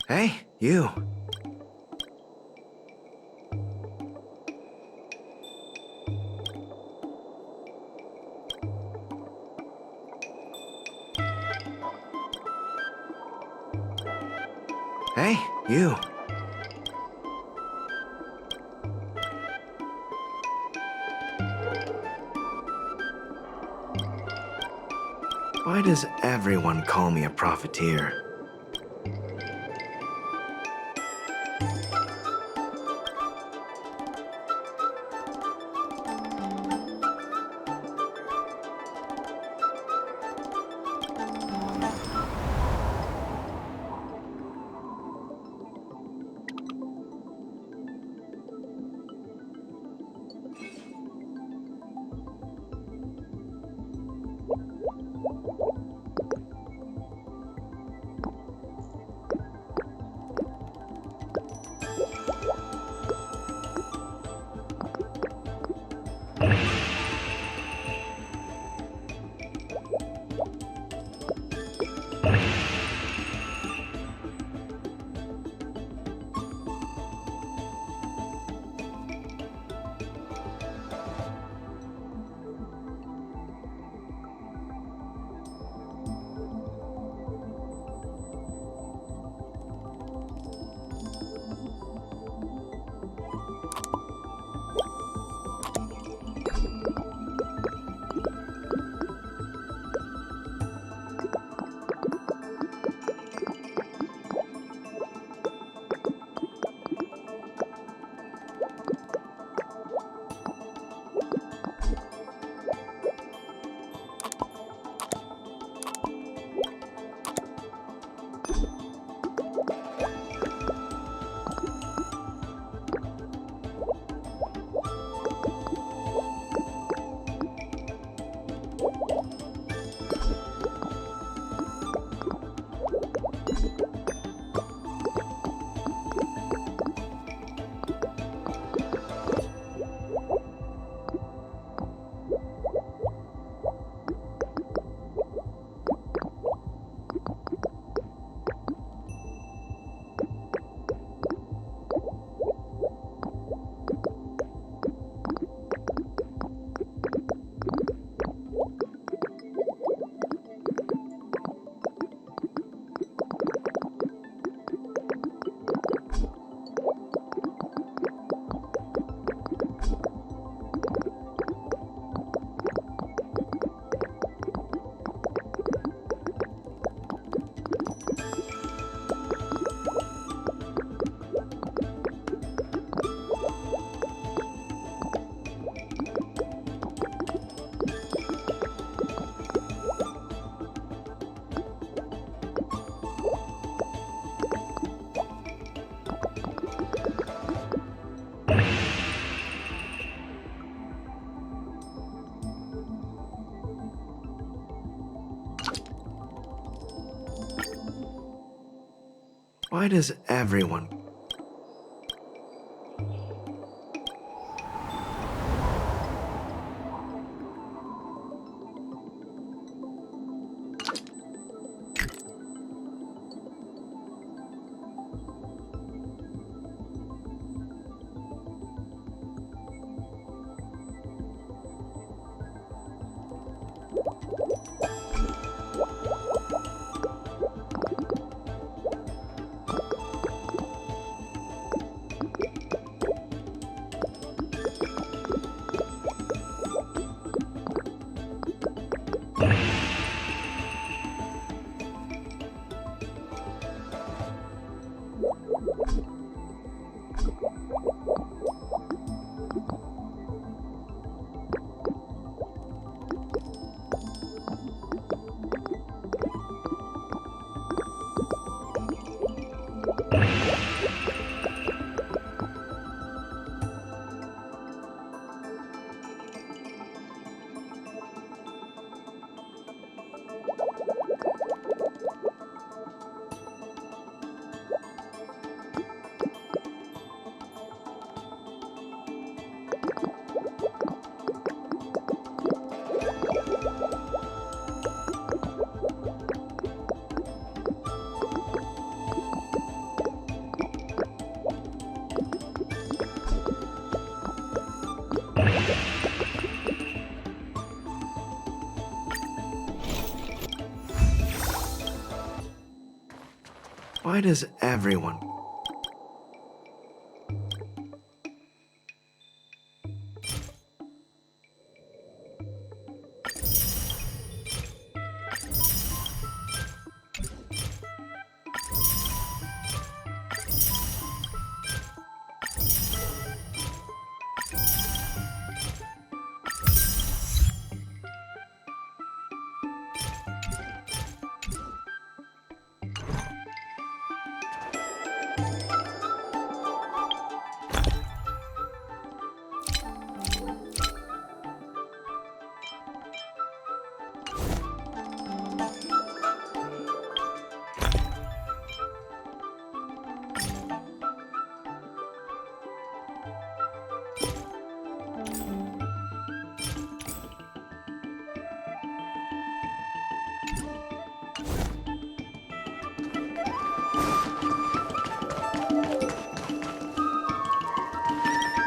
Hey, you. Hey, you. Why does everyone call me a profiteer? Why does everyone... Why does everyone...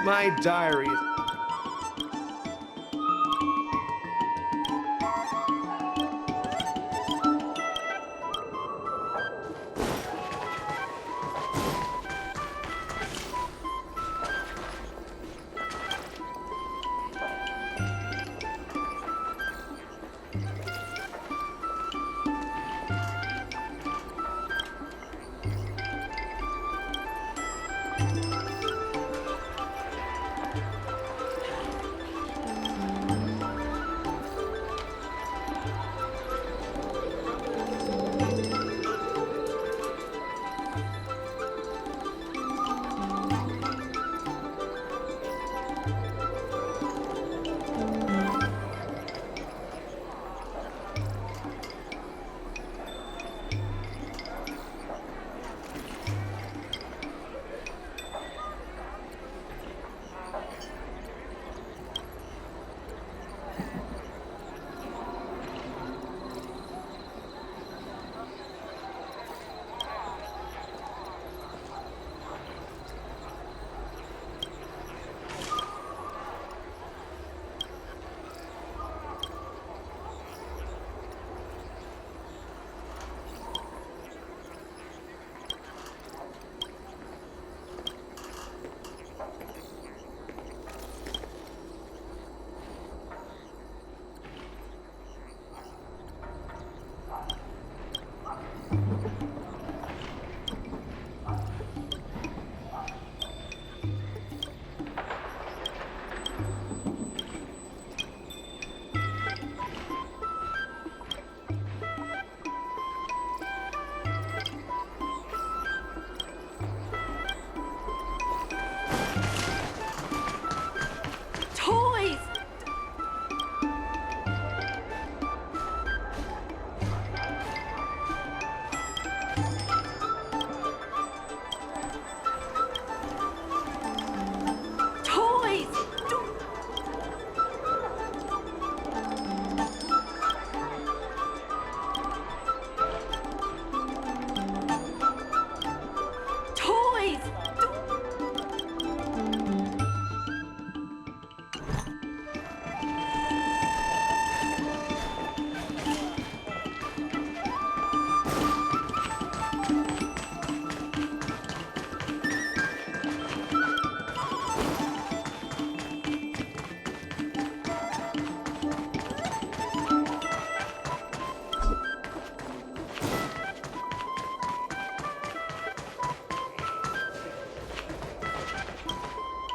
My diary.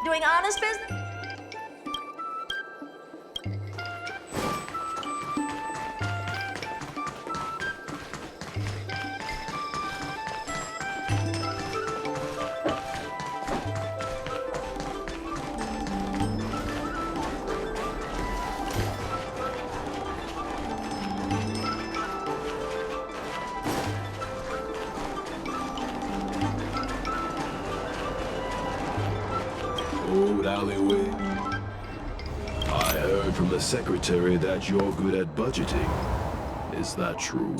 Doing honest business? Old alleyway. I heard from the secretary that you're good at budgeting. Is that true?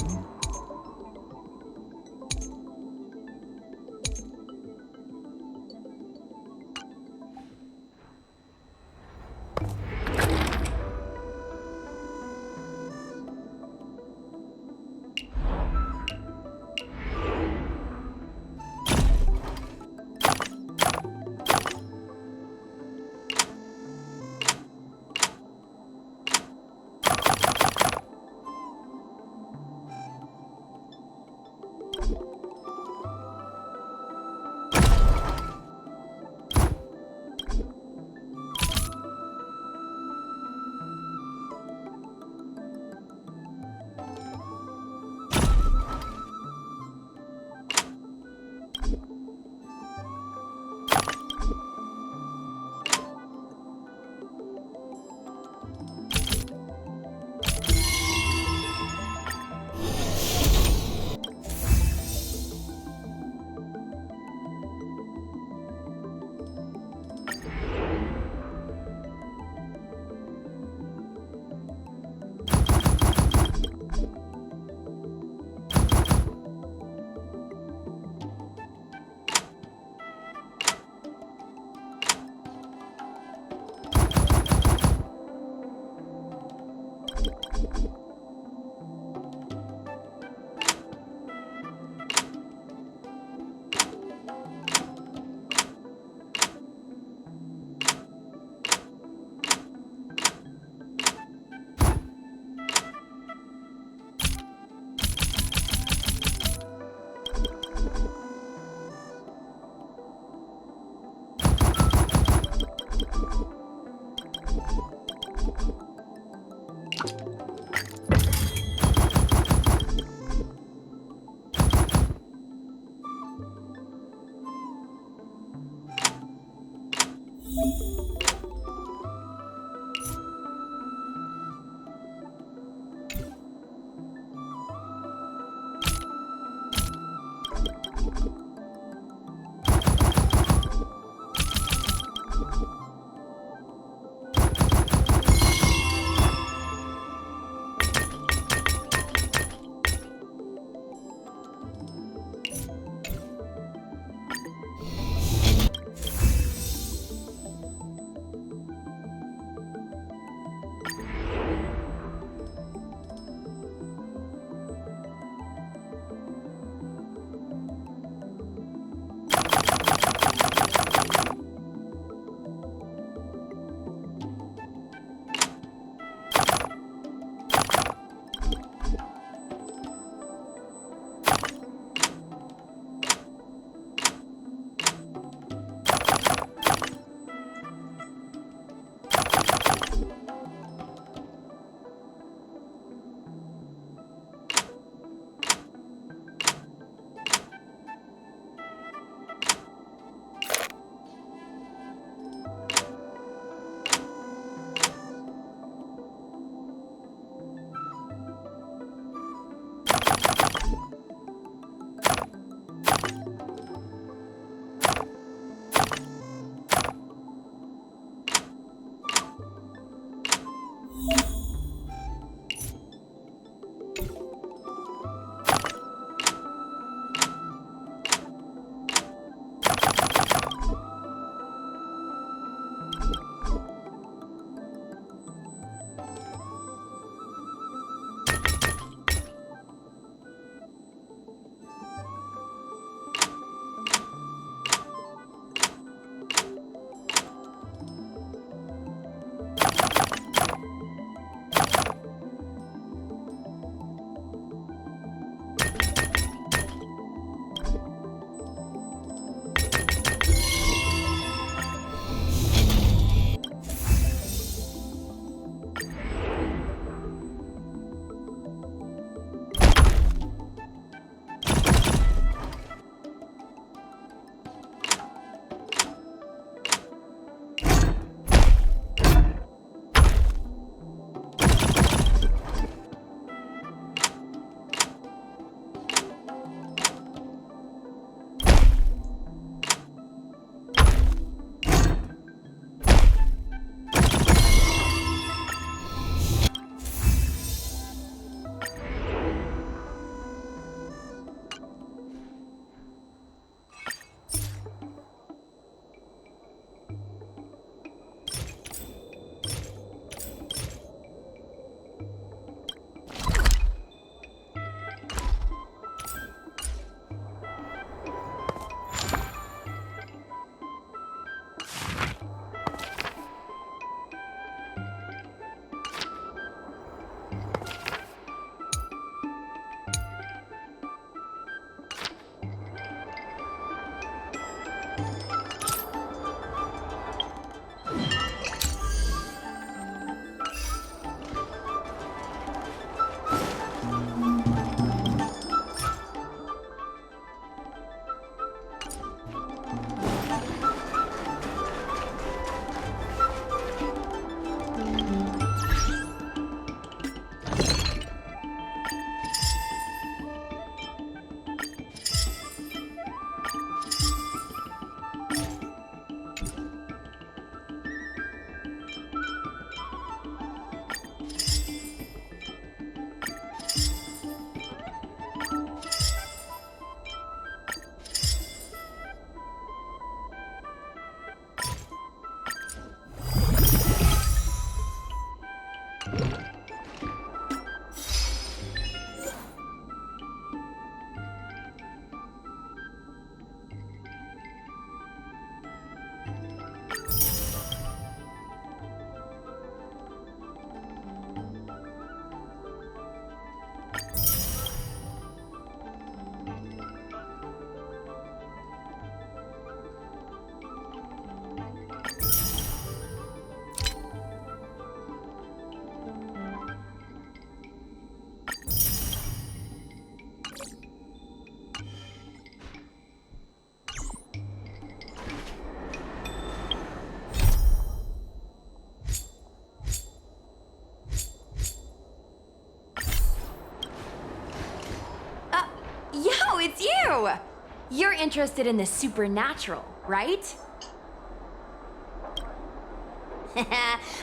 You're interested in the supernatural, right?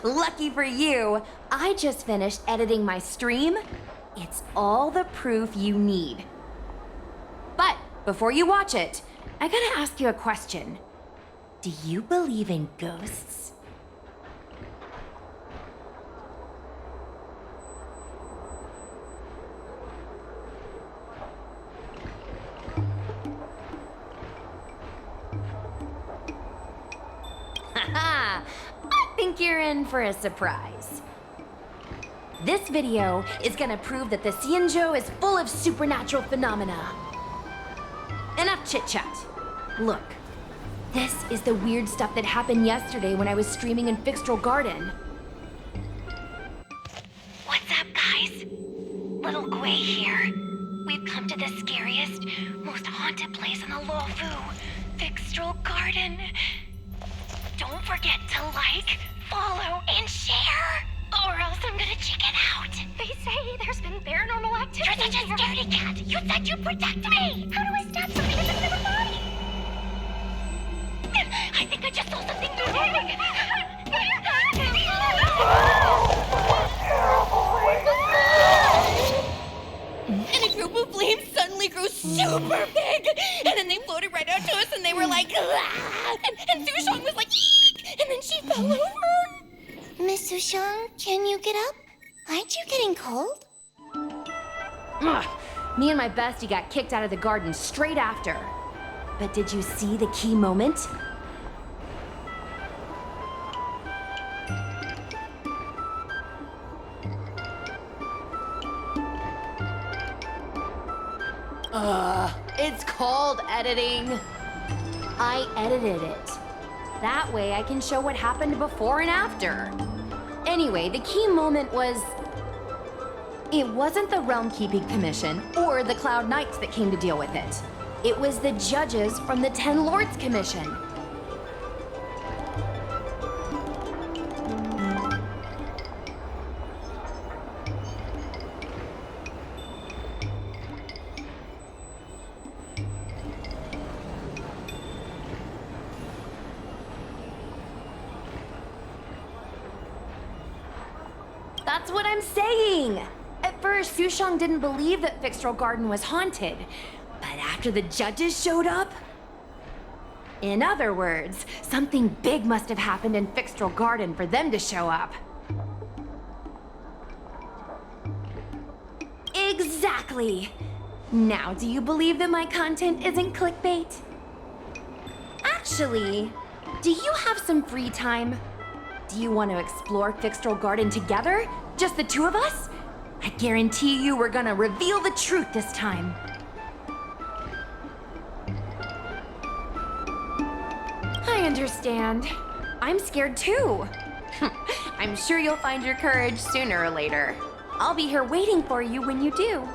Lucky for you, I just finished editing my stream. It's all the proof you need. But before you watch it, I gotta ask you a question. Do you believe in ghosts? Haha! I think you're in for a surprise. This video is gonna prove that the Xianzhou is full of supernatural phenomena. Enough chit-chat. Look, this is the weird stuff that happened yesterday when I was streaming in Fixtral Garden. What's up, guys? Little Gui here. We've come to the scariest, most haunted place in the Luofu, Fixtral Garden. Don't forget to like, follow, and share, or else I'm gonna chicken out. They say there's been paranormal activity. You're such a scaredy cat. You said you'd protect me. How do I stop something that's in my body? I think I just saw something moving. And a group of flames suddenly grew super big! And then they floated right out to us and they were like, ah! And Sushong was like, eek! And then she fell over! Miss Sushang, can you get up? Aren't you getting cold? Ugh. Me and my bestie got kicked out of the garden straight after. But did you see the key moment? It's called editing. I edited it. That way I can show what happened before and after. Anyway, the key moment was... It wasn't the Realm Keeping Commission or the Cloud Knights that came to deal with it. It was the judges from the Ten Lords Commission. That's what I'm saying! At first, Sushang didn't believe that Fixtral Garden was haunted. But after the judges showed up... In other words, something big must have happened in Fixtral Garden for them to show up. Exactly! Now, do you believe that my content isn't clickbait? Actually, do you have some free time? Do you want to explore Fixtral Garden together? Just the two of us? I guarantee you we're gonna reveal the truth this time. I understand. I'm scared too. I'm sure you'll find your courage sooner or later. I'll be here waiting for you when you do.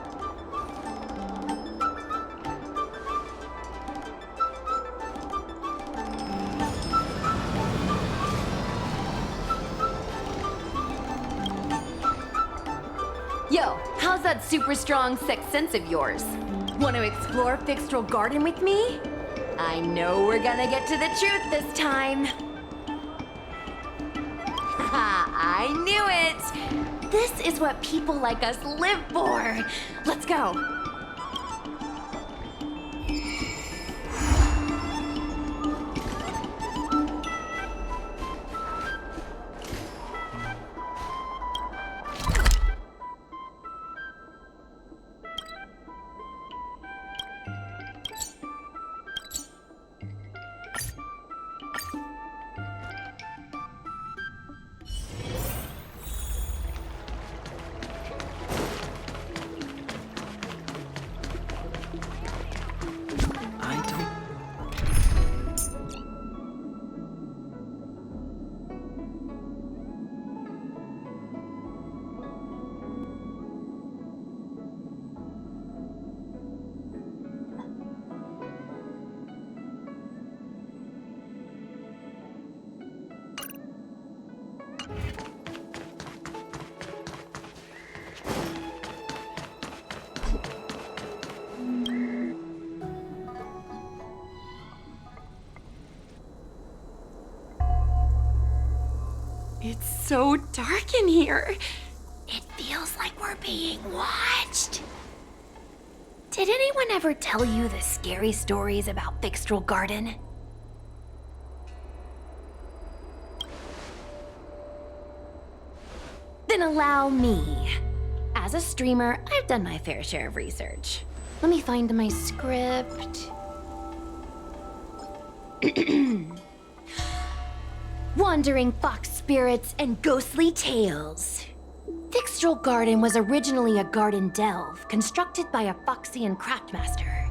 Yo, how's that super strong sixth sense of yours? Want to explore Fixtral Garden with me? I know we're gonna get to the truth this time. Haha, I knew it! This is what people like us live for. Let's go. It's so dark in here. It feels like we're being watched. Did anyone ever tell you the scary stories about Fixtral Garden? Then allow me. As a streamer, I've done my fair share of research. Let me find my script. Wandering fox spirits and ghostly tales. Fixtral Garden was originally a garden delve constructed by a Foxian craftmaster.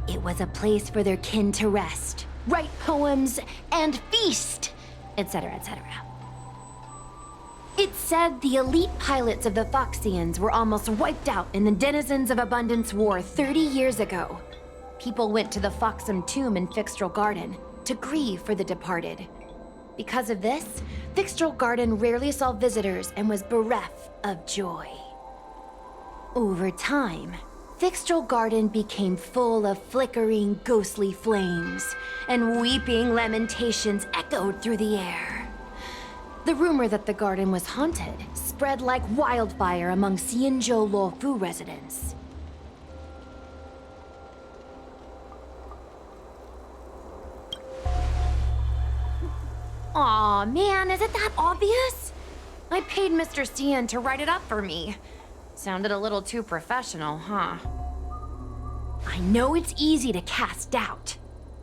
It was a place for their kin to rest, write poems, and feast, etc., etc. It's said the elite pilots of the Foxians were almost wiped out in the Denizens of Abundance War 30 years ago. People went to the Foxam tomb in Fixtral Garden to grieve for the departed. Because of this, Fixtral Garden rarely saw visitors and was bereft of joy. Over time, Fixtral Garden became full of flickering, ghostly flames, and weeping lamentations echoed through the air. The rumor that the garden was haunted spread like wildfire among Xianzhou Luofu residents. Aw, man, is it that obvious? I paid Mr. Xian to write it up for me. Sounded a little too professional, huh? I know it's easy to cast doubt,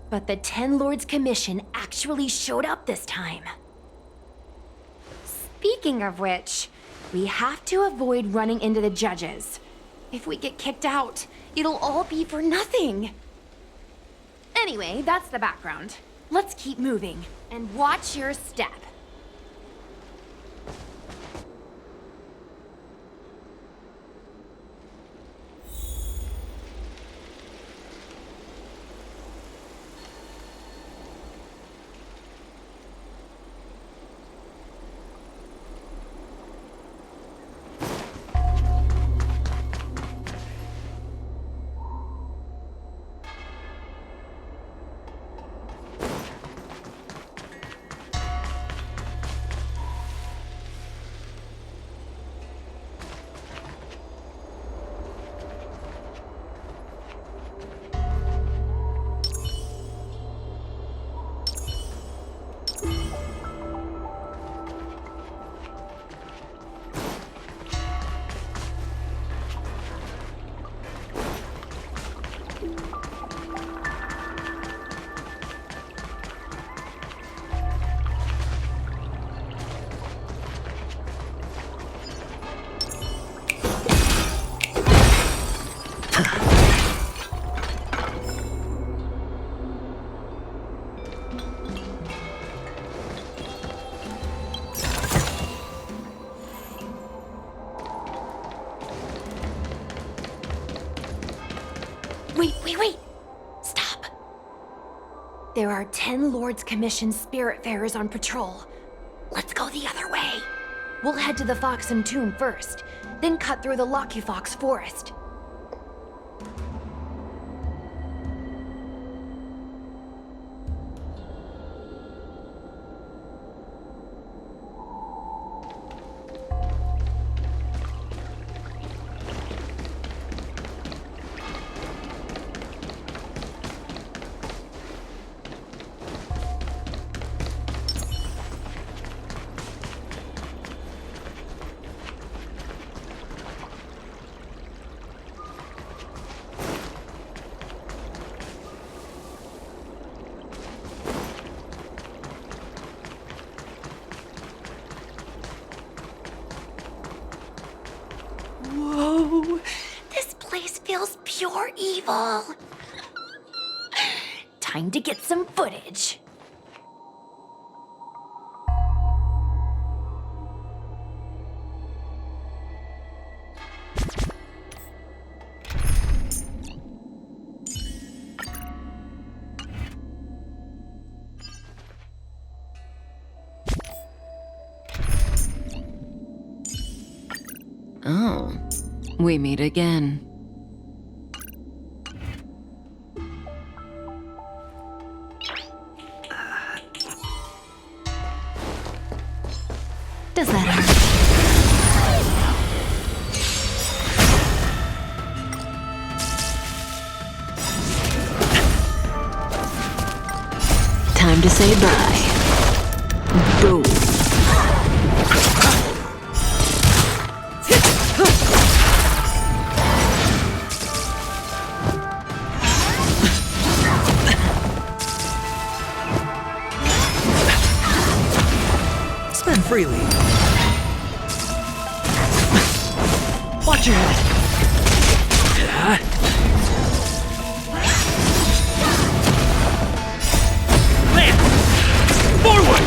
but the Ten Lords Commission actually showed up this time. Speaking of which, we have to avoid running into the judges. If we get kicked out, it'll all be for nothing. Anyway, that's the background. Let's keep moving, and watch your step. Wait! Stop! There are 10 Lords Commission Spiritfarers on patrol. Let's go the other way. We'll head to the Foxam tomb first, then cut through the Locky Fox forest. Whoa! This place feels pure evil. Time to get some footage. Oh, we meet again. does that hurt? Time to say bye. Boom. Spend freely. Watch your head. Man! Forward!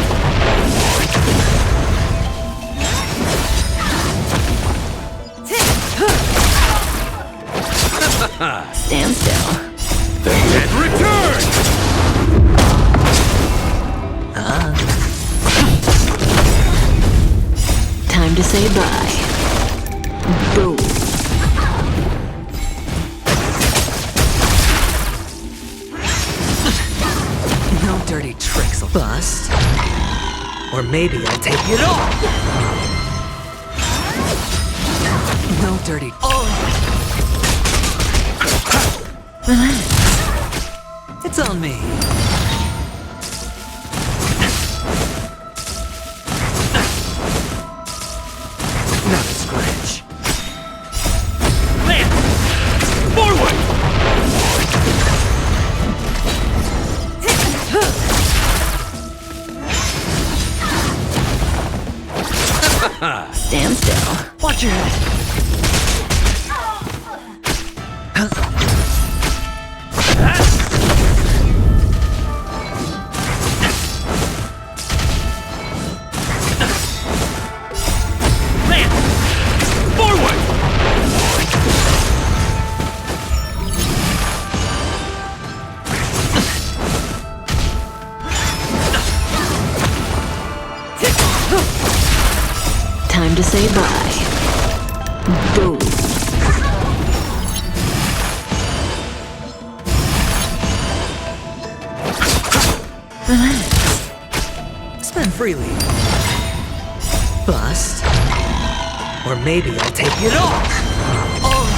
Stand still. And return! Time to say bye. Boom. No dirty tricks, bust. Or maybe I'll take it all. No dirty. Oh! Relax. It's on me. Not a scratch. Man! Forward! Stand still. Watch your head. Man! Forward! Time to say bye. Boom. Relax. Spend freely. Bust. Or maybe I'll take it all. Oh.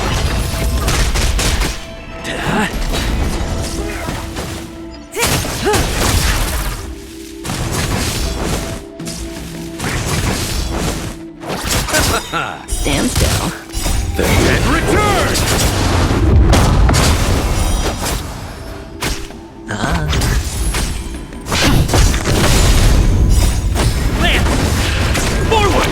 Stand still. And return! Man! Forward!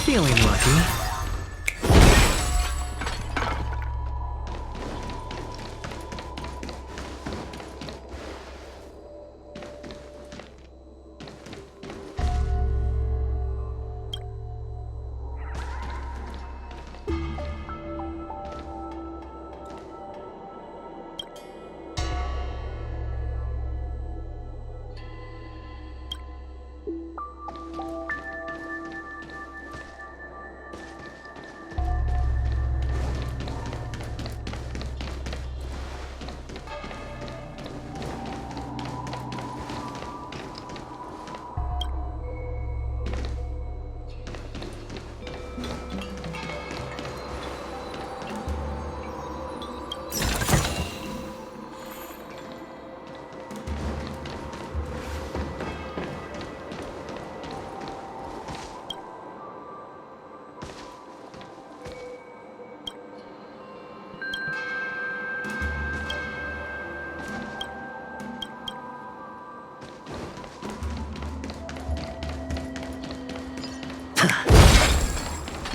Feeling lucky.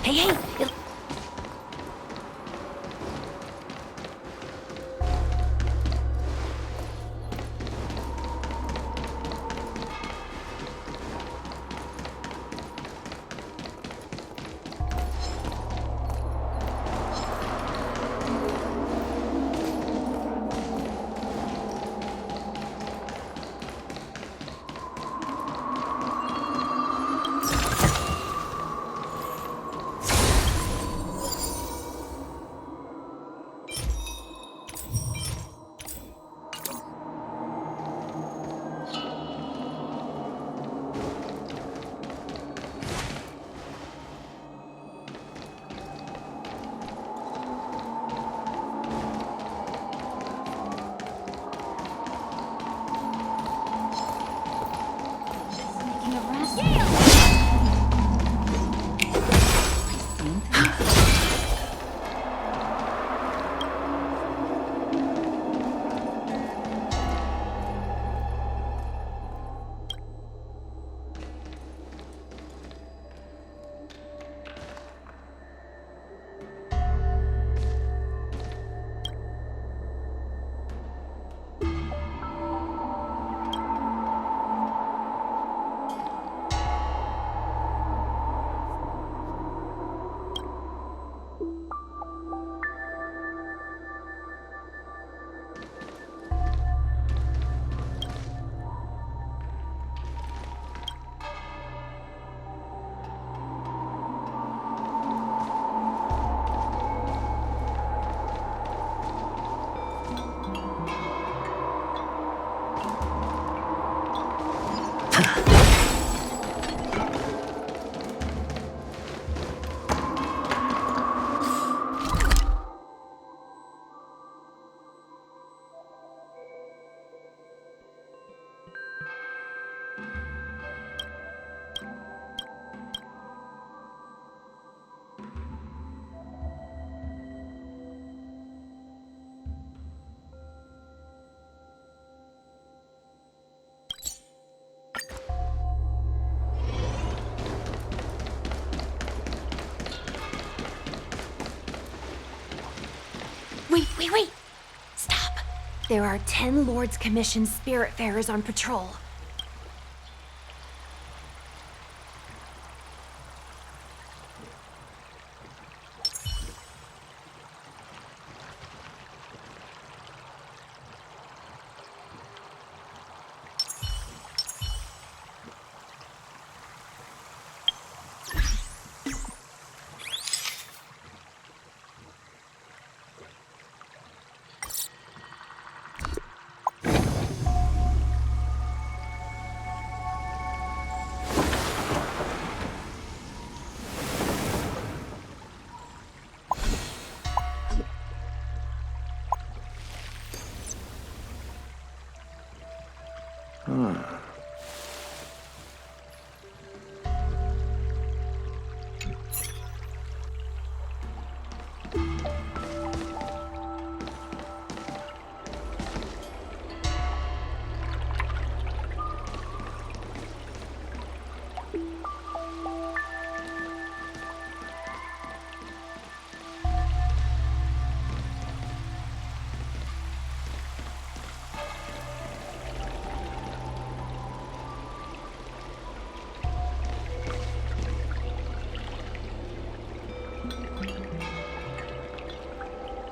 Hey, hey! Wait. Stop. There are 10 Lord's Commission Spiritfarers on patrol.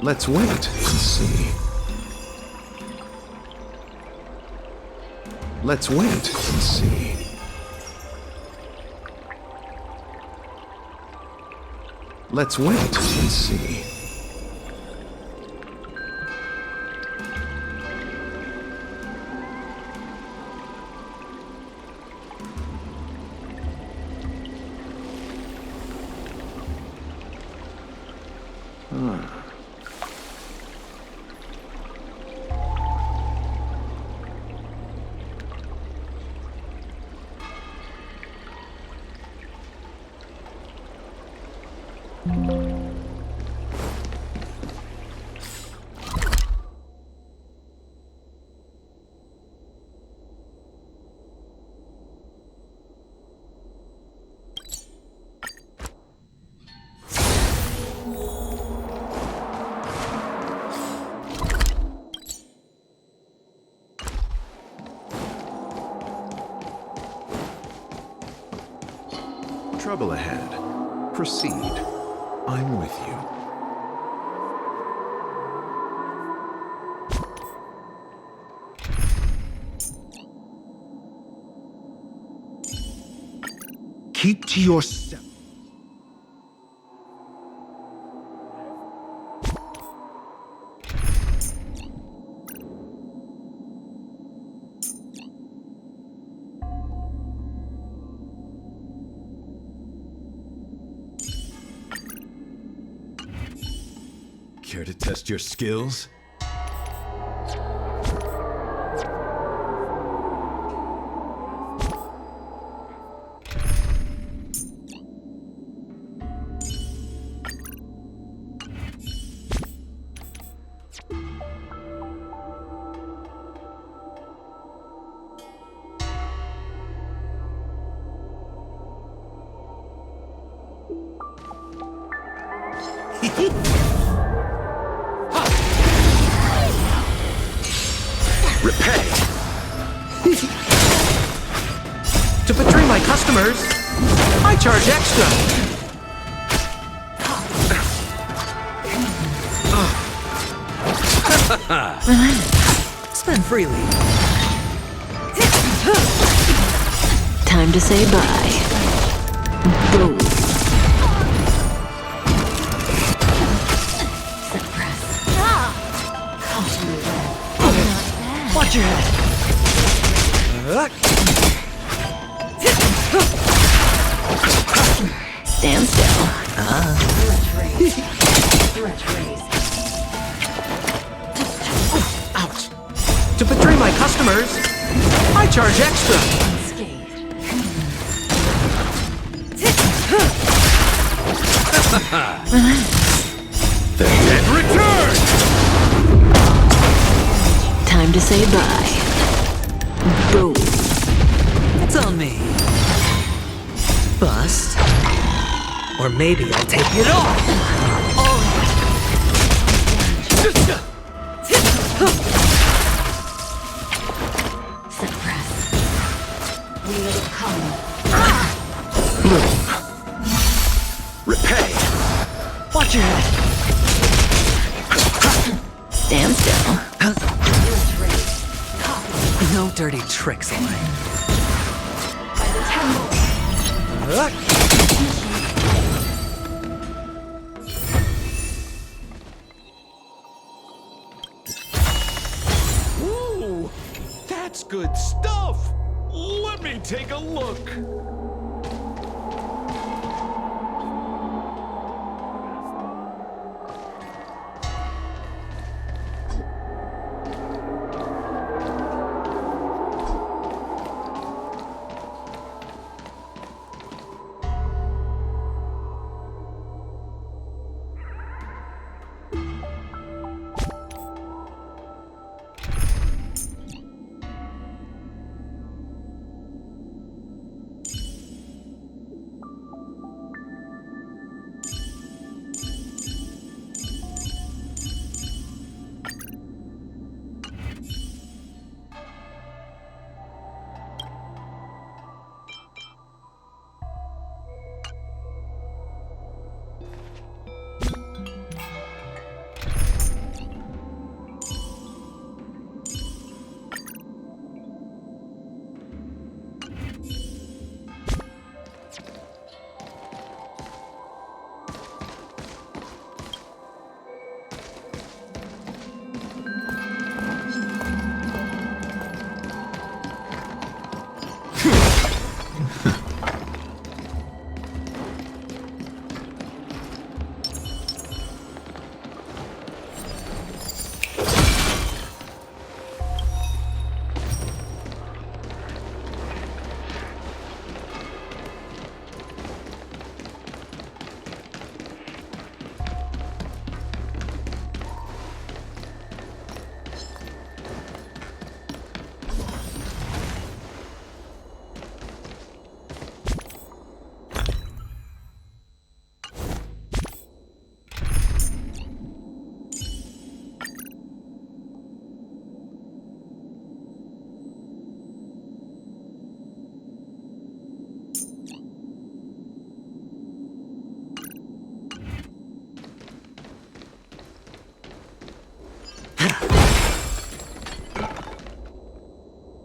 Let's wait and see. Let's wait and see. Let's wait and see. Trouble ahead. Proceed. I'm with you. Keep to yourself. Care to test your skills? Repay. To betray my customers, I charge extra. Spend freely. Time to say bye. Boom. Watch your head. Stand still. Ouch. To betray my customers, I charge extra. And return! Time to say bye. Boom. It's on me. Bust. Or maybe I'll take it all. dirty tricks away. By the temple. Ooh, that's good stuff. Let me take a look.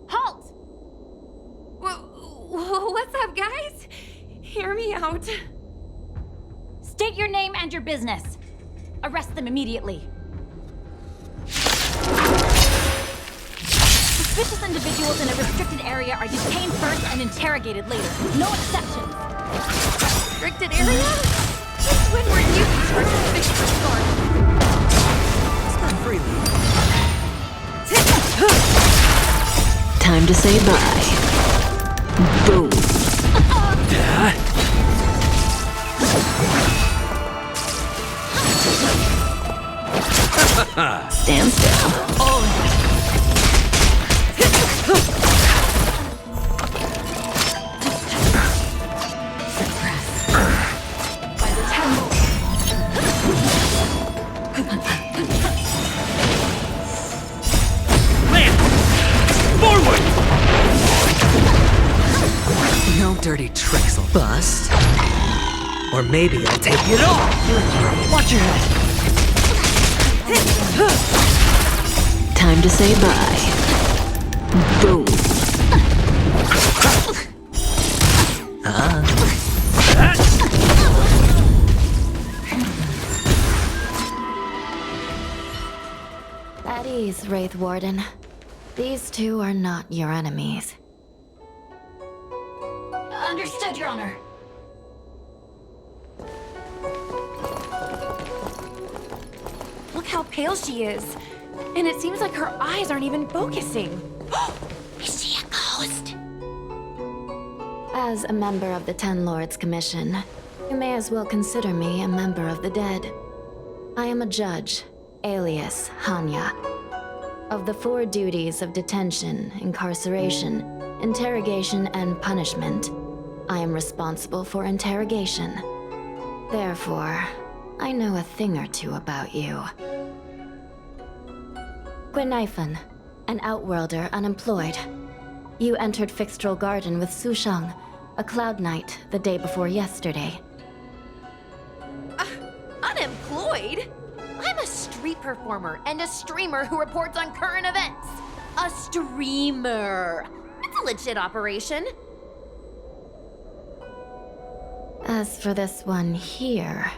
Halt! What's up, guys? Hear me out. State your name and your business. Arrest them immediately. Suspicious individuals in a restricted area are detained first and interrogated later. No exceptions. Restricted area? Since when were you in charge of the store? Spend freely. Time to say bye. Boom. Stand still. By the temple. Forward! No dirty tricks will bust. Or maybe I'll take it all. Watch your head. Time to say bye. Boom. At ease, Wraith Warden. These two are not your enemies. Understood, Your Honor. Look how pale she is. And it seems like her eyes aren't even focusing. Is she a ghost? As a member of the Ten Lords Commission, you may as well consider me a member of the dead. I am a judge, alias Hanya. Of the 4 duties of detention, incarceration, interrogation, and punishment, I am responsible for interrogation. Therefore, I know a thing or two about you. Guinaifen, an outworlder unemployed. You entered Fixtral Garden with Sushang, a cloud knight, the day before yesterday. Unemployed? I'm a street performer and a streamer who reports on current events. A streamer. It's a legit operation. As for this one here...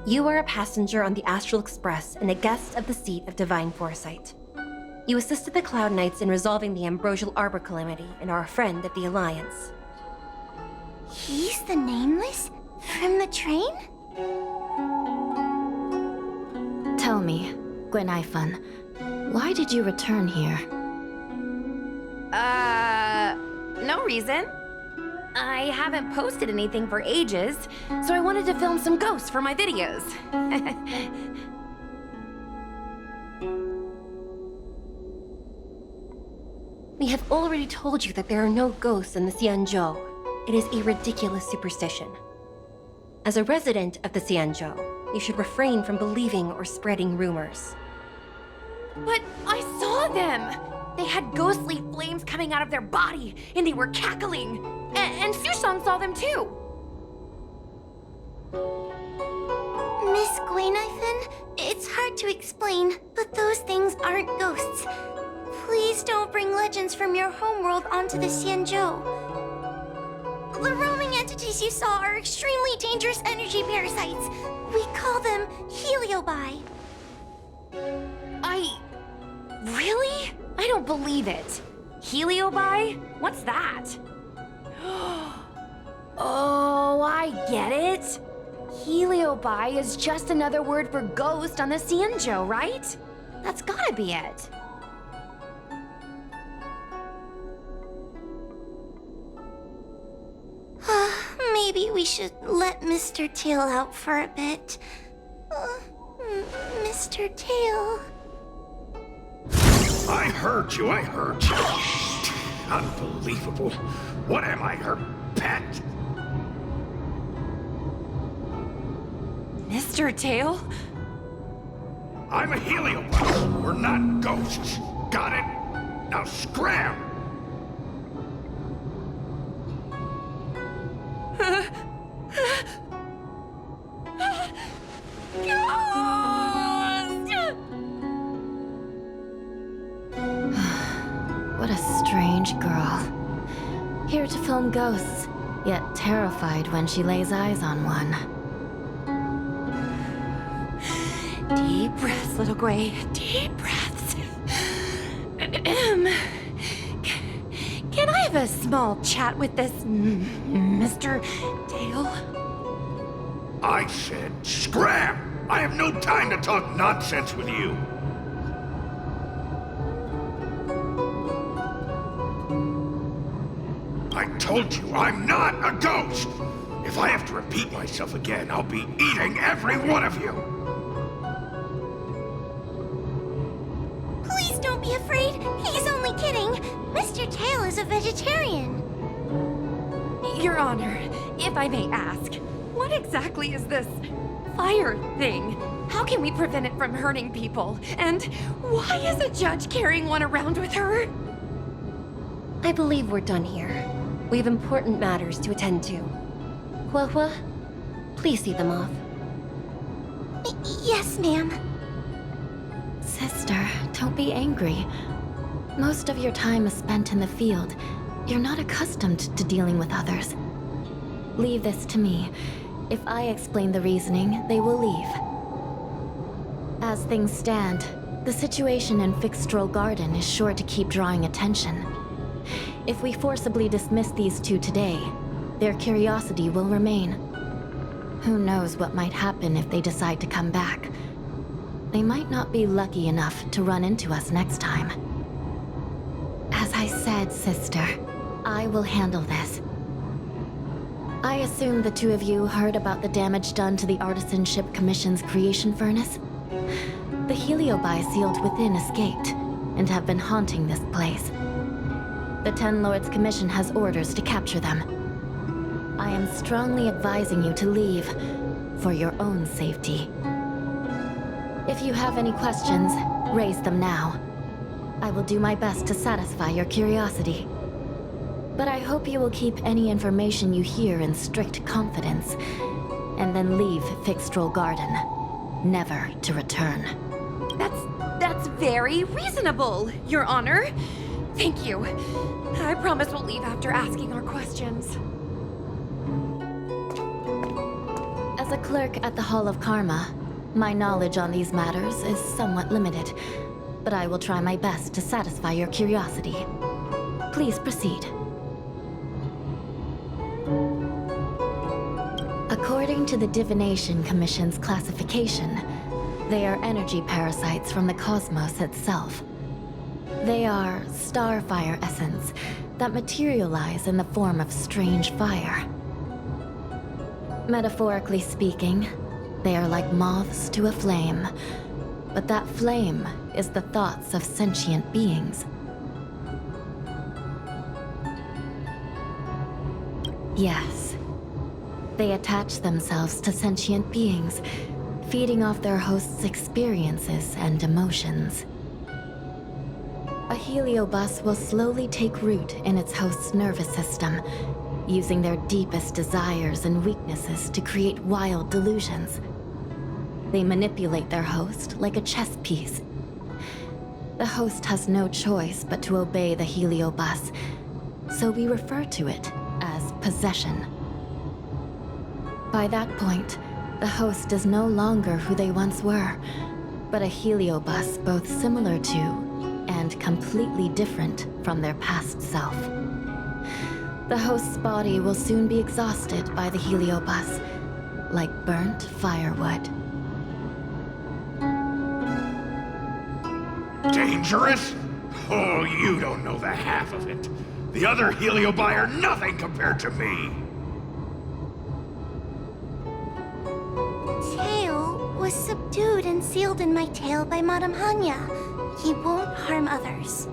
You are a passenger on the Astral Express and a guest of the seat of Divine Foresight. You assisted the Cloud Knights in resolving the Ambrosial Arbor calamity and are a friend of the Alliance. He's the Nameless? From the train? Tell me, Gwenaifan, why did you return here? No reason. I haven't posted anything for ages, so I wanted to film some ghosts for my videos. We have already told you that there are no ghosts in the Xianzhou. It is a ridiculous superstition. As a resident of the Xianzhou, you should refrain from believing or spreading rumors. But I saw them! They had ghostly flames coming out of their body, and they were cackling. And Sushong saw them too. Miss Gwenaifan, it's hard to explain, but those things aren't ghosts. Please don't bring legends from your homeworld onto the Xianzhou. The roaming entities you saw are extremely dangerous energy parasites. We call them heliobi. Really? I don't believe it. Heliobi? What's that? Oh, I get it. Heliobi is just another word for ghost on the Xianzhou, right? That's gotta be it. Maybe we should let Mr. Tail out for a bit. Mr. Tail. I heard you. Unbelievable. What am I, her pet? Mr. Tail? I'm a heliopause. We're not ghosts. Got it? Now scram! What a strange girl. Here to film ghosts, yet terrified when she lays eyes on one. Deep breaths, little Gwei. Deep breaths. Can I have a small chat with this Mr. Tail? I said scram! I have no time to talk nonsense with you. I told you I'm not a ghost! If I have to repeat myself again, I'll be eating every one of you! Please don't be afraid. He's only kidding. Mr. Tail is a vegetarian. Your Honor, if I may ask, what exactly is this fire thing? How can we prevent it from hurting people? And why is a judge carrying one around with her? I believe we're done here. We have important matters to attend to. Hua, please see them off. Yes, ma'am. Sister, don't be angry. Most of your time is spent in the field. You're not accustomed to dealing with others. Leave this to me. If I explain the reasoning, they will leave. As things stand, the situation in Fixstral Garden is sure to keep drawing attention. If we forcibly dismiss these two today, their curiosity will remain. Who knows what might happen if they decide to come back. They might not be lucky enough to run into us next time. As I said, sister, I will handle this. I assume the two of you heard about the damage done to the Artisanship Commission's creation furnace? The heliobi sealed within escaped, and have been haunting this place. The Ten Lords Commission has orders to capture them. I am strongly advising you to leave, for your own safety. If you have any questions, raise them now. I will do my best to satisfy your curiosity. But I hope you will keep any information you hear in strict confidence, and then leave Fixtrol Garden, never to return. That's very reasonable, Your Honor. Thank you. I promise we'll leave after asking our questions. As a clerk at the Hall of Karma, my knowledge on these matters is somewhat limited, but I will try my best to satisfy your curiosity. Please proceed. According to the Divination Commission's classification, they are energy parasites from the cosmos itself. They are starfire essence that materialize in the form of strange fire. Metaphorically speaking, they are like moths to a flame, but that flame is the thoughts of sentient beings. Yes. They attach themselves to sentient beings, feeding off their host's experiences and emotions. A heliobus will slowly take root in its host's nervous system, using their deepest desires and weaknesses to create wild delusions. They manipulate their host like a chess piece. The host has no choice but to obey the heliobus, so we refer to it as possession. By that point, the host is no longer who they once were, but a heliobus both similar to and completely different from their past self. The host's body will soon be exhausted by the heliobus, like burnt firewood. Dangerous? Oh, you don't know the half of it. The other Heliobi are nothing compared to me. Tail was subdued and sealed in my tail by Madame Hanya. He won't harm others.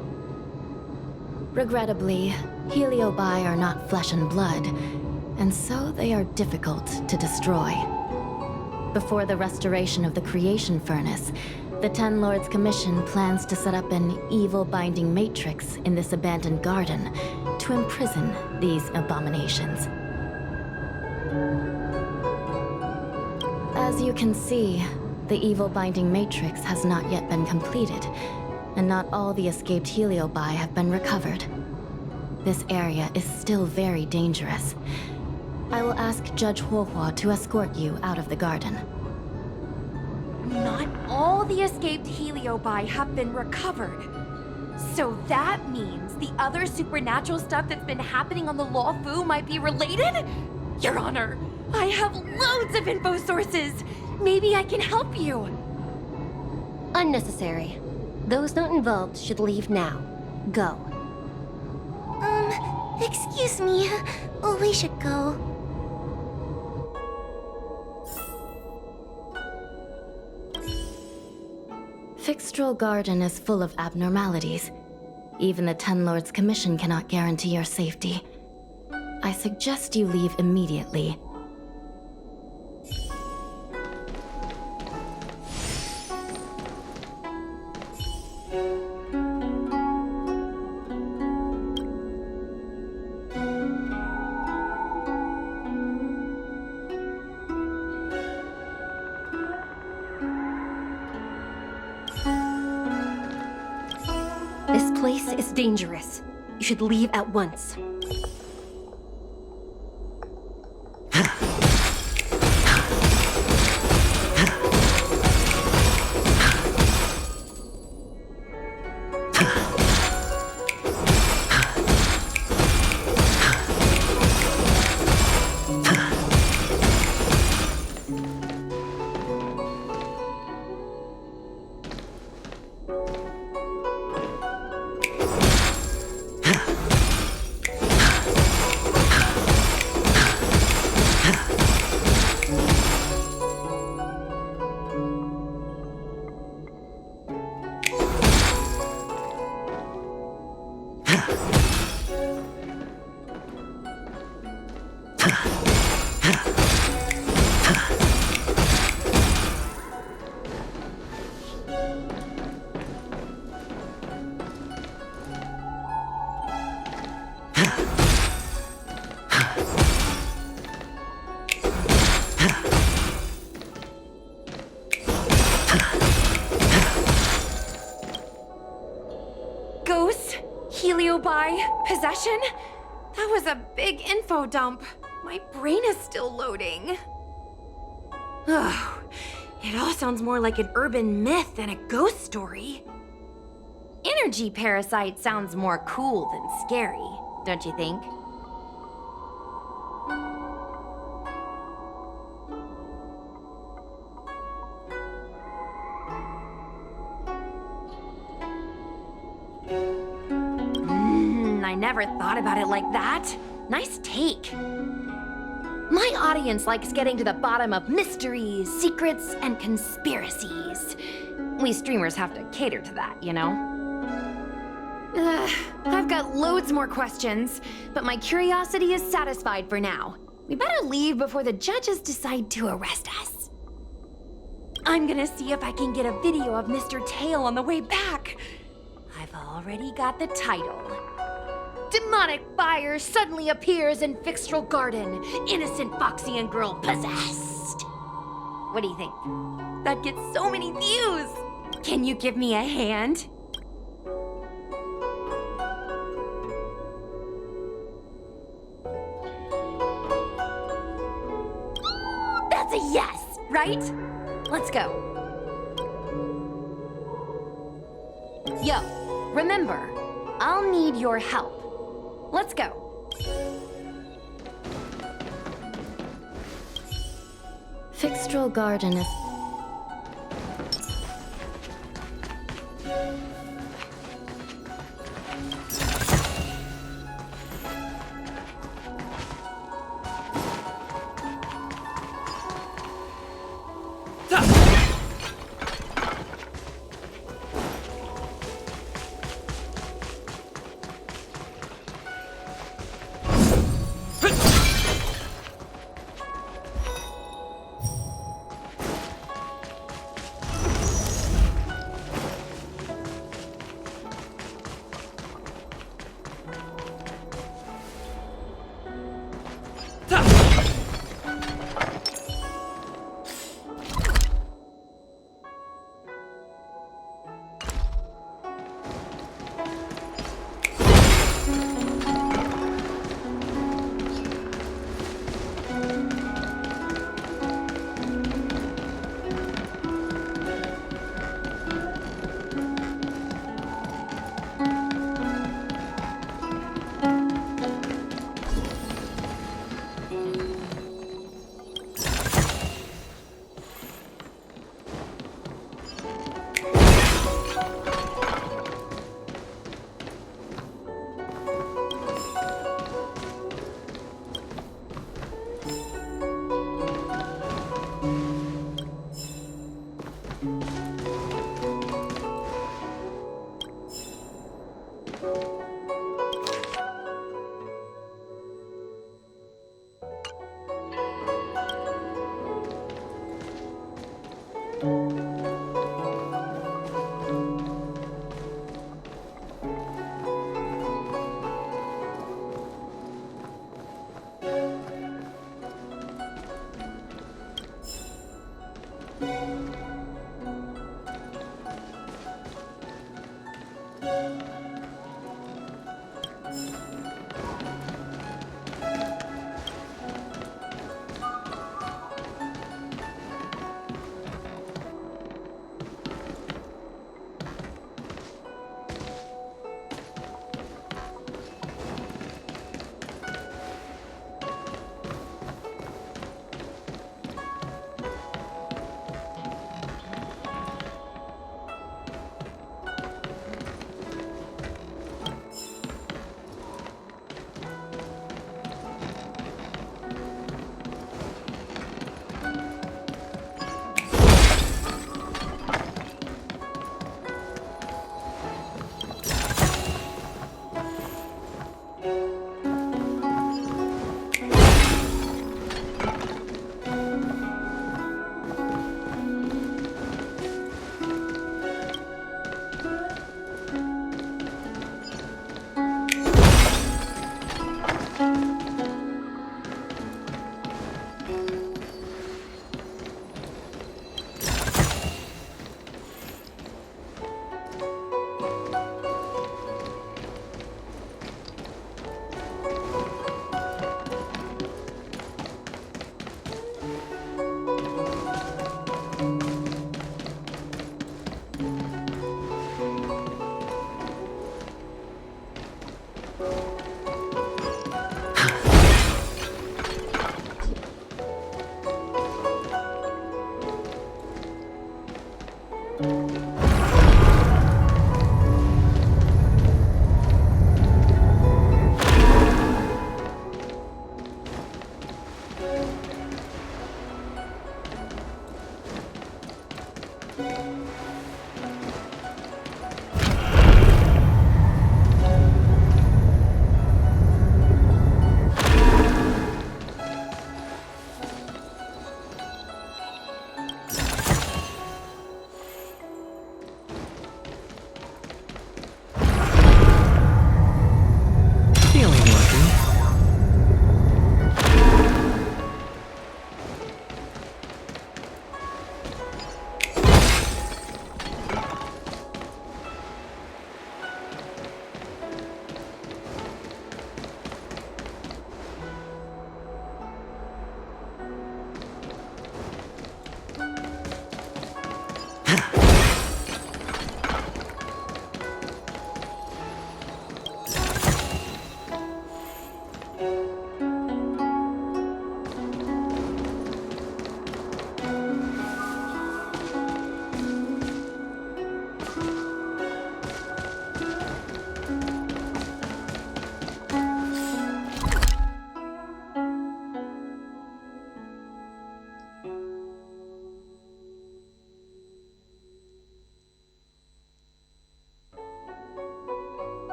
Regrettably, Heliobi are not flesh and blood, and so they are difficult to destroy. Before the restoration of the creation furnace, the Ten Lords Commission plans to set up an evil binding matrix in this abandoned garden to imprison these abominations. As you can see, the evil binding matrix has not yet been completed, and not all the escaped Heliobi have been recovered. This area is still very dangerous. I will ask Judge Huohua to escort you out of the garden. Not all the escaped Heliobi have been recovered. So that means the other supernatural stuff that's been happening on the Law Fu might be related? Your Honor, I have loads of info sources. Maybe I can help you. Unnecessary. Those not involved should leave now. Go. Excuse me. We should go. Fixtrol Garden is full of abnormalities. Even the Ten Lords Commission cannot guarantee your safety. I suggest you leave immediately. This place is dangerous. You should leave at once. Ghosts? Heliobi? Possession? That was a big info dump. My brain is still loading. Oh, it all sounds more like an urban myth than a ghost story. Energy parasite sounds more cool than scary, don't you think? I never thought about it like that. Nice take. My audience likes getting to the bottom of mysteries, secrets, and conspiracies. We streamers have to cater to that, you know? I've got loads more questions, but my curiosity is satisfied for now. We better leave before the judges decide to arrest us. I'm gonna see if I can get a video of Mr. Tail on the way back. I've already got the title. Demonic fire suddenly appears in Fixtral Garden. Innocent Foxian girl possessed. What do you think? That gets so many views. Can you give me a hand? That's a yes, right? Let's go. Yo, remember, I'll need your help. Let's go. Fixtral Garden is...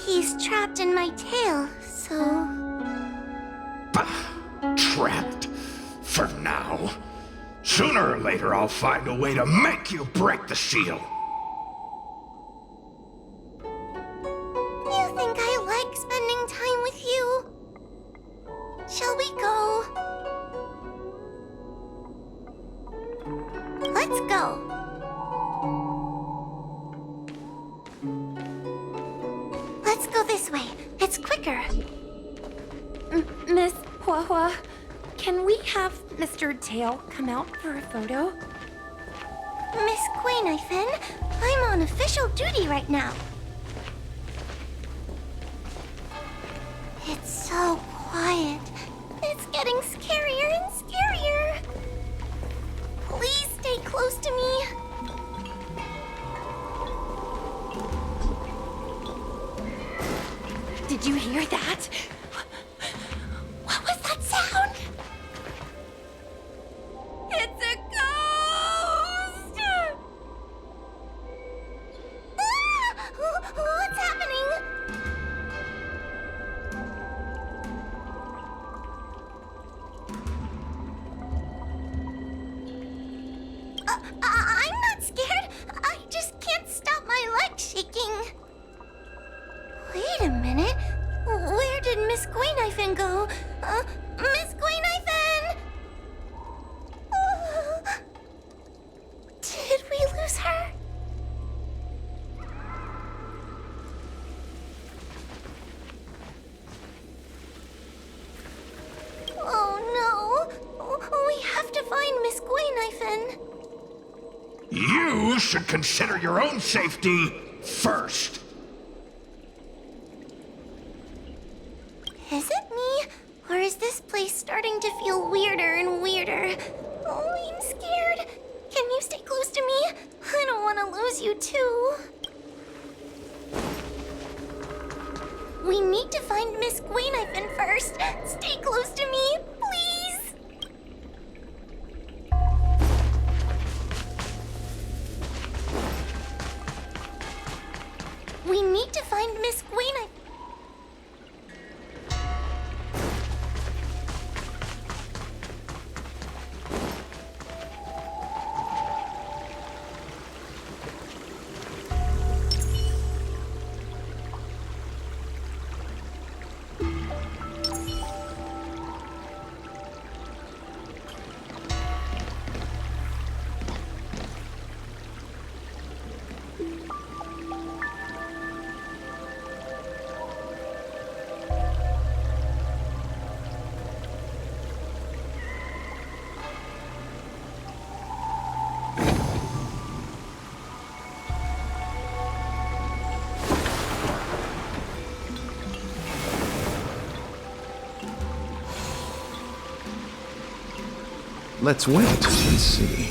He's trapped in my tail, so... Bah, trapped. For now. Sooner or later, I'll find a way to make you break the seal. You think I like spending time with you? Shall we go? Let's go. Let's go this way. It's quicker. Miss Hua, can we have Mr. Tail come out for a photo? Miss Guinevere, I'm on official duty right now. It's so quiet. It's getting scarier and scarier. Please stay close to me. Did you hear that? What was that sound? It's a ghost! What's happening? I'm not scared. I just can't stop my legs shaking. Wait a minute. Where did Miss Guinevere go? Miss Guinevere! Did we lose her? Oh no! We have to find Miss Guinevere. You should consider your own safety first. Is it me? Or is this place starting to feel weirder and weirder? Oh, I'm scared. Can you stay close to me? I don't want to lose you too. We need to find Miss Guinevere first. Stay close to me, please. We need to find Miss Guinevere. Let's wait and see.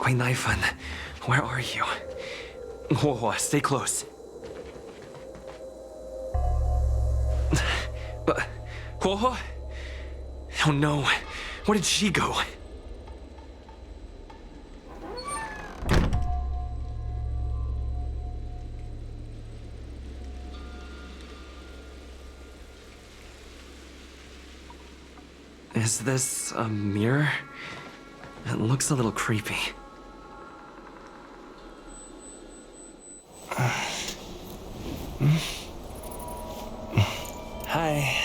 Guinaifan, where are you? Stay close. Oh no, where did she go? Is this a mirror? It looks a little creepy. Hi.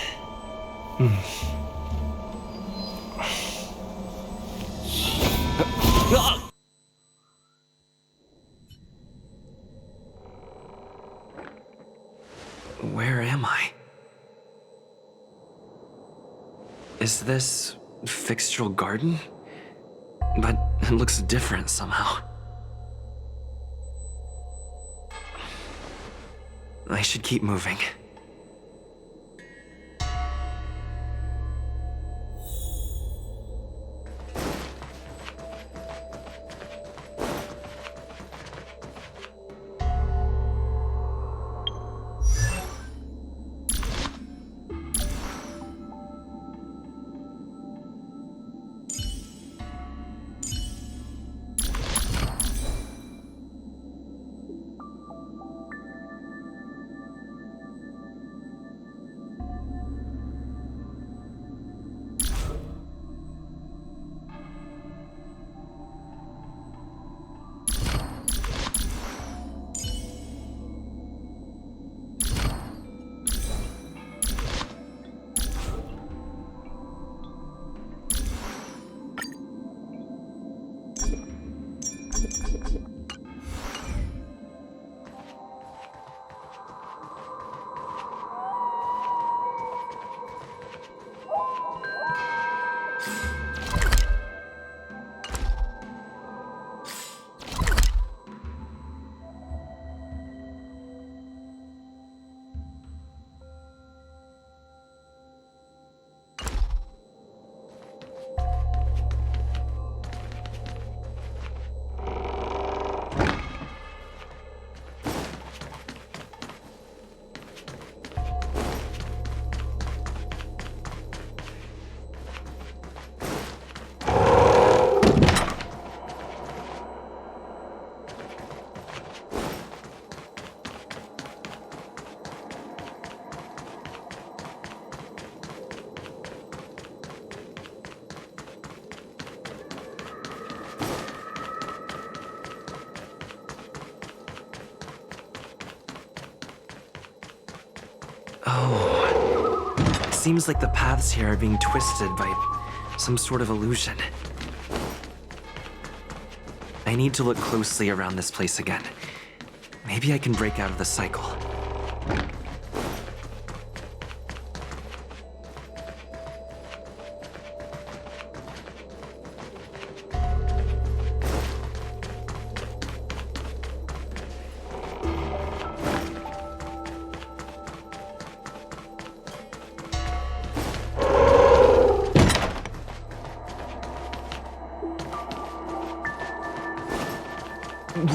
Where am I? Is this Fixtral Garden? But it looks different somehow. I should keep moving. Oh. Seems like the paths here are being twisted by some sort of illusion. I need to look closely around this place again. Maybe I can break out of the cycle.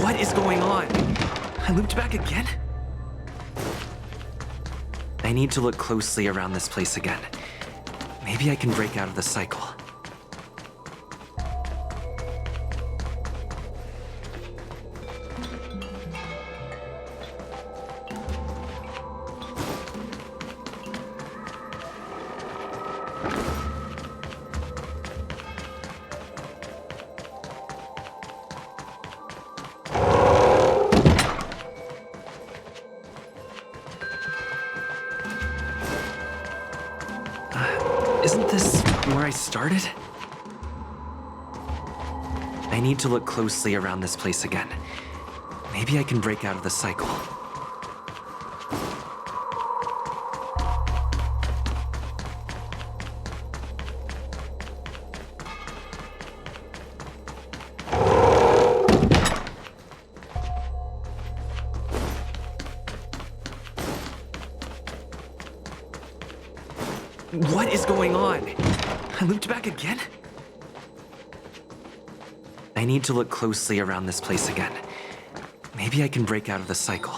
What is going on? I looped back again? I need to look closely around this place again. Maybe I can break out of the cycle. Isn't this where I started? I need to look closely around this place again. Maybe I can break out of the cycle. What is going on? I looped back again? I need to look closely around this place again. Maybe I can break out of the cycle.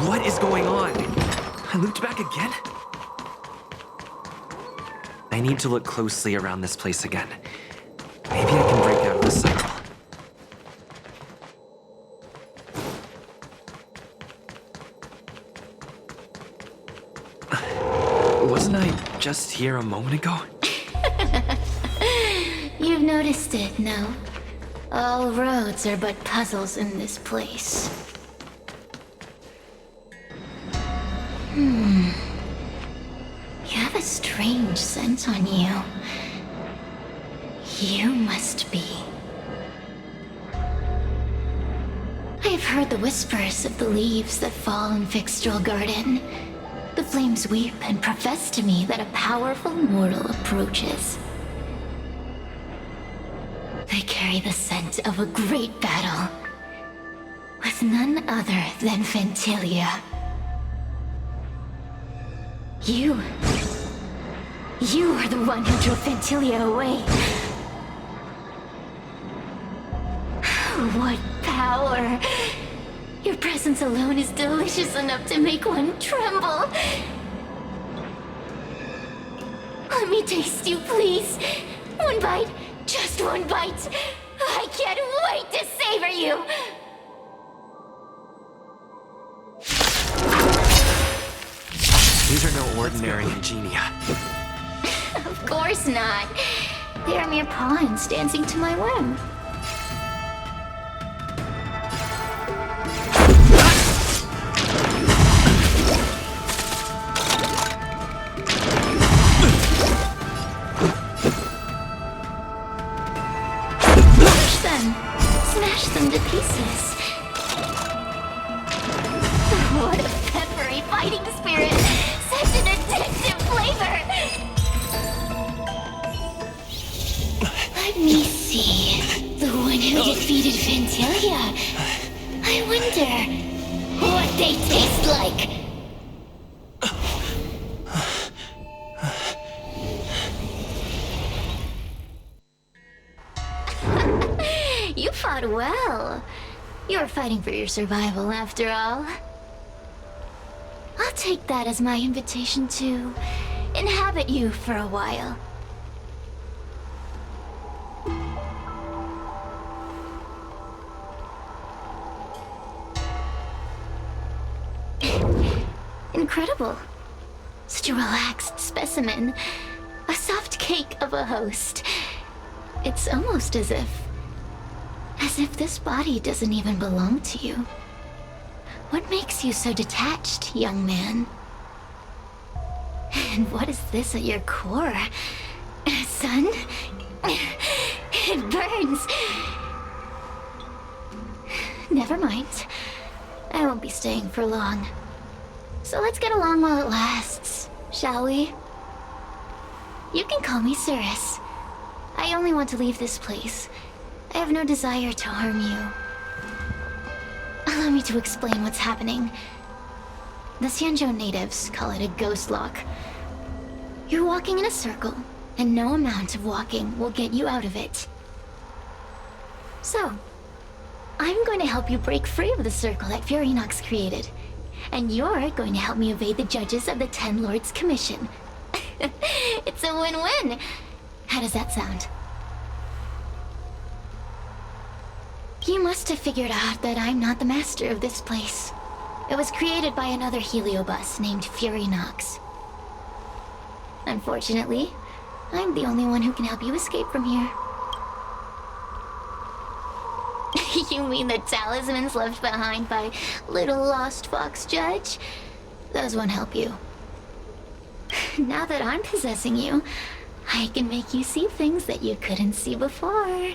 What is going on? I looped back again? I need to look closely around this place again. Maybe I can break out of the cycle. Wasn't I just here a moment ago? You've noticed it, no? All roads are but puzzles in this place. You have a strange scent on you. You must be. I have heard the whispers of the leaves that fall in Fixtral Garden. The flames weep and profess to me that a powerful mortal approaches. They carry the scent of a great battle with none other than Ventilia. You are the one who drove Ventilia away. What power! Your presence alone is delicious enough to make one tremble. Let me taste you, please. One bite, just one bite. I can't wait to savor you. These are no ordinary ingenia. Of course not. They are mere pawns dancing to my whim. Smash them to pieces. What a peppery fighting spirit! Such an addictive flavor! Let me see. The one who defeated Ventilia. I wonder what they taste like. You fought well. You're fighting for your survival, after all. I'll take that as my invitation to inhabit you for a while. Incredible. Such a relaxed specimen. A soft cake of a host. It's almost as if this body doesn't even belong to you. What makes you so detached, young man? And what is this at your core? Sun? It burns. Never mind. I won't be staying for long. So let's get along while it lasts, shall we? You can call me Cirrus. I only want to leave this place. I have no desire to harm you. Allow me to explain what's happening. The Xianzhou natives call it a ghost lock. You're walking in a circle, and no amount of walking will get you out of it. So, I'm going to help you break free of the circle that Furinox created. And you're going to help me evade the judges of the Ten Lords Commission. It's a win-win. How does that sound? You must have figured out that I'm not the master of this place. It was created by another heliobus named Furinox. Unfortunately, I'm the only one who can help you escape from here. You mean the talismans left behind by little lost fox judge? Those won't help you. Now that I'm possessing you, I can make you see things that you couldn't see before.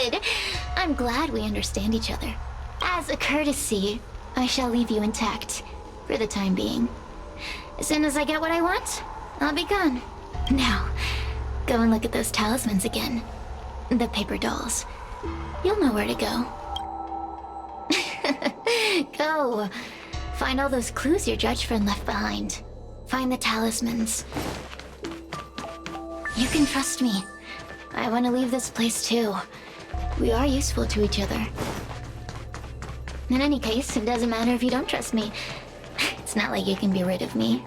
Good. I'm glad we understand each other. As a courtesy, I shall leave you intact, for the time being. As soon as I get what I want, I'll be gone. Now, go and look at those talismans again. The paper dolls. You'll know where to go. Go. Find all those clues your judge friend left behind. Find the talismans. You can trust me. I want to leave this place too. We are useful to each other. In any case, it doesn't matter if you don't trust me. It's not like you can be rid of me.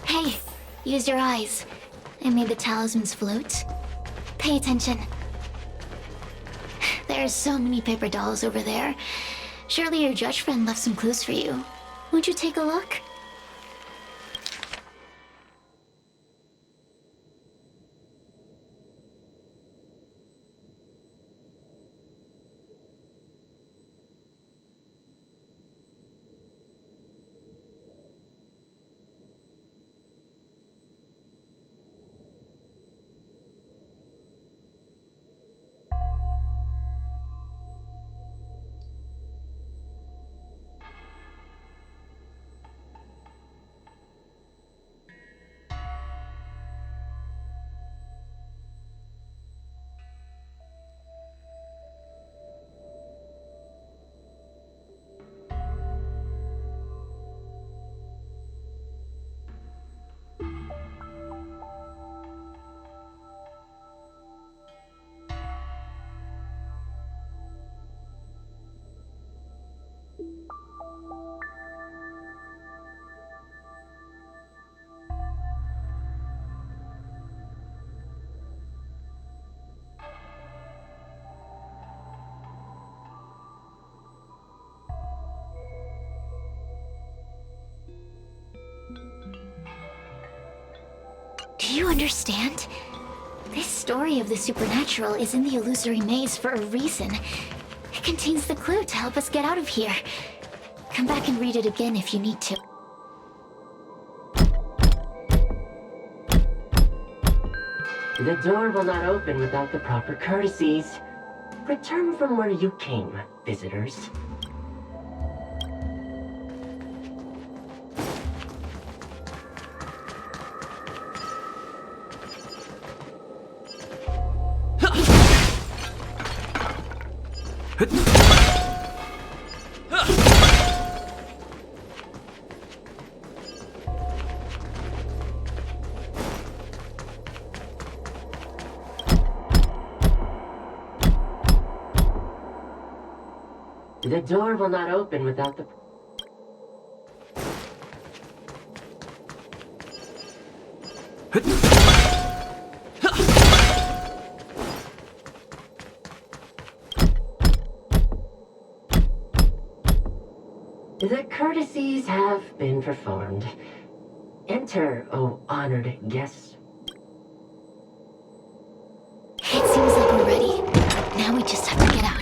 Hey, use your eyes. I made the talismans float. Pay attention. There's so many paper dolls over there. Surely your judge friend left some clues for you. Won't you take a look? Do you understand? This story of the supernatural is in the illusory maze for a reason. It contains the clue to help us get out of here. Come back and read it again if you need to. The door will not open without the proper courtesies. Return from where you came, visitors. The door will not open without the... The courtesies have been performed. Enter, O honored guests. It seems like we're ready. Now we just have to get out.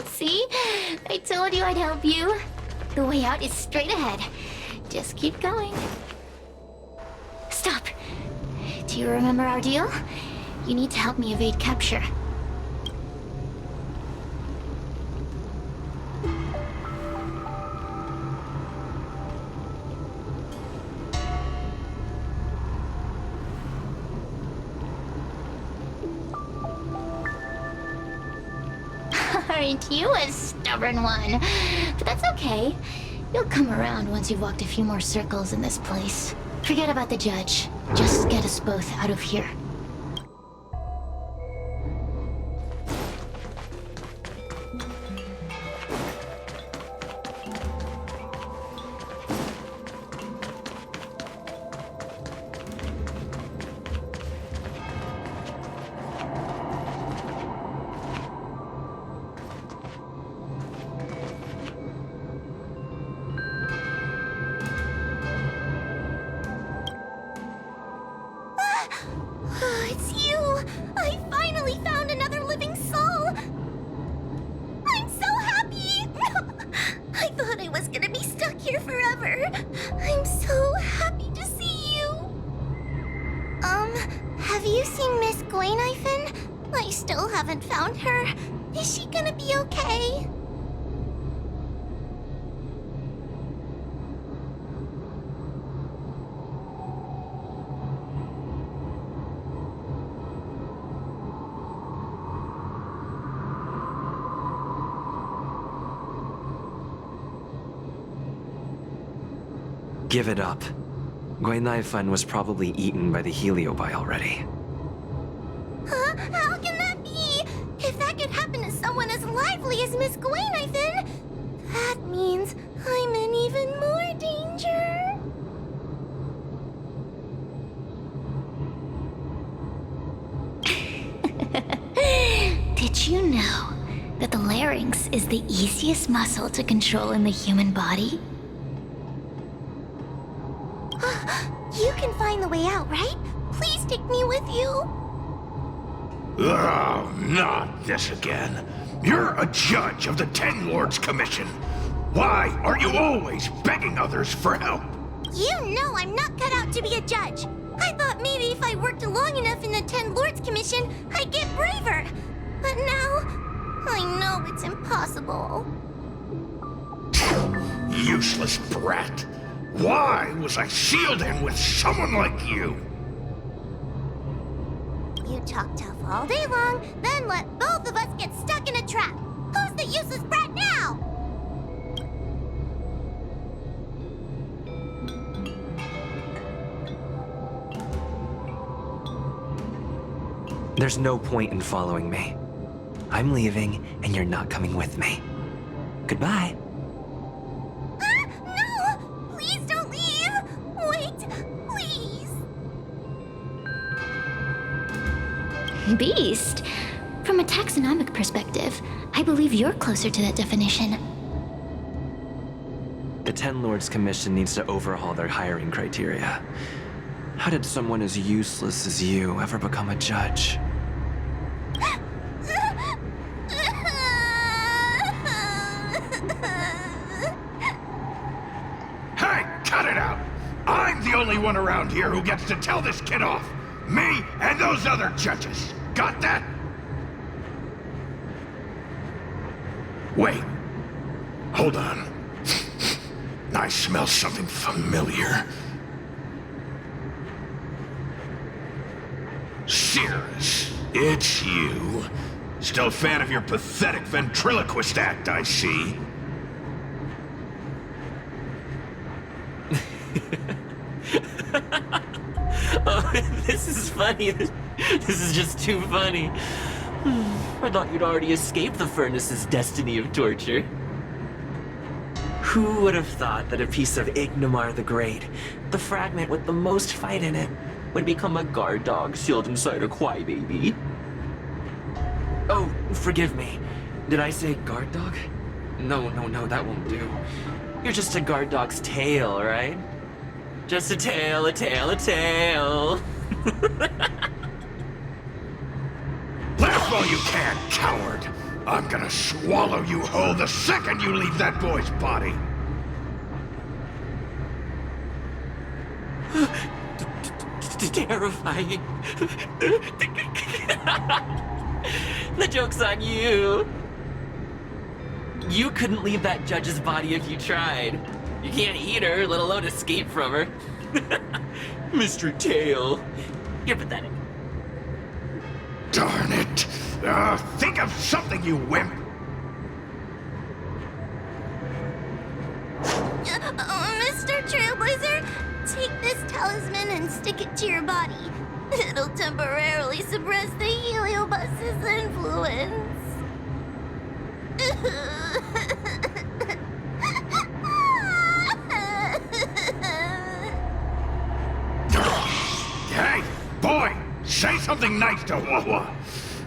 See? I told you I'd help you. The way out is straight ahead. Just keep going. Stop. Do you remember our deal? You need to help me evade capture. Aren't you a stubborn one? But that's okay. You'll come around once you've walked a few more circles in this place. Forget about the judge. Just get us both out of here. It's you! I finally found another living soul! I'm so happy! I thought I was gonna be stuck here forever. I'm so happy to see you! Have you seen Miss Gwaynifin? I still haven't found her. Is she gonna be okay? Give it up. Gwaynifin was probably eaten by the heliobi already. Huh? How can that be? If that could happen to someone as lively as Miss Gwaynifin, that means I'm in even more danger. Did you know that the larynx is the easiest muscle to control in the human body? You can find the way out, right? Please take me with you. Oh, not this again. You're a judge of the Ten Lords Commission. Why are you always begging others for help? You know I'm not cut out to be a judge. I thought maybe if I worked long enough in the Ten Lords Commission, I'd get braver. But now, I know it's impossible. Useless brat. Why was I sealed in with someone like you? You talk tough all day long, then let both of us get stuck in a trap. Who's the useless brat now? There's no point in following me. I'm leaving, and you're not coming with me. Goodbye. No! Please don't leave! Wait, Beast? From a taxonomic perspective, I believe you're closer to that definition. The Ten Lords Commission needs to overhaul their hiring criteria. How did someone as useless as you ever become a judge? Hey, cut it out! I'm the only one around here who gets to tell this kid off. Me and those other judges. Got that? Wait. Hold on. I smell something familiar. Cirrus, it's you. Still a fan of your pathetic ventriloquist act, I see. Oh, this is funny. This is just too funny. I thought you'd already escaped the furnace's destiny of torture. Who would have thought that a piece of Ignomar the Great, the fragment with the most fight in it, would become a guard dog sealed inside a crybaby? Oh, forgive me. Did I say guard dog? No, that won't do. You're just a guard dog's tail, right? Just a tail, a tail, a tail. Laugh while you can, coward! I'm gonna swallow you whole the second you leave that boy's body! Terrifying. The joke's on you. You couldn't leave that judge's body if you tried. You can't eat her, let alone escape from her. Mr. Tail, you're pathetic. Darn it! Think of something, you wimp! Mr. Trailblazer, take this talisman and stick it to your body. It'll temporarily suppress the Heliobus's influence. Hey, boy! Say something nice to Wawa!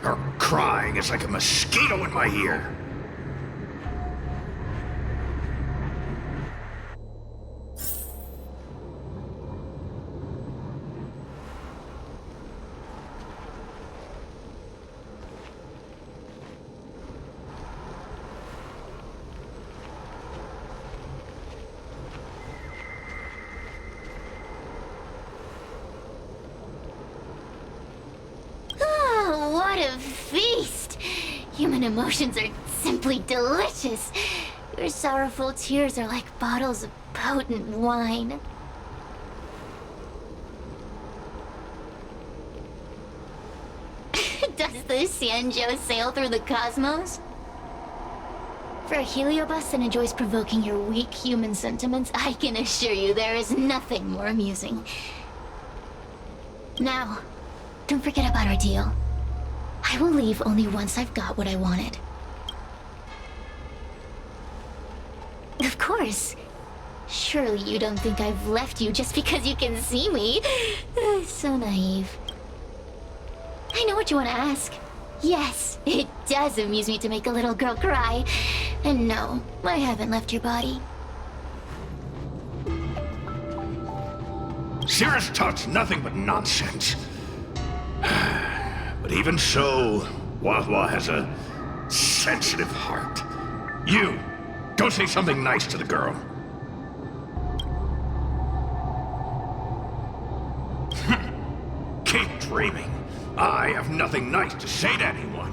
Her crying is like a mosquito in my ear. What a feast! Human emotions are simply delicious. Your sorrowful tears are like bottles of potent wine. Does the Xianzhou sail through the cosmos? For a heliobus that enjoys provoking your weak human sentiments, I can assure you there is nothing more amusing. Now, don't forget about our deal. I will leave only once I've got what I wanted. Of course. Surely you don't think I've left you just because you can see me. So naive. I know what you want to ask. Yes, it does amuse me to make a little girl cry. And no, I haven't left your body. Cirrus talks nothing but nonsense. But even so, Wahwa has a sensitive heart. You, go say something nice to the girl. Keep dreaming. I have nothing nice to say to anyone.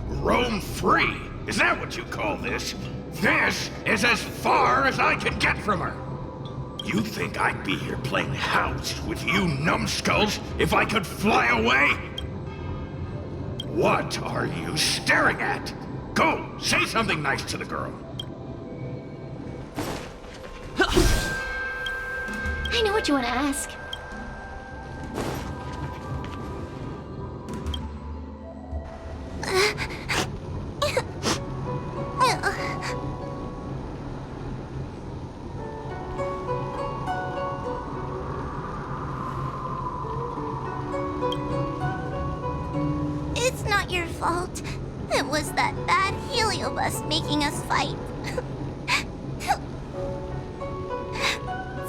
Roam free? Is that what you call this? This is as far as I can get from her. You think I'd be here playing house with you numbskulls if I could fly away? What are you staring at? Go, say something nice to the girl. I know what you want to ask. fault. It was that bad heliobus making us fight.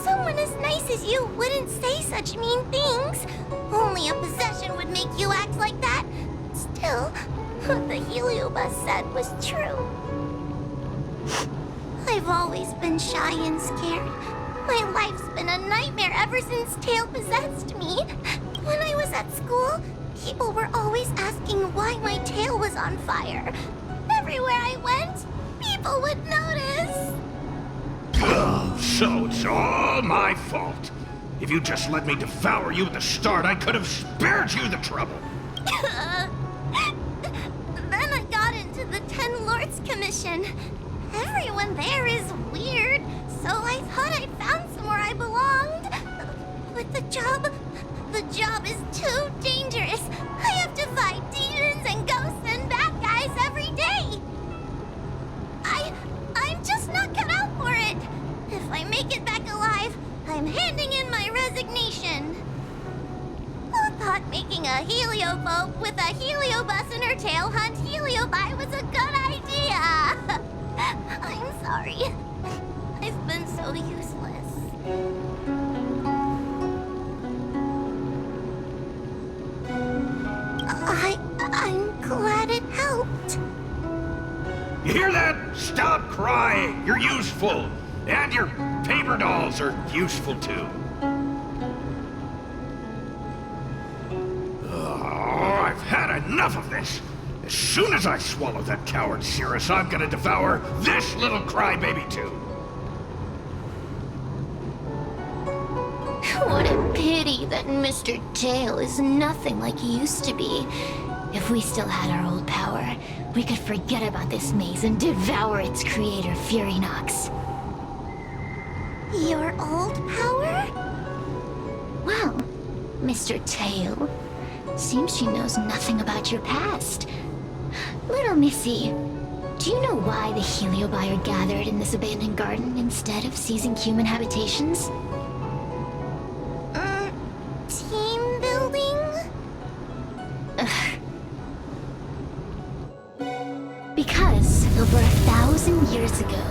Someone as nice as you wouldn't say such mean things. Only a possession would make you act like that. Still, what the heliobus said was true. I've always been shy and scared. My life's been a nightmare ever since Tail possessed me. When I was at school, people were always asking why my tail was on fire. Everywhere I went, people would notice. So it's all my fault. If you just let me devour you at the start, I could have spared you the trouble. Then I got into the Ten Lords Commission. Everyone there is weird, so I thought I'd found somewhere I belonged. But the job is too dangerous. I have to fight demons and ghosts and bad guys every day. I'm just not cut out for it. If I make it back alive, I'm handing in my resignation. Who thought making a helioboat with a heliobus in her tail hunt heliobi was a good idea? I'm sorry. I've been so useless. I'm glad it helped. You hear that? Stop crying. You're useful. And your paper dolls are useful too. Oh, I've had enough of this. As soon as I swallow that coward Cirrus, I'm gonna devour this little crybaby too. What a pity that Mr. Tail is nothing like he used to be. If we still had our old power, we could forget about this maze and devour its creator, Furynox. Your old power? Well, Mr. Tail, seems she knows nothing about your past. Little Missy, do you know why the heliobi are gathered in this abandoned garden instead of seizing human habitations? Team building? Because over 1,000 years ago,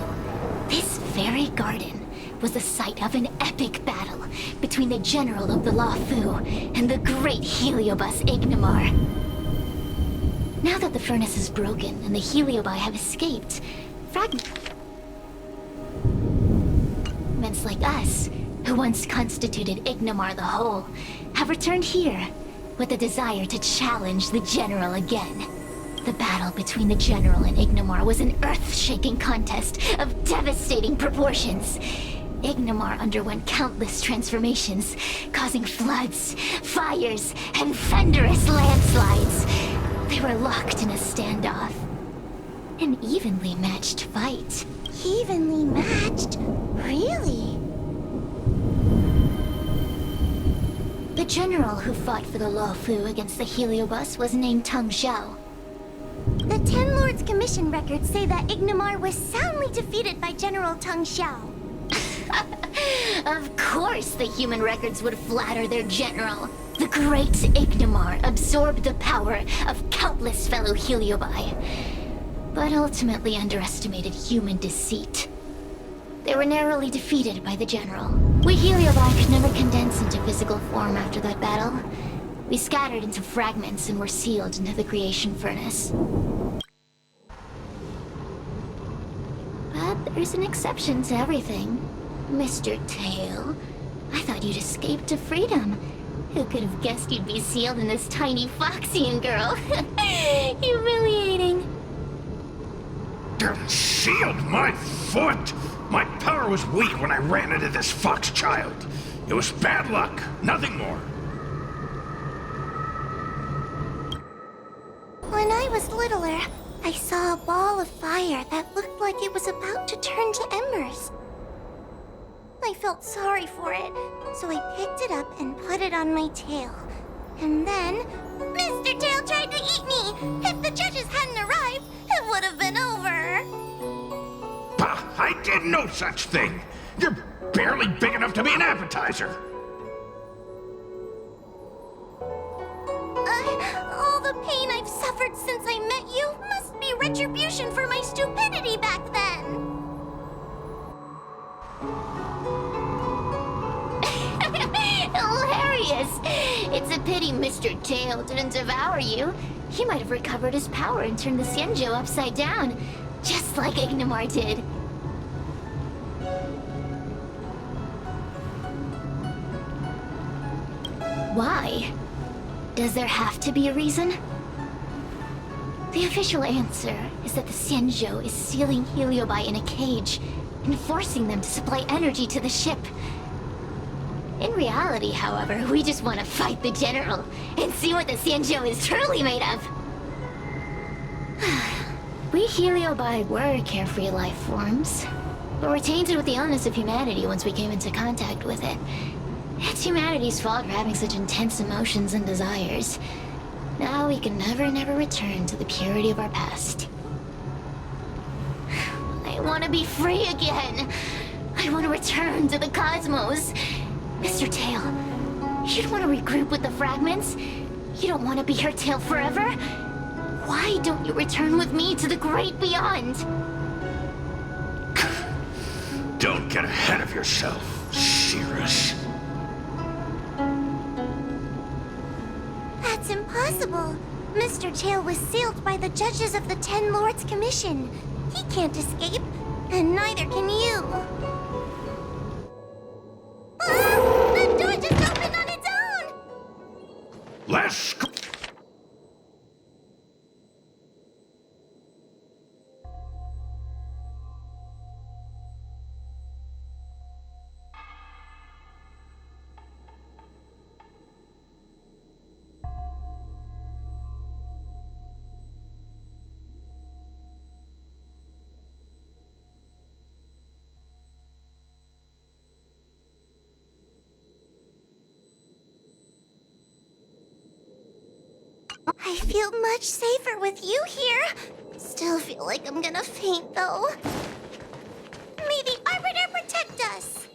this very garden was the site of an epic battle between the general of the Luofu and the great heliobus Ignimar. Now that the furnace is broken and the heliobi have escaped, fragments like us, who once constituted Ignimar the Whole, have returned here with the desire to challenge the general again. The battle between the general and Ignimar was an earth-shaking contest of devastating proportions. Ignimar underwent countless transformations, causing floods, fires, and thunderous landslides. They were locked in a standoff. An evenly matched fight. Evenly matched? Really? The general who fought for the Luofu against the heliobus was named Tang Xiao. The Ten Lords Commission records say that Ignimar was soundly defeated by General Tang Xiao. Of course the human records would flatter their general. The great Ignimar absorbed the power of countless fellow heliobi, but ultimately underestimated human deceit. They were narrowly defeated by the general. We heliobi could never condense into physical form after that battle. We scattered into fragments and were sealed into the creation furnace. But there's an exception to everything. Mr. Tail, I thought you'd escaped to freedom. Who could have guessed you'd be sealed in this tiny Foxian girl? Humiliating. Sealed my foot? My power was weak when I ran into this fox child. It was bad luck, nothing more. When I was littler, I saw a ball of fire that looked like it was about to turn to embers. I felt sorry for it, so I picked it up and put it on my tail. And then, Mr. Tail tried to eat me! If the judges hadn't arrived, it would have been over! Bah! I did no such thing! You're barely big enough to be an appetizer! All the pain I've suffered since I met retribution for my stupidity back then. Hilarious! It's a pity Mr. Tail didn't devour you. He might have recovered his power and turned the Xianzhou upside down, just like Ignomar did. Why? Does there have to be a reason? The official answer is that the Xianzhou is sealing Heliobi in a cage and forcing them to supply energy to the ship. In reality, however, we just want to fight the General and see what the Xianzhou is truly made of. We Heliobi were carefree life forms, but were tainted with the illness of humanity once we came into contact with it. It's humanity's fault for having such intense emotions and desires. Now we can never return to the purity of our past. I want to be free again. I want to return to the cosmos. Mr. Tail, you don't want to regroup with the fragments? You don't want to be her tail forever? Why don't you return with me to the great beyond? Don't get ahead of yourself, Cirrus. That's impossible. Mr. Tail was sealed by the judges of the Ten Lords Commission. He can't escape, and neither can you. Ah! The door just opened on its own! Let's go. I feel much safer with you here. Still feel like I'm gonna faint, though. May the Arbiter protect us!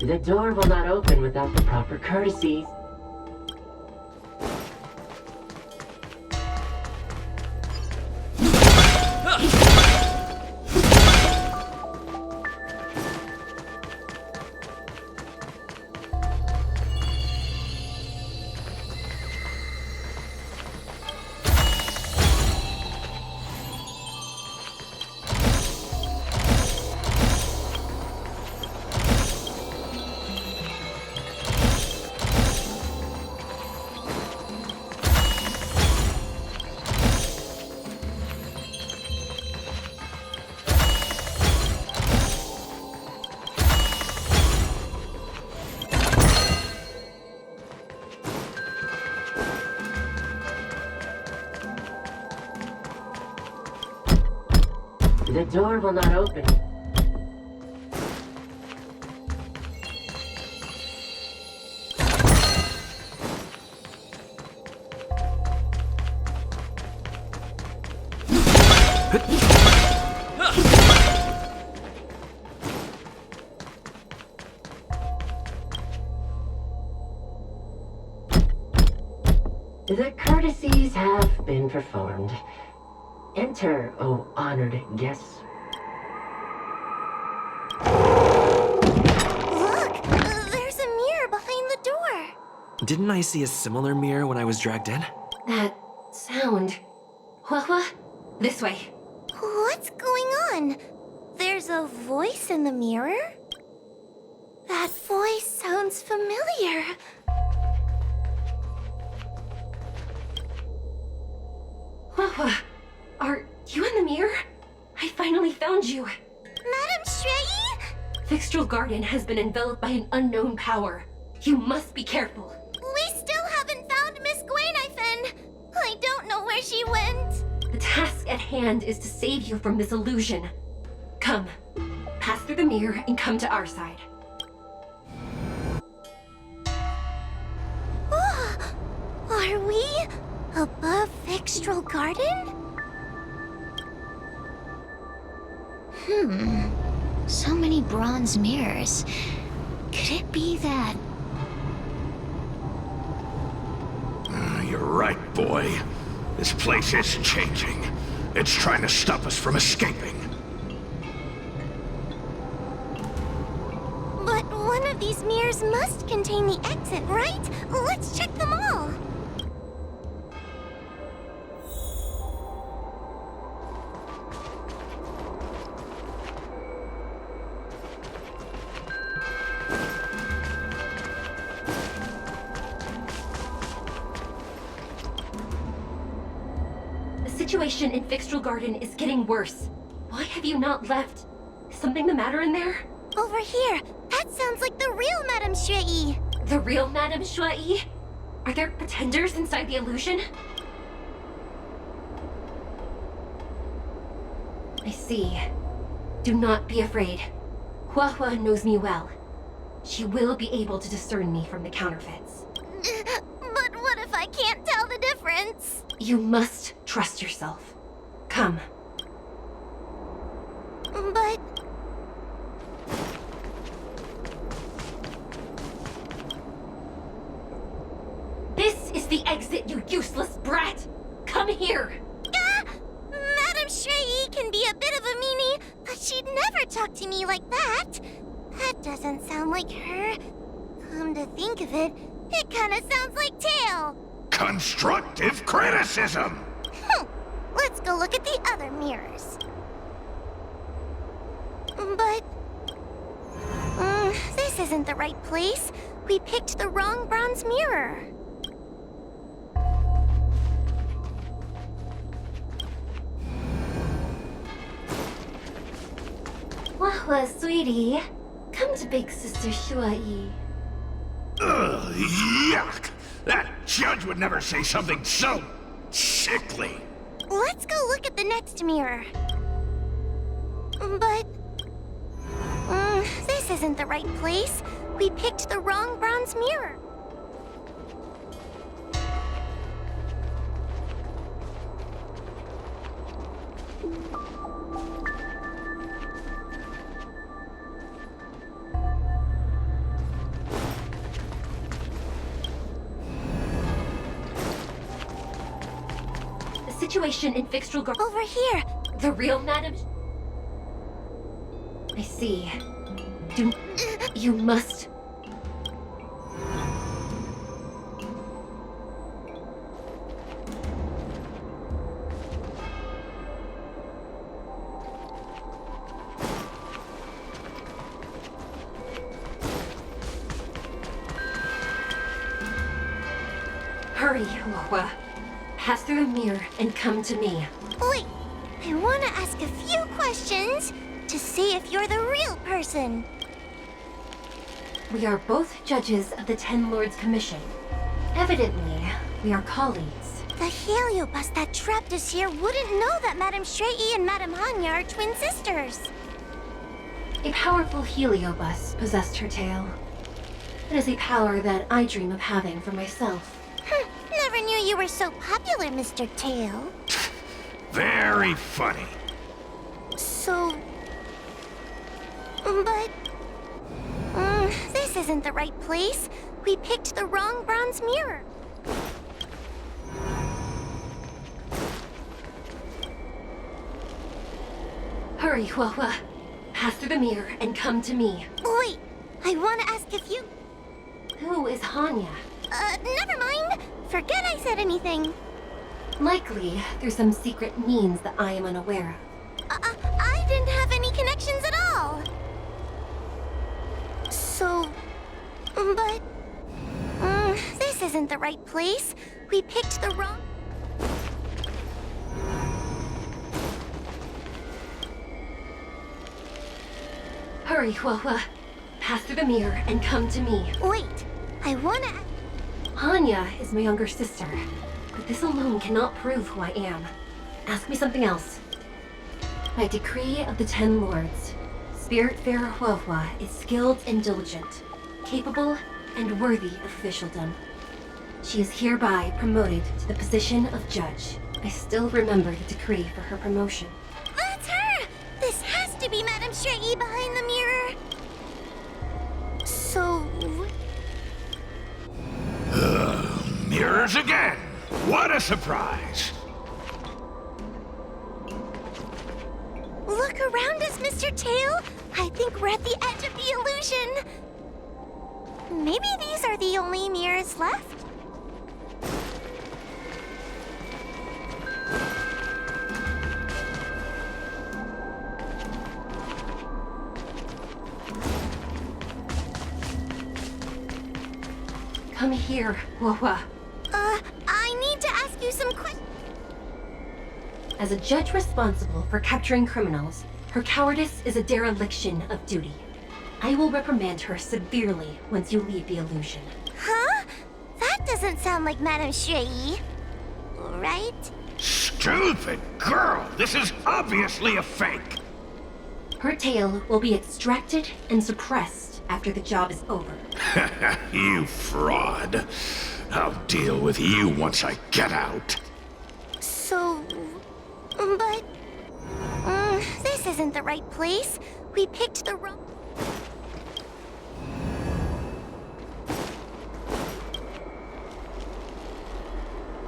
The door will not open without the proper courtesies. The door will not open. The courtesies have been performed. Enter, O honored guests. Look! There's a mirror behind the door! Didn't I see a similar mirror when I was dragged in? That sound. Hua, this way. What's going on? There's a voice in the mirror? That voice sounds familiar. Hua, are you in the mirror? I finally found you. Madam Shrey? Fixed Fixtral Garden has been enveloped by an unknown power. You must be careful. We still haven't found Miss Gwainifin. I don't know where she went. The task at hand is to save you from this illusion. Come, pass through the mirror and come to our side. Are we above Fixtral Garden? So many bronze mirrors. Could it be that? You're right, boy. This place is changing. It's trying to stop us from escaping. But one of these mirrors must contain the exit, right? Let's check them all. The situation in Fixtral Garden is getting worse. Why have you not left? Is something the matter in there? Over here. That sounds like the real Madame Shui. The real Madame Shui? Are there pretenders inside the illusion? I see. Do not be afraid. Hua knows me well. She will be able to discern me from the counterfeits. But what if I can't tell the difference? You must trust yourself. Come. But... This is the exit, you useless brat! Come here! Madame Shui can be a bit of a meanie, but she'd never talk to me like that. That doesn't sound like her. Come to think of it, it kinda sounds like Tail. Constructive criticism! Let's go look at the other mirrors. But... this isn't the right place. We picked the wrong bronze mirror. Hua, sweetie. Come to Big Sister Shui. Ugh, yuck! That judge would never say something so sickly. Let's go look at the next mirror. But... this isn't the right place. We picked the wrong bronze mirror. The situation in Fixtral Garden... Over here! The real Madame... I see. You must... Hurry, Hua. Pass through the mirror and come to me. Wait, I want to ask a few questions to see if you're the real person. We are both judges of the Ten Lords Commission. Evidently, we are colleagues. The heliobus that trapped us here wouldn't know that Madame Shrei and Madame Hanya are twin sisters. A powerful heliobus possessed her tail. It is a power that I dream of having for myself. Never knew you were so popular, Mr. Tail. Very funny. So... But... this isn't the right place. We picked the wrong bronze mirror. Hurry, Hua. Pass through the mirror and come to me. Wait, I want to ask if you... Who is Hanya? Never mind. Forget I said anything. Likely, through some secret means that I am unaware of. I didn't have any connections at all. So... But... this isn't the right place. We picked the wrong... Hurry, Hua. pass through the mirror and come to me. Wait, I wanna... Hanya is my younger sister, but this alone cannot prove who I am. Ask me something else. By decree of the Ten Lords, Spiritfarer Huohua is skilled and diligent, capable and worthy of officialdom. She is hereby promoted to the position of judge. I still remember the decree for her promotion. That's her! This has to be Madame Shrei behind the mirror. So... Mirrors again! What a surprise! Look around us, Mr. Tail! I think we're at the edge of the illusion. Maybe these are the only mirrors left? Come here, Huohua. I need to ask you some questions. As a judge responsible for capturing criminals, her cowardice is a dereliction of duty. I will reprimand her severely once you leave the illusion. Huh? That doesn't sound like Madame Shrei. Right? Stupid girl! This is obviously a fake! Her tail will be extracted and suppressed after the job is over. You fraud. I'll deal with you once I get out. So... but... this isn't the right place. We picked the wrong...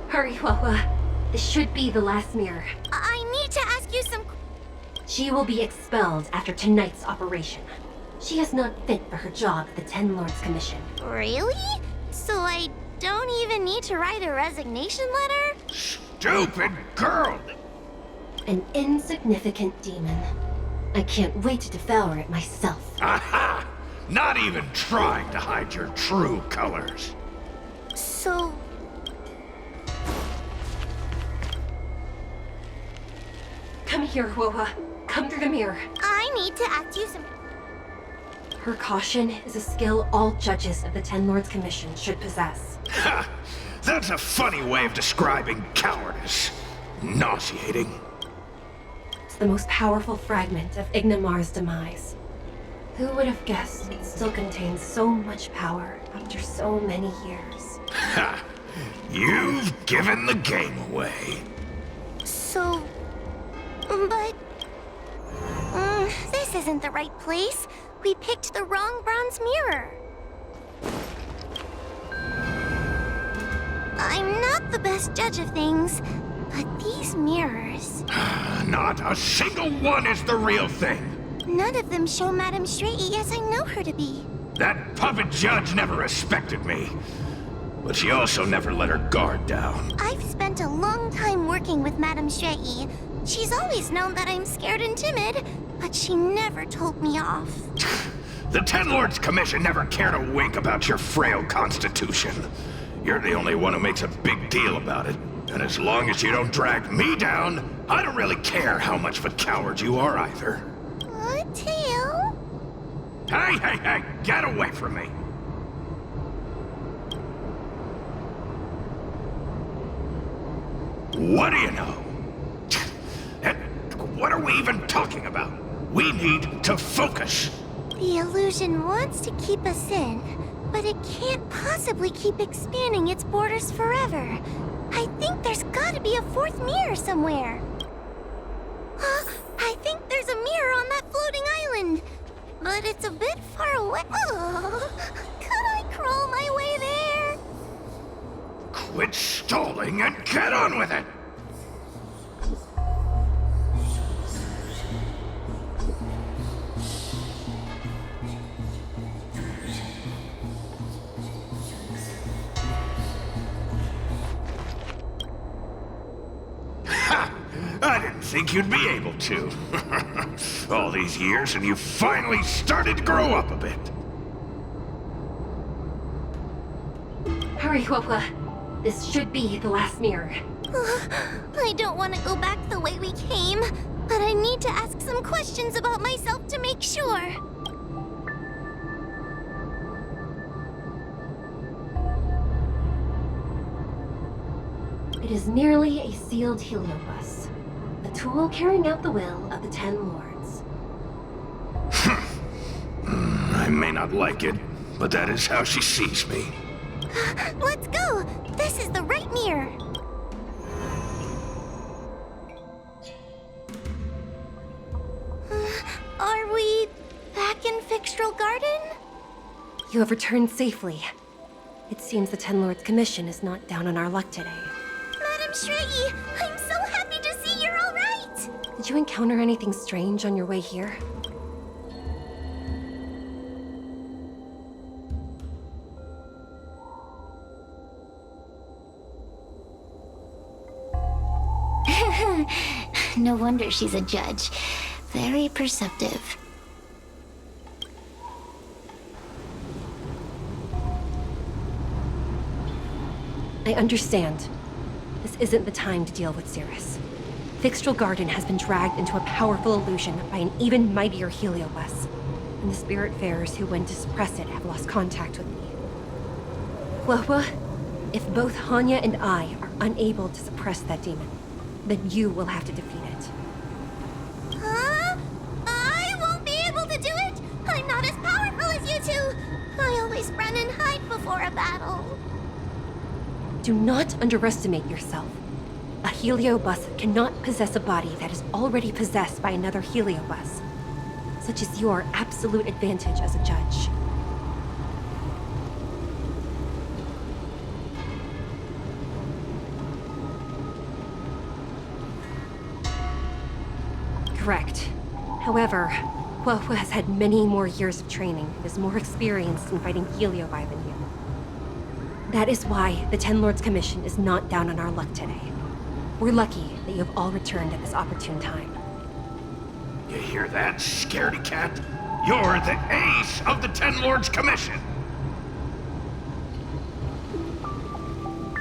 Hurry, Huohua. This should be the last mirror. I need to ask you some... She will be expelled after tonight's operation. She is not fit for her job at the Ten Lords Commission. Really? So I don't even need to write a resignation letter? Stupid girl! An insignificant demon. I can't wait to devour it myself. Aha! Not even trying to hide your true colors. So... Come here, Huohua. Come through the mirror. I need to ask you some... Her caution is a skill all judges of the Ten Lords Commission should possess. Ha! That's a funny way of describing cowardice. Nauseating. It's the most powerful fragment of Ignimar's demise. Who would have guessed it still contains so much power after so many years? Ha! You've given the game away. So... but... this isn't the right place. We picked the wrong bronze mirror. I'm not the best judge of things, but these mirrors... Not a single one is the real thing. None of them show Madame Shrei as I know her to be. That puppet judge never respected me. But she also never let her guard down. I've spent a long time working with Madame Shrei. She's always known that I'm scared and timid, but she never told me off. The Ten Lords Commission never cared a wink about your frail constitution. You're the only one who makes a big deal about it. And as long as you don't drag me down, I don't really care how much of a coward you are either. Tail? Hey, get away from me. What do you know? And what are we even talking about? We need to focus. The illusion wants to keep us in, but it can't possibly keep expanding its borders forever. I think there's gotta be a fourth mirror somewhere. I think there's a mirror on that floating island, but it's a bit far away. Oh, could I crawl my way there? Quit stalling and get on with it. I didn't think you'd be able to. All these years and you finally started to grow up a bit. Hurry, Huohua. This should be the last mirror. I don't want to go back the way we came, but I need to ask some questions about myself to make sure. It is merely a sealed heliobus, a tool carrying out the will of the Ten Lords. I may not like it, but that is how she sees me. Let's go! This is the right mirror! Are we back in Fixtral Garden? You have returned safely. It seems the Ten Lords' commission is not down on our luck today. Madam Shrey, I'm so happy to see you're all right! Did you encounter anything strange on your way here? No wonder she's a judge. Very perceptive. I understand. This isn't the time to deal with Cirrus. Fixtral Garden has been dragged into a powerful illusion by an even mightier heliobus, and the Spiritfarers who went to suppress it have lost contact with me. Well, if both Hanya and I are unable to suppress that demon, then you will have to defeat it. Huh? I won't be able to do it! I'm not as powerful as you two! I always run and hide before a battle. Do not underestimate yourself. A heliobus cannot possess a body that is already possessed by another heliobus. Such is your absolute advantage as a judge. Correct. However, Huohu has had many more years of training and is more experienced in fighting heliobi than you. That is why the Ten Lords Commission is not down on our luck today. We're lucky that you have all returned at this opportune time. You hear that, scaredy cat? You're the ace of the Ten Lords Commission!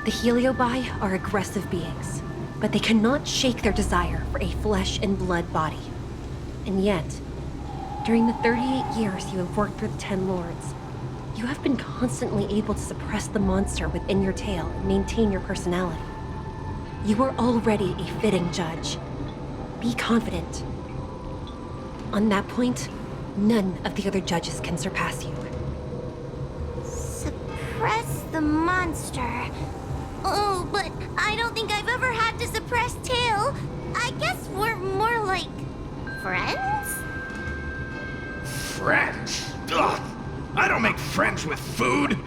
The heliobi are aggressive beings, but they cannot shake their desire for a flesh and blood body. And yet, during the 38 years you have worked for the Ten Lords, you have been constantly able to suppress the monster within your tail and maintain your personality. You are already a fitting judge. Be confident. On that point, none of the other judges can surpass you. Suppress the monster. Oh, but I don't think I've ever had to suppress Tail. I guess we're more like friends? Friends? Ugh! I don't make friends with food!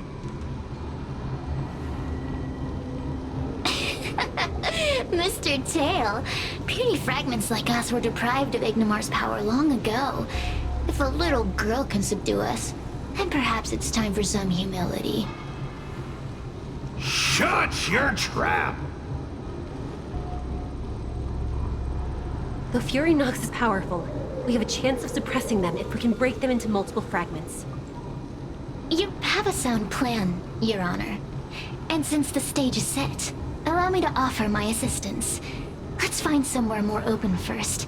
Mr. Tail, puny fragments like us were deprived of Ignimar's power long ago. If a little girl can subdue us, then perhaps it's time for some humility. Shut your trap! Though Fury Nox is powerful, we have a chance of suppressing them if we can break them into multiple fragments. You have a sound plan, Your Honor. And since the stage is set, allow me to offer my assistance. Let's find somewhere more open first.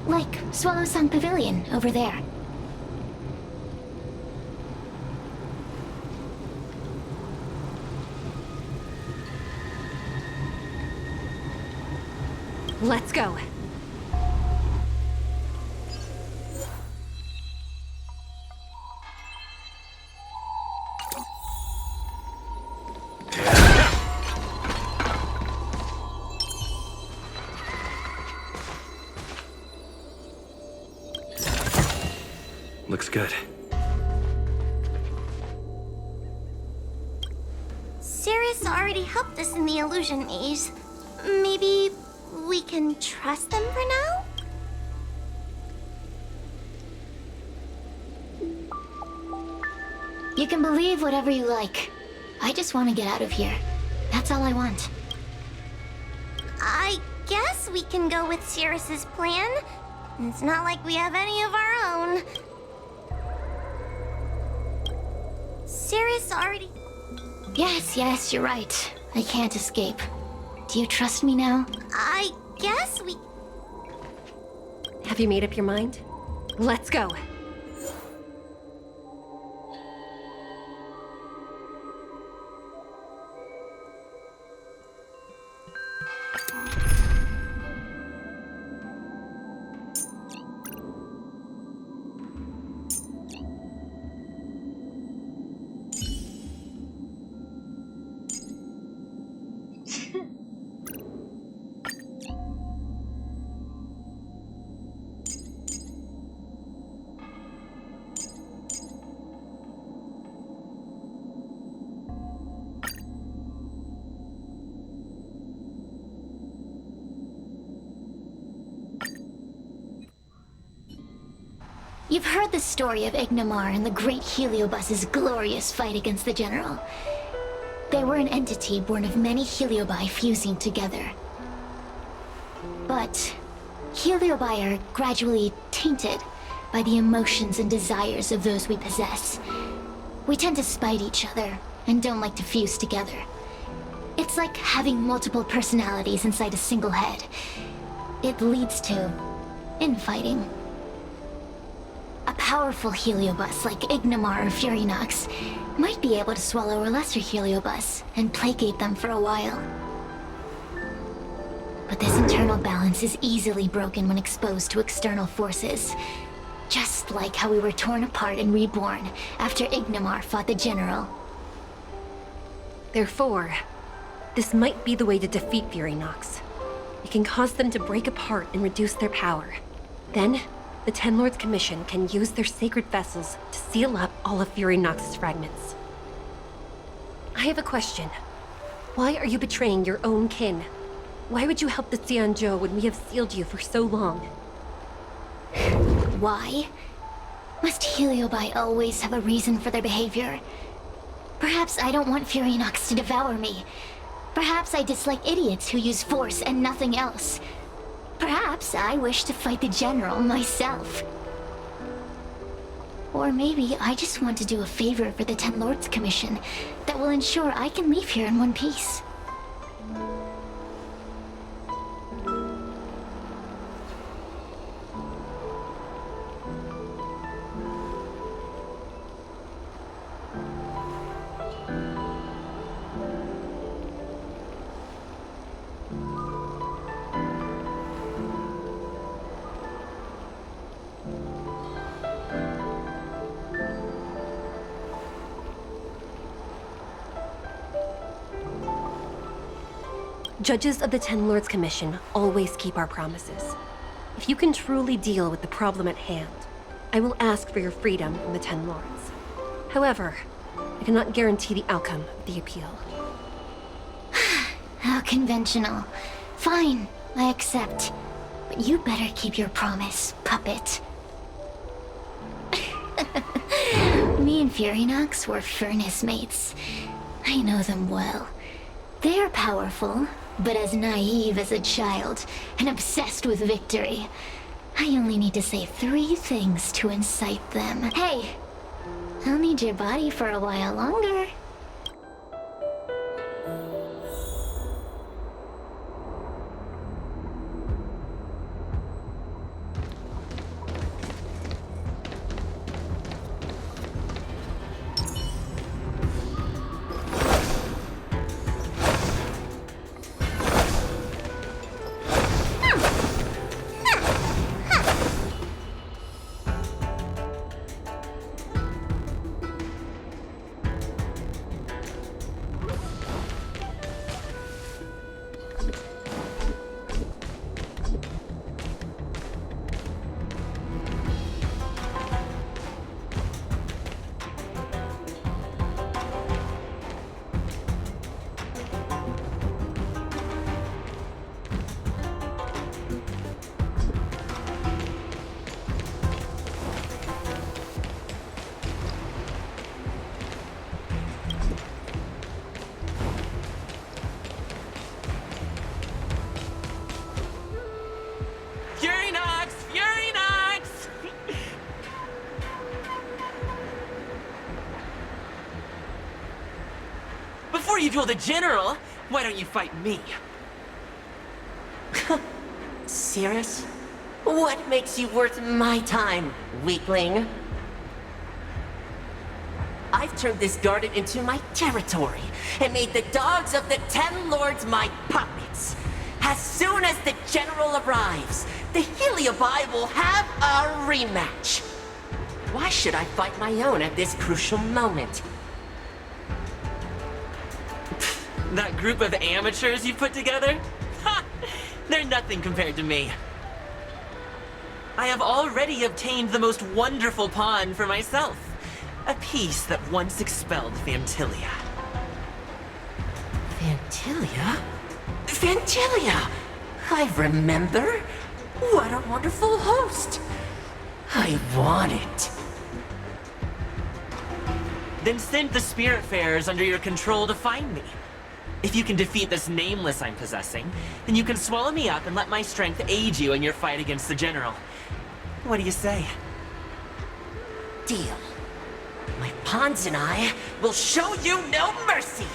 Like Swallow Song Pavilion over there. Let's go. Looks good. Cirrus already helped us in the illusion maze. Maybe we can trust them for now? You can believe whatever you like. I just want to get out of here. That's all I want. I guess we can go with Cirrus's plan. It's not like we have any of our own. Cirrus already... Yes, you're right. I can't escape. Do you trust me now? I guess we... Have you made up your mind? Let's go. You've heard the story of Ignomar and the great Heliobus's glorious fight against the General. They were an entity born of many Heliobi fusing together. But Heliobi are gradually tainted by the emotions and desires of those we possess. We tend to spite each other and don't like to fuse together. It's like having multiple personalities inside a single head. It leads to infighting. A powerful Heliobus like Ignomar or Furinox might be able to swallow a lesser Heliobus and placate them for a while. But this internal balance is easily broken when exposed to external forces. Just like how we were torn apart and reborn after Ignomar fought the General. Therefore, this might be the way to defeat Furinox. It can cause them to break apart and reduce their power. Then, the Ten Lords Commission can use their sacred vessels to seal up all of Furinox's fragments. I have a question. Why are you betraying your own kin? Why would you help the Xianzhou when we have sealed you for so long? Why? Must Heliobi always have a reason for their behavior? Perhaps I don't want Furinox to devour me. Perhaps I dislike idiots who use force and nothing else. Perhaps I wish to fight the General myself. Or maybe I just want to do a favor for the Ten Lords Commission that will ensure I can leave here in one piece. Judges of the Ten Lords Commission always keep our promises. If you can truly deal with the problem at hand, I will ask for your freedom from the Ten Lords. However, I cannot guarantee the outcome of the appeal. How conventional. Fine, I accept. But you better keep your promise, puppet. Me and Furinox were furnace mates. I know them well. They're powerful, but as naive as a child, and obsessed with victory. I only need to say 3 things to incite them. Hey, I'll need your body for a while longer. Before you duel the General, why don't you fight me? Serious? What makes you worth my time, weakling? I've turned this garden into my territory, and made the dogs of the Ten Lords my puppets. As soon as the General arrives, the Heliobi will have a rematch. Why should I fight my own at this crucial moment? That group of amateurs you put together? Ha! They're nothing compared to me. I have already obtained the most wonderful pawn for myself. A piece that once expelled Fantilia. Fantilia? Fantilia! I remember. What a wonderful host. I want it. Then send the Spiritfarers under your control to find me. If you can defeat this nameless I'm possessing, then you can swallow me up and let my strength aid you in your fight against the General. What do you say? Deal. My pawns and I will show you no mercy.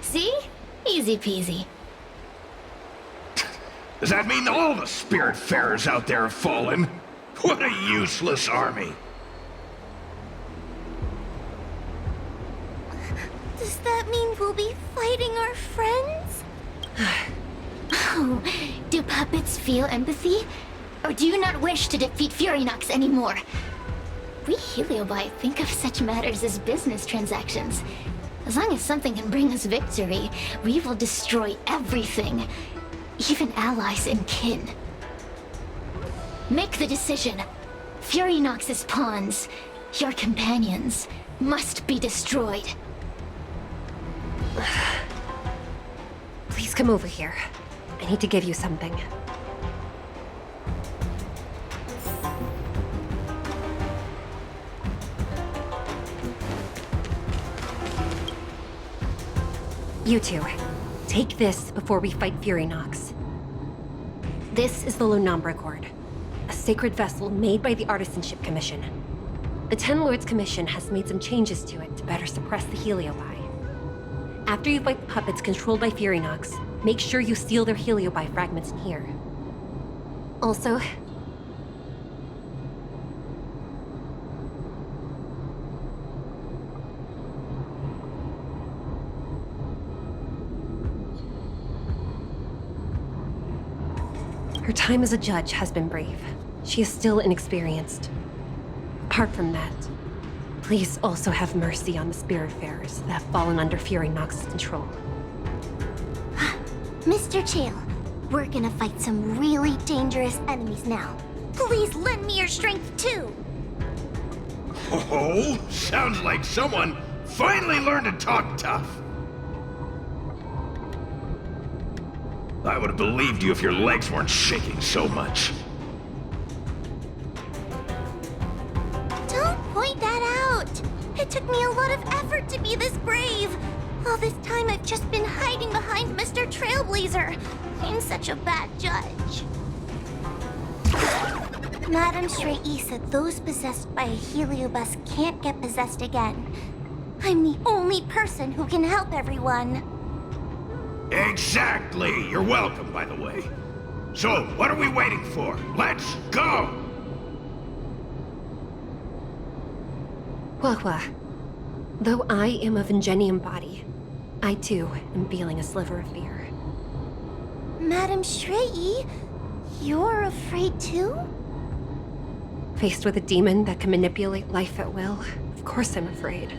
See? Easy peasy. Does that mean all the Spiritfarers out there have fallen? What a useless army. Does that mean we'll be fighting our friends? Oh, do puppets feel empathy? Or do you not wish to defeat Furynox anymore? We Heliobi think of such matters as business transactions. As long as something can bring us victory, we will destroy everything. Even allies and kin. Make the decision. Furynox's pawns, your companions, must be destroyed. Please come over here. I need to give you something. You two, take this before we fight Furynox. This is the Lunombra Cord, a sacred vessel made by the Artisanship Commission. The Ten Lords Commission has made some changes to it to better suppress the Heliobi. After you fight the puppets controlled by Furynox, make sure you seal their Heliobi fragments in here. Also, her time as a judge has been brief. She is still inexperienced. Apart from that, please also have mercy on the Spiritfarers that have fallen under Furynox's control. Mr. Chael, we're gonna fight some really dangerous enemies now. Please lend me your strength too. Oh, sounds like someone finally learned to talk tough. I would have believed you if your legs weren't shaking so much. Don't point that out. It took me a lot of effort to be this brave. All this time I've just been hiding behind Mr. Trailblazer. I'm such a bad judge. Madame Straight-E said those possessed by a Heliobus can't get possessed again. I'm the only person who can help everyone. Exactly! You're welcome, by the way. So, what are we waiting for? Let's go! Hua, though I am of Ingenium body, I too am feeling a sliver of fear. Madame Straight-E, you're afraid too? Faced with a demon that can manipulate life at will, of course I'm afraid.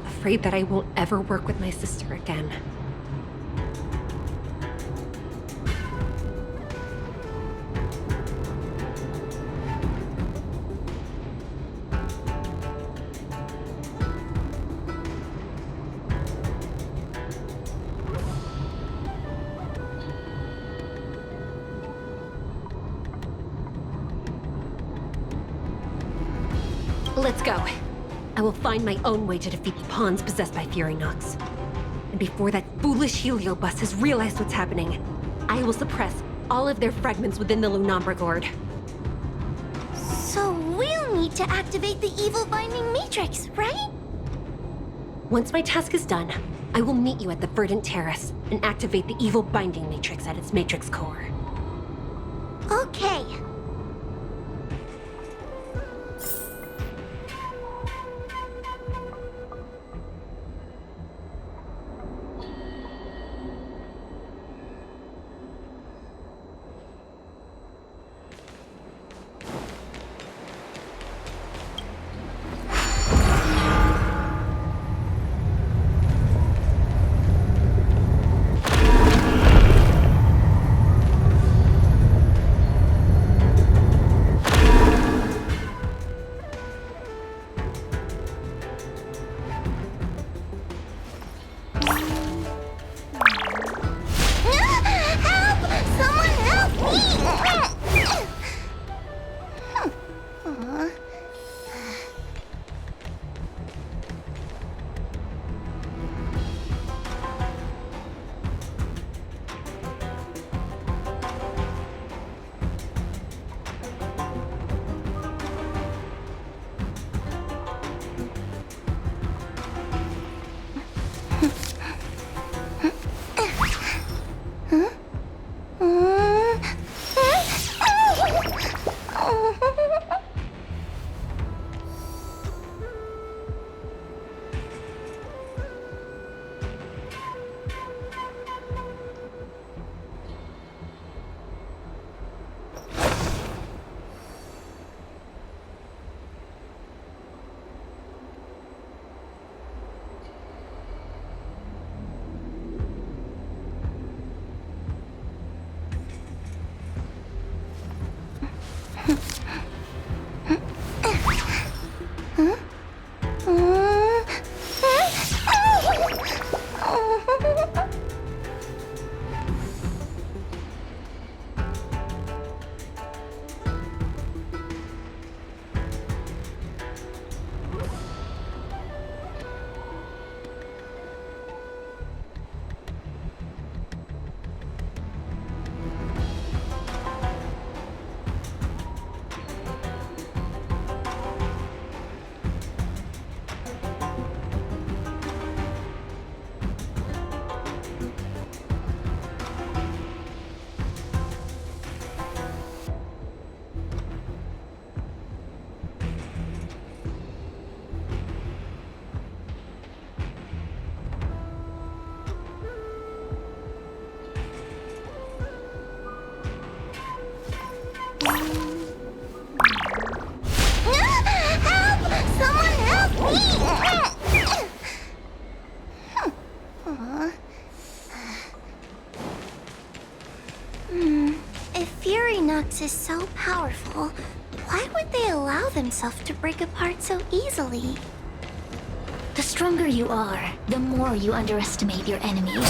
Afraid that I won't ever work with my sister again. Let's go. I will find my own way to defeat the pawns possessed by Furynox. And before that foolish Heliobus has realized what's happening, I will suppress all of their fragments within the Lunombra Gourd. So we'll need to activate the evil binding matrix, right? Once my task is done, I will meet you at the Verdant Terrace and activate the evil binding matrix at its matrix core. Okay. Is so powerful, why would they allow themselves to break apart so easily? The stronger you are, the more you underestimate your enemies.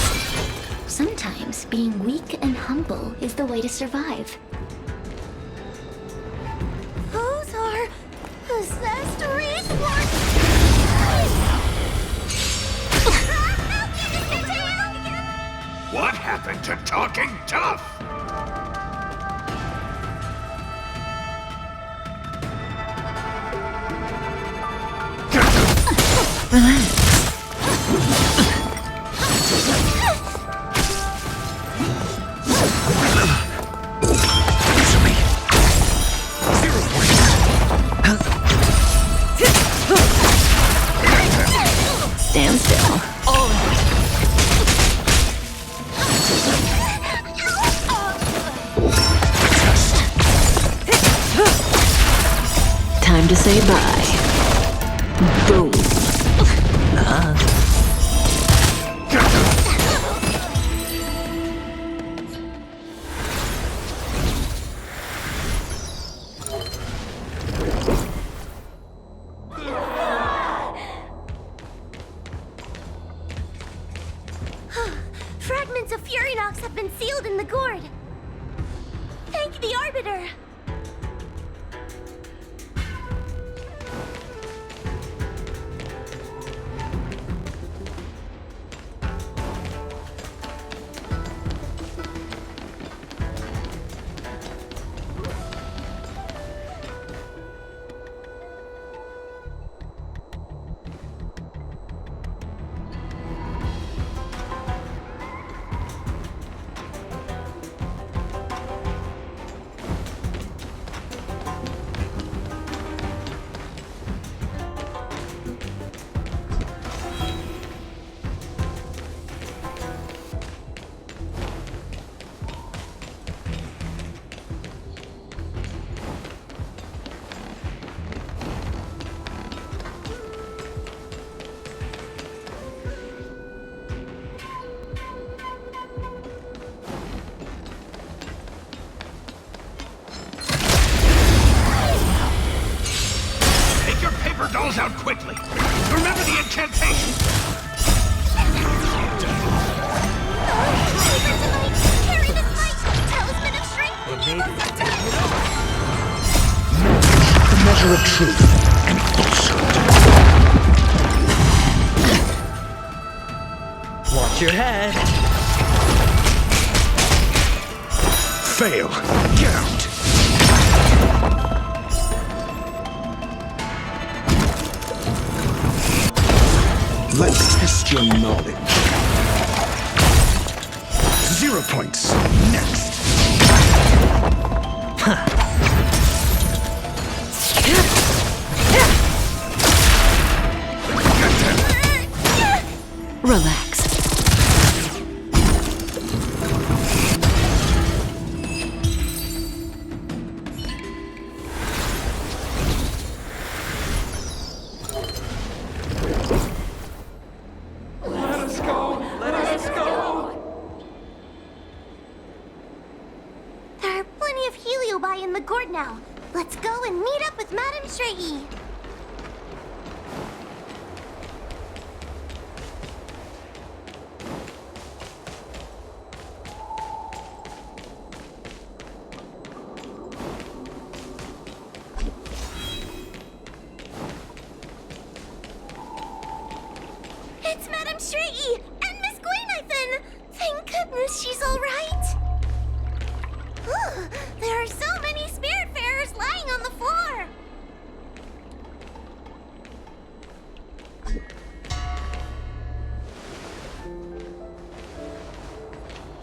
Sometimes being weak and humble is the way to survive. Those are possessed resources! What happened to talking tough? Stand still. Time to say bye. Boom. Fragments of Furinox have been sealed in the gourd. Thank the Arbiter. Dolls out quickly! Remember the incantation! Carry this light! Talisman of strength! Or maybe The measure of truth and falsehood. watch your head. Fail. Get out. Let's test your knowledge. 0 points. Next. Relax. There are plenty of heliobi in the gourd now. Let's go and meet up with Madame Shraggy. It's Madame Shrey and Miss Gwaynithan! Thank goodness she's alright! There are so many Spiritfarers lying on the floor!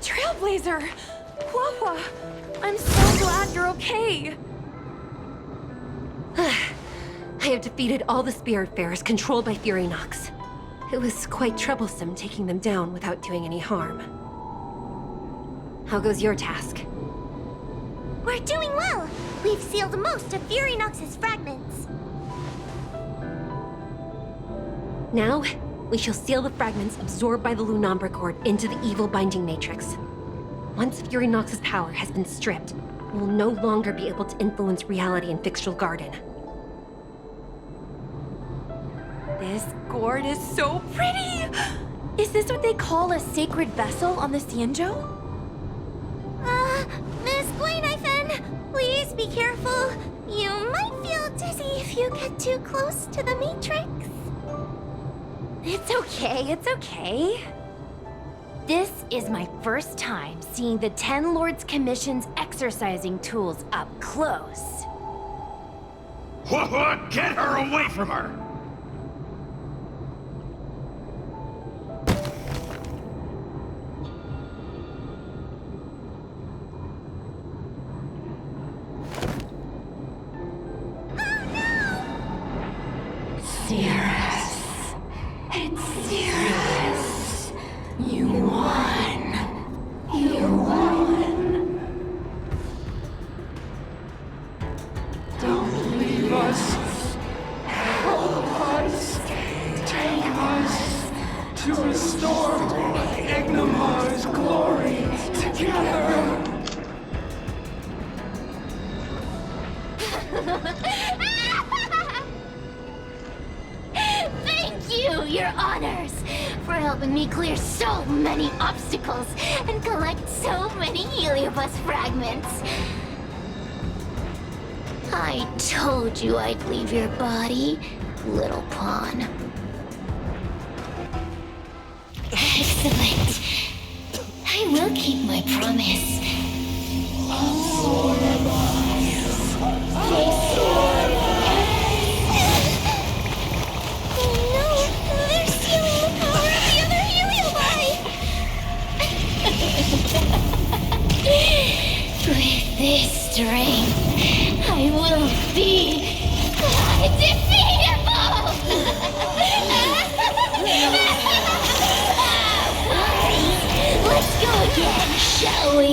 Trailblazer! Wawa! I'm so glad you're okay! I have defeated all the Spiritfarers controlled by Furynox. It was quite troublesome taking them down without doing any harm. How goes your task? We're doing well! We've sealed most of Furynox's fragments. Now, we shall seal the fragments absorbed by the Lunombra cord into the evil binding matrix. Once Furynox's power has been stripped, we will no longer be able to influence reality in Fixtral Garden. This gourd is so pretty! Is this what they call a sacred vessel on the Xianzhou? Miss Gwaynithan, please be careful. You might feel dizzy if you get too close to the Matrix. It's okay, it's okay. This is my first time seeing the Ten Lords Commission's exercising tools up close. What? Get her away from her! Thank you, Your Honors, for helping me clear so many obstacles and collect so many Heliobus fragments. I told you I'd leave your body, little pawn. Excellent. I will keep my promise. With this strength, I will be undefeatable! Let's go again, shall we?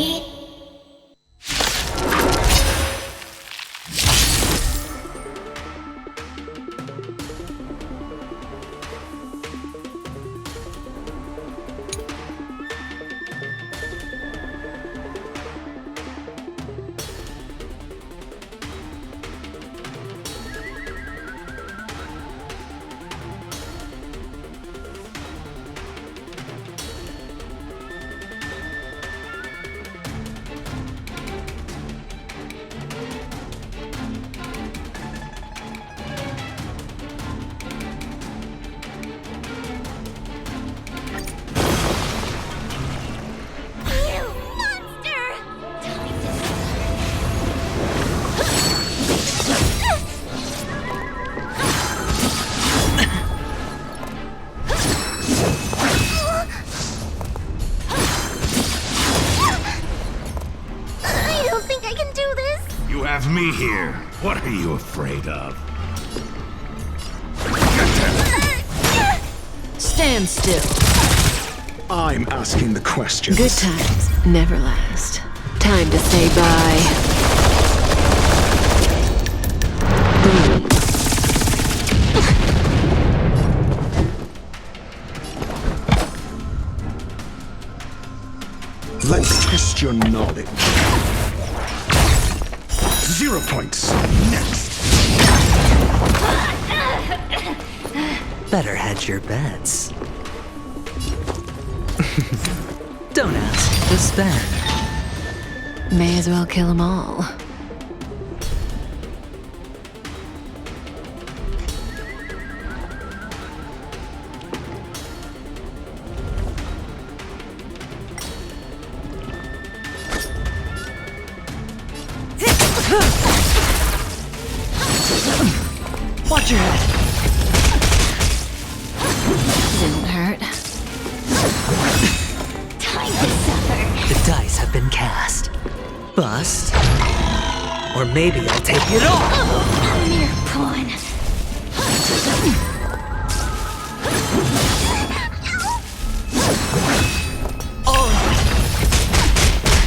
Have me here. What are you afraid of? Stand still. I'm asking the questions. Good times never last. Time to say bye. Boom. Let's test your knowledge. 0 points. Next. Better hedge your bets. Don't ask, just spend. May as well kill them all. Bust. Or maybe I'll take it all! A mere pawn.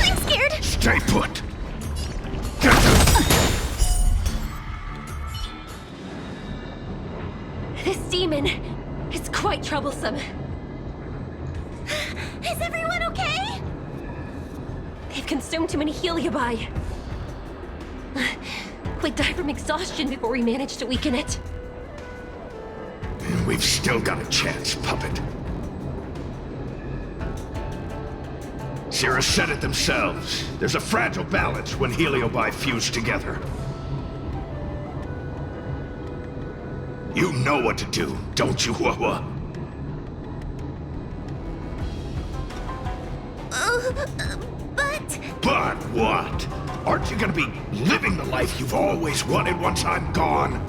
I'm scared. Stay put. This demon is quite troublesome. Is everyone okay? They've consumed too many Heliobi. We'd die from exhaustion before we manage to weaken it. We've still got a chance, puppet. Sierra said it themselves. There's a fragile balance when Heliobi fuse together. You know what to do, don't you, Wawa? But what? Aren't you gonna be living the life you've always wanted once I'm gone?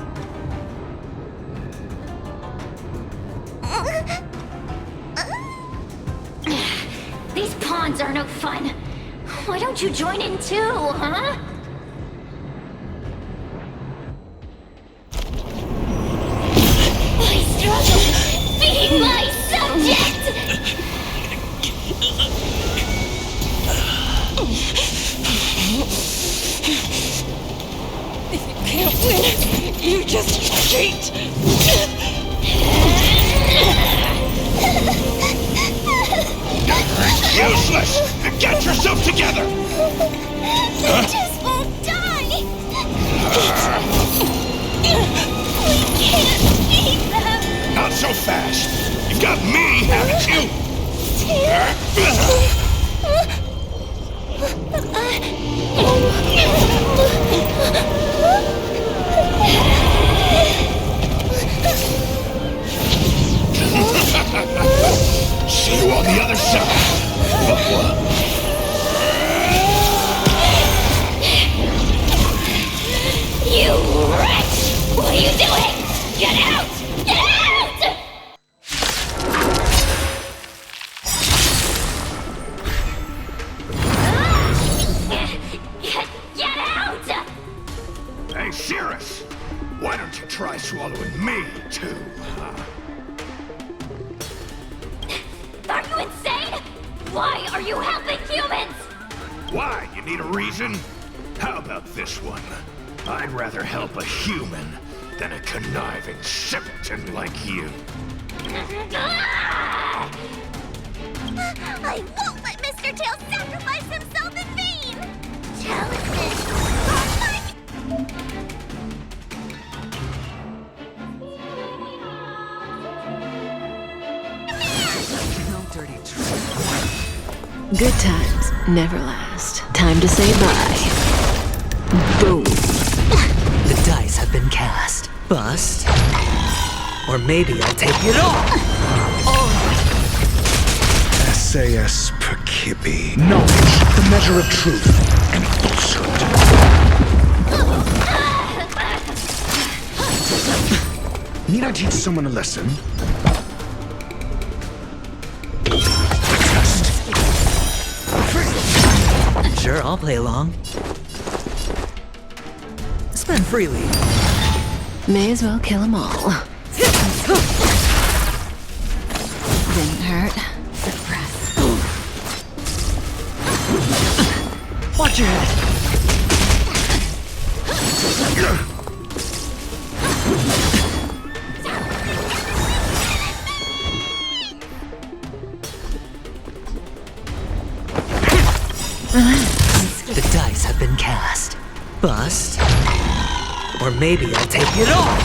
These pawns are no fun. Why don't you join in too, huh? I struggle being my subject! If you can't win, you just cheat! Useless! Get yourself together! They just won't die! We can't beat them! Not so fast! You've got me, haven't you? See you on the other side, Wawa. You wretch! What are you doing? Get out! Get out! Get out! Hey, Cirrus! Why don't you try swallowing me, too, huh? Are you insane? Why are you helping humans? Why? You need a reason? How about this one? I'd rather help a human than a conniving simpleton like you. I won't let Mr. Tail sacrifice himself in vain! Talisman! Oh my... Good times never last. Time to say bye. Boom. The dice have been cast. Bust. Or maybe I'll take it all! SAS per Kibbe. Knowledge, the measure of truth and falsehood. Need I teach someone a lesson? Sure, I'll play along. Spend freely. May as well kill them all. Didn't hurt. Suppress. Watch your head. The dice have been cast. Bust. Or maybe I'll take it all!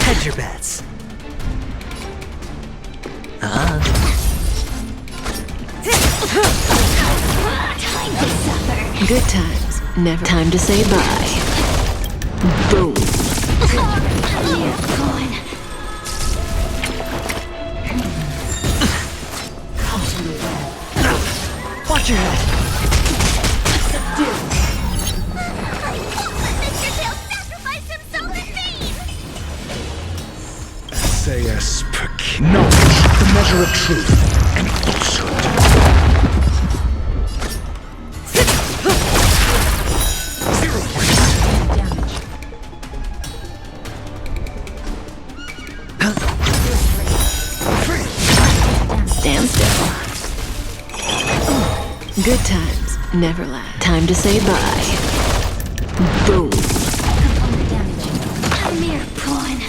Hedge your bets. Good times. Never. Time to say bye. Boom. Watch your head. SAS per Knowledge, the measure of truth and falsehood. Good times never last. Time to say bye. Boom. Component damage. A mere pawn.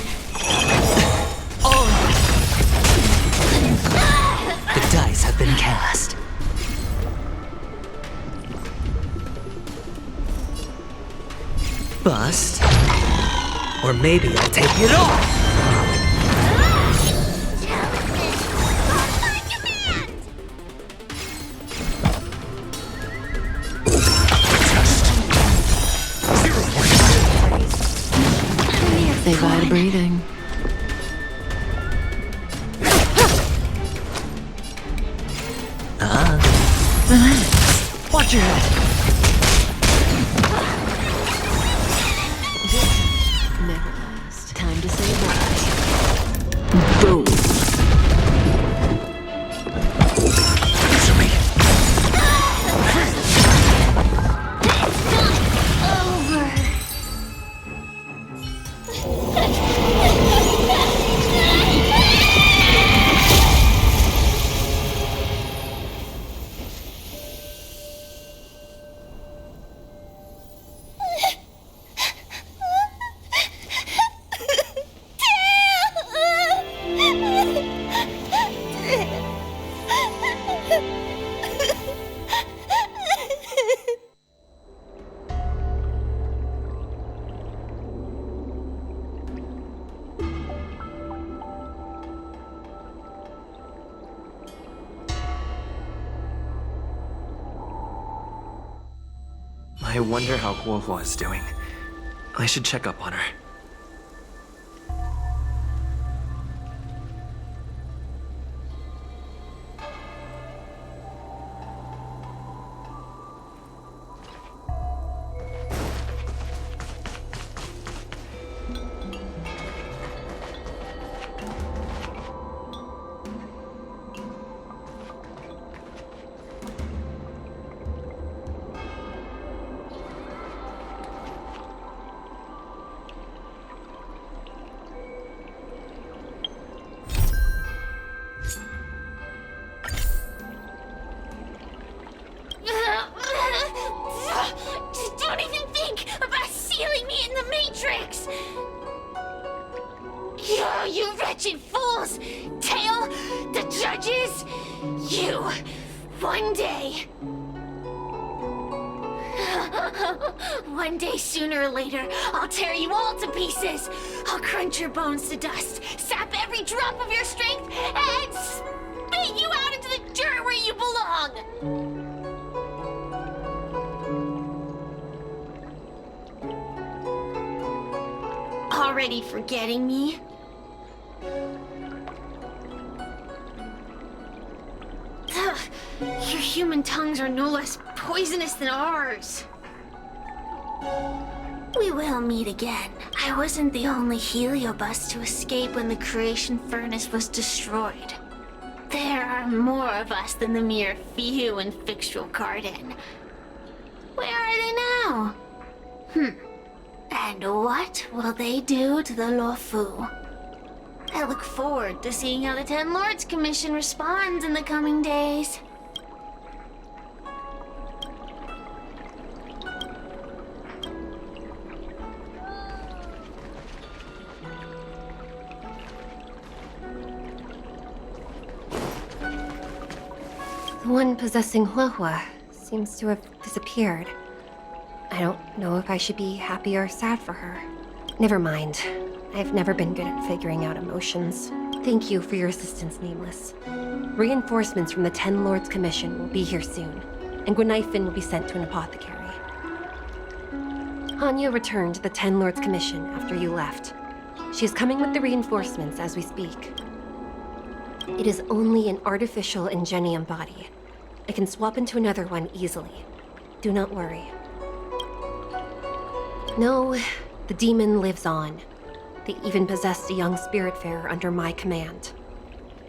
The dice have been cast. Bust. Or maybe I'll take it all! Say bye to breathing. Watch your head. Never last. Time to say bye. Boom. Answer me. I wonder how Guohua is doing. I should check up on her. Don't even think about sealing me in the Matrix! You wretched fools! Tail, the judges, you, one day... One day, sooner or later, I'll tear you all to pieces! I'll crunch your bones to dust, sap every drop of your strength, and spit you out into the dirt where you belong! Already forgetting me? Ugh, your human tongues are no less poisonous than ours. We will meet again. I wasn't the only heliobus to escape when the creation furnace was destroyed. There are more of us than the mere few in Fixtral Garden. Where are they now? And what will they do to the Luofu? I look forward to seeing how the Ten Lords Commission responds in the coming days. The one possessing Huahua seems to have disappeared. I don't know if I should be happy or sad for her. Never mind. I've never been good at figuring out emotions. Thank you for your assistance, Nameless. Reinforcements from the Ten Lords Commission will be here soon, and Gwynaifin will be sent to an apothecary. Hanya returned to the Ten Lords Commission after you left. She is coming with the reinforcements as we speak. It is only an artificial Ingenium body. I can swap into another one easily. Do not worry. No, the demon lives on. They even possessed a young spiritfarer under my command.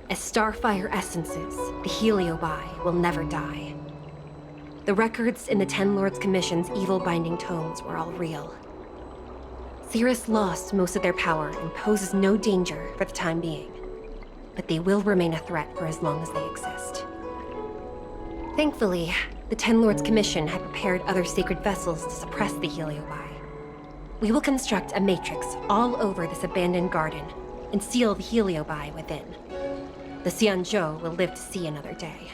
As Starfire essences, the Heliobi will never die. The records in the Ten Lords Commission's evil binding tomes were all real. Cirrus lost most of their power and poses no danger for the time being. But they will remain a threat for as long as they exist. Thankfully, The Ten Lords Commission had prepared other sacred vessels to suppress the Heliobi. We will construct a matrix all over this abandoned garden and seal the Heliobi within. The Xianzhou will live to see another day.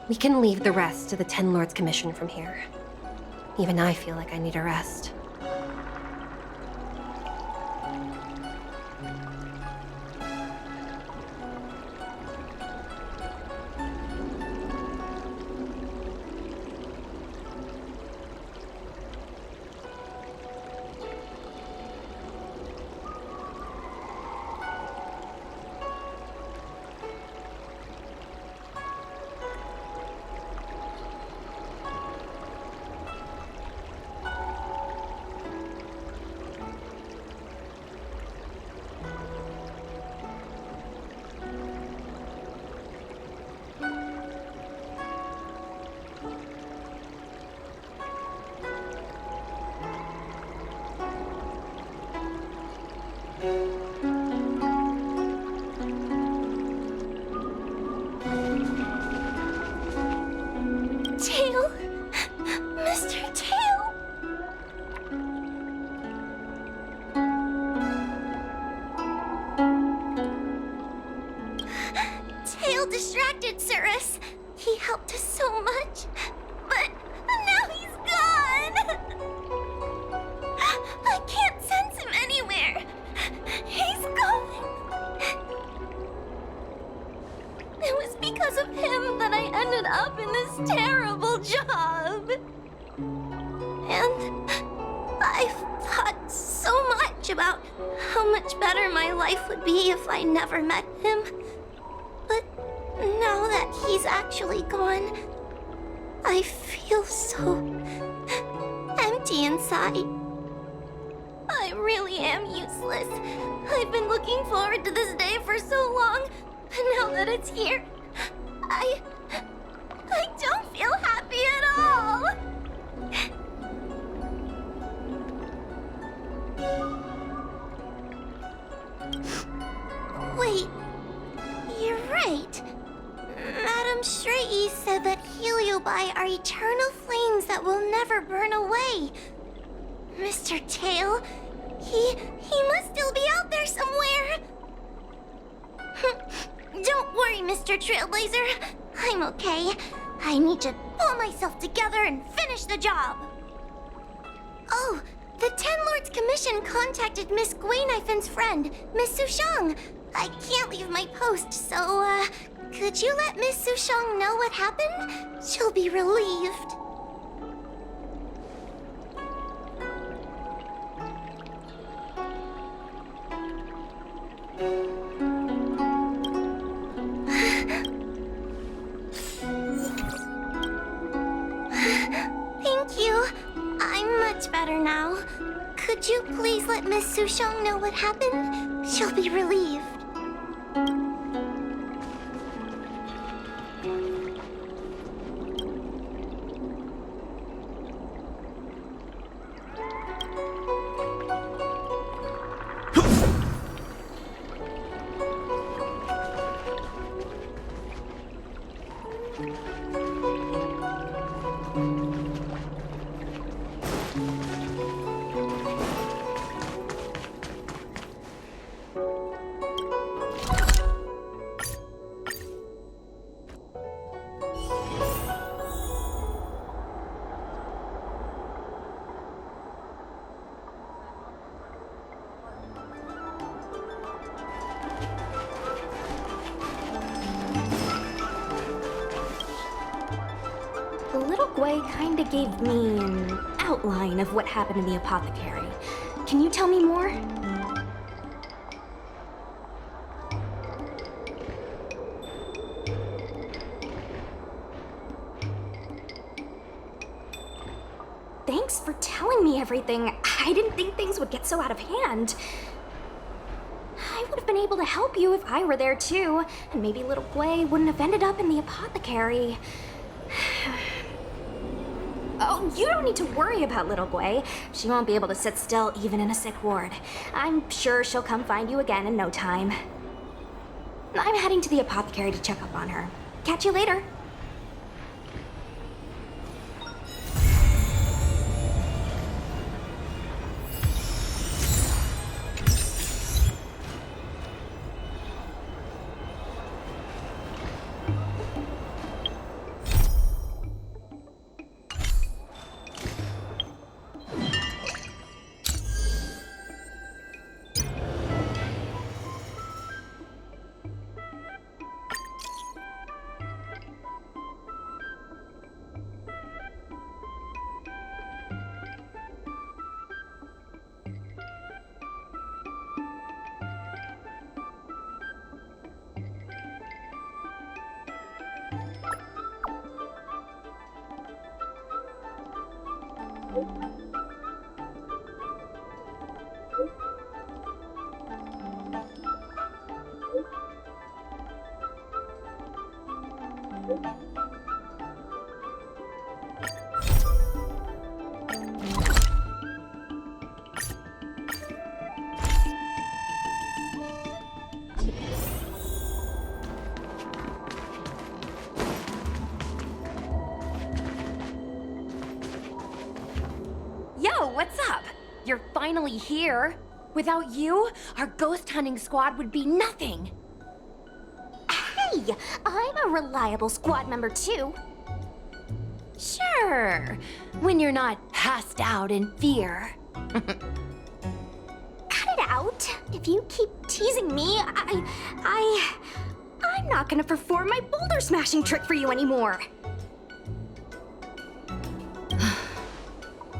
We can leave the rest to the Ten Lords Commission from here. Even I feel like I need a rest. Tail! Mr. Tail! Tail distracted Cirrus. He helped us so much, but now he's gone! I can't sense him anywhere. He's gone. It was because of him that I ended up in this terrible job. And I've thought so much about how much better my life would be if I never met him. But now that he's actually gone, I feel so empty inside. I really am useless. I've been looking forward to this day for so long, and now that it's here, I don't feel happy at all. Wait, you're right. Madame Shrey said that Heliobi are eternal flames that will never burn away. Mr. Tail, he must still be out there somewhere. Don't worry, Mr. Trailblazer. I'm okay. I need to pull myself together and finish the job. Oh, the Ten Lords Commission contacted Miss Guinaifin's friend, Miss Sushang. I can't leave my post, so, could you let Miss Sushang know what happened? She'll be relieved. Thank you. I'm much better now. Could you please let Miss Sushang know what happened? She'll be relieved. Little Gwei kinda gave me an outline of what happened in the apothecary. Can you tell me more? Thanks for telling me everything. I didn't think things would get so out of hand. I would have been able to help you if I were there too, and maybe little Gwei wouldn't have ended up in the apothecary. Oh, you don't need to worry about little Gwei. She won't be able to sit still even in a sick ward. I'm sure she'll come find you again in no time. I'm heading to the apothecary to check up on her. Catch you later. Yo, what's up? You're finally here. Without you, our ghost hunting squad would be nothing. Hey, I'm a reliable squad member too. Sure, when you're not passed out in fear. Cut it out. If you keep teasing me, I'm not gonna perform my boulder smashing trick for you anymore.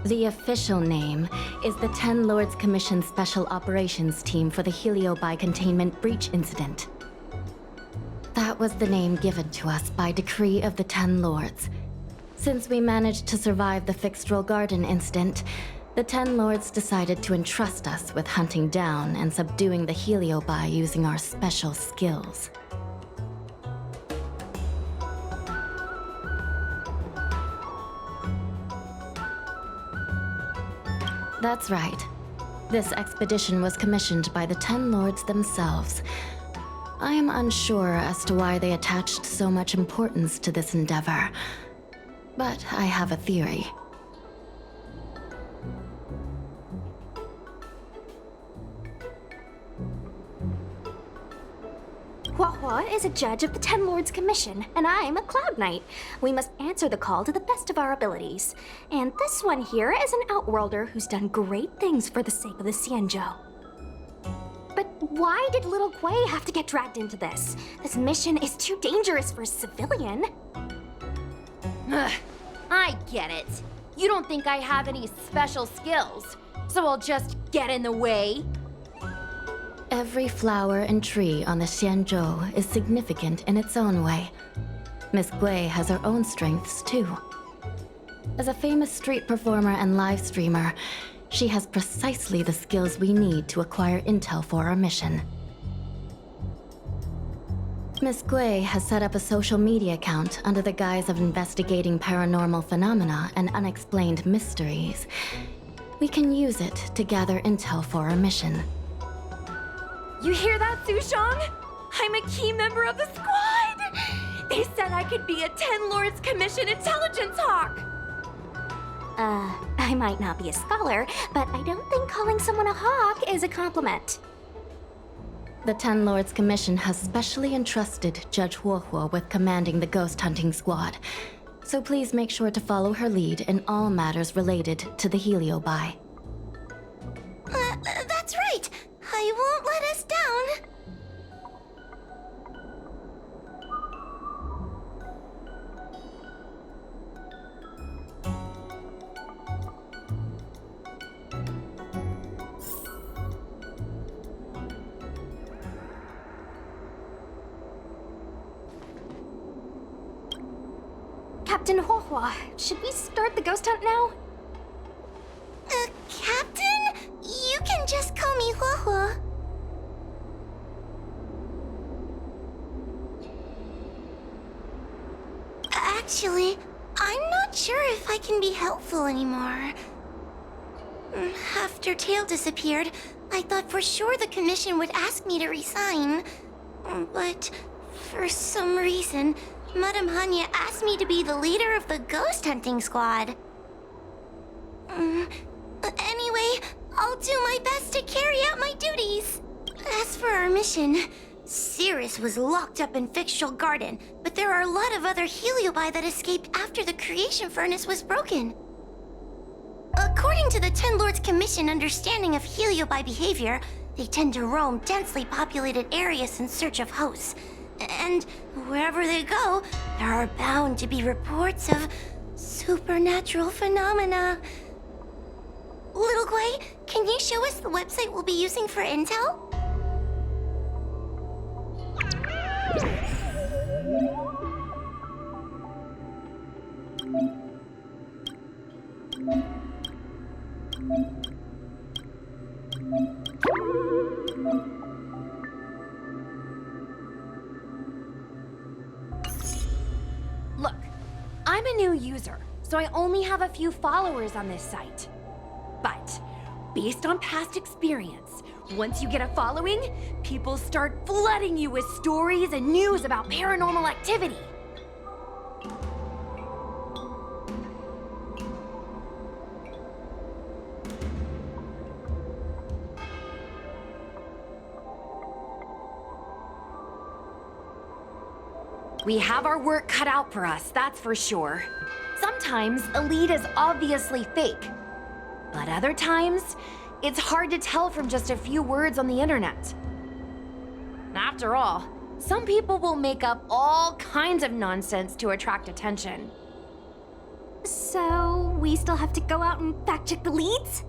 The official name is the Ten Lords Commission Special Operations Team for the Heliobi Containment Breach Incident. That was the name given to us by decree of the Ten Lords. Since we managed to survive the Fixtral Garden incident, the Ten Lords decided to entrust us with hunting down and subduing the Heliobi using our special skills. That's right. This expedition was commissioned by the Ten Lords themselves. I am unsure as to why they attached so much importance to this endeavor, but I have a theory. Huahua is a judge of the Ten Lords Commission, and I'm a Cloud Knight. We must answer the call to the best of our abilities. And this one here is an Outworlder who's done great things for the sake of the Xianzhou. But why did little Gui have to get dragged into this? This mission is too dangerous for a civilian. Ugh, I get it. You don't think I have any special skills, so I'll just get in the way? Every flower and tree on the Xianzhou is significant in its own way. Miss Gui has her own strengths, too. As a famous street performer and live streamer, she has precisely the skills we need to acquire intel for our mission. Miss Gui has set up a social media account under the guise of investigating paranormal phenomena and unexplained mysteries. We can use it to gather intel for our mission. You hear that, Sushang? I'm a key member of the squad! They said I could be a Ten Lords Commission intelligence hawk! I might not be a scholar, but I don't think calling someone a hawk is a compliment. The Ten Lords Commission has specially entrusted Judge Huohuo with commanding the ghost hunting squad, so please make sure to follow her lead in all matters related to the Heliobi. That's right! I won't let us down! Captain Huohua, should we start the ghost hunt now? Captain? You can just call me Huohua. Actually, I'm not sure if I can be helpful anymore. After Tail disappeared, I thought for sure the commission would ask me to resign. But for some reason, Madame Hanya asked me to be the leader of the ghost hunting squad. Anyway, I'll do my best to carry out my duties. As for our mission, Cirrus was locked up in Fixtral Garden, but there are a lot of other Heliobi that escaped after the creation furnace was broken. According to the Ten Lords Commission understanding of Heliobi behavior, they tend to roam densely populated areas in search of hosts. And wherever they go, there are bound to be reports of supernatural phenomena. Little Gui, can you show us the website we'll be using for intel? user, so I only have a few followers on this site. But based on past experience, once you get a following, people start flooding you with stories and news about paranormal activity. We have our work cut out for us, that's for sure. Sometimes a lead is obviously fake, but other times, it's hard to tell from just a few words on the internet. After all, some people will make up all kinds of nonsense to attract attention. So, we still have to go out and fact-check the leads?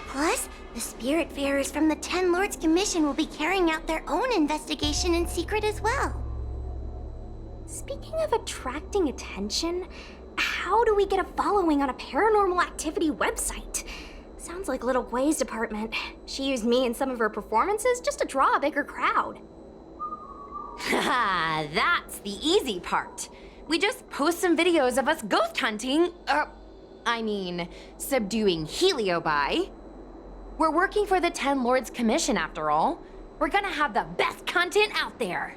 Plus, the Spiritfarers from the Ten Lords Commission will be carrying out their own investigation in secret as well. Speaking of attracting attention, how do we get a following on a paranormal activity website? Sounds like Little Gwei's department. She used me in some of her performances just to draw a bigger crowd. Haha, that's the easy part. We just post some videos of us ghost hunting, subduing Heliobi. We're working for the Ten Lords Commission after all. We're gonna have the best content out there.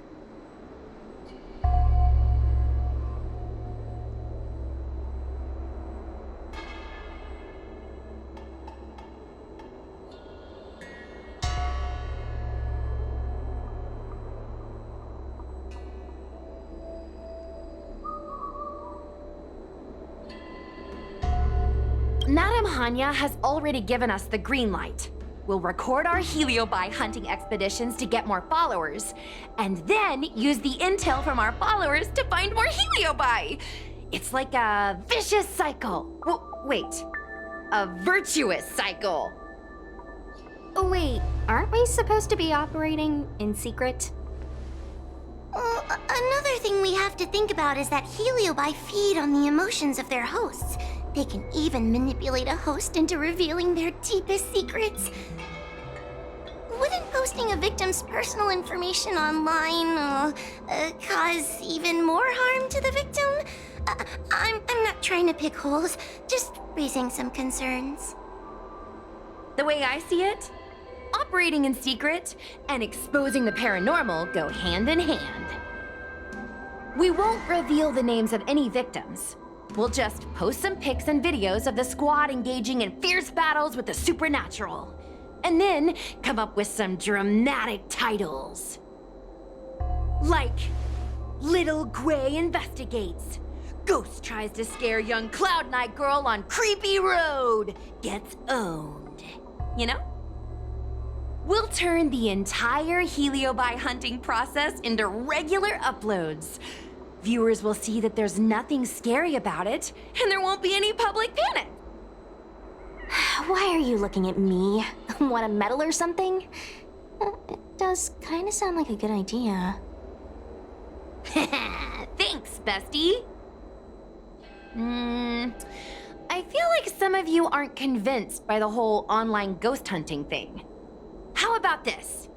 Madame Hanya has already given us the green light. We'll record our Heliobi hunting expeditions to get more followers, and then use the intel from our followers to find more Heliobi. It's like a vicious cycle. Wait, a virtuous cycle. Oh wait, aren't we supposed to be operating in secret? Well, another thing we have to think about is that Heliobi feed on the emotions of their hosts. They can even manipulate a host into revealing their deepest secrets. Wouldn't posting a victim's personal information online cause even more harm to the victim? I'm not trying to pick holes, just raising some concerns. The way I see it, operating in secret and exposing the paranormal go hand in hand. We won't reveal the names of any victims. We'll just post some pics and videos of the squad engaging in fierce battles with the supernatural. And then come up with some dramatic titles. Like, Little Gwei investigates. Ghost tries to scare young Cloud Knight girl on creepy road. Gets owned. You know? We'll turn the entire Heliobi hunting process into regular uploads. Viewers will see that there's nothing scary about it, and there won't be any public panic. Why are you looking at me? Want to meddle or something? It does kind of sound like a good idea. Thanks, bestie. I feel like some of you aren't convinced by the whole online ghost hunting thing. How about this?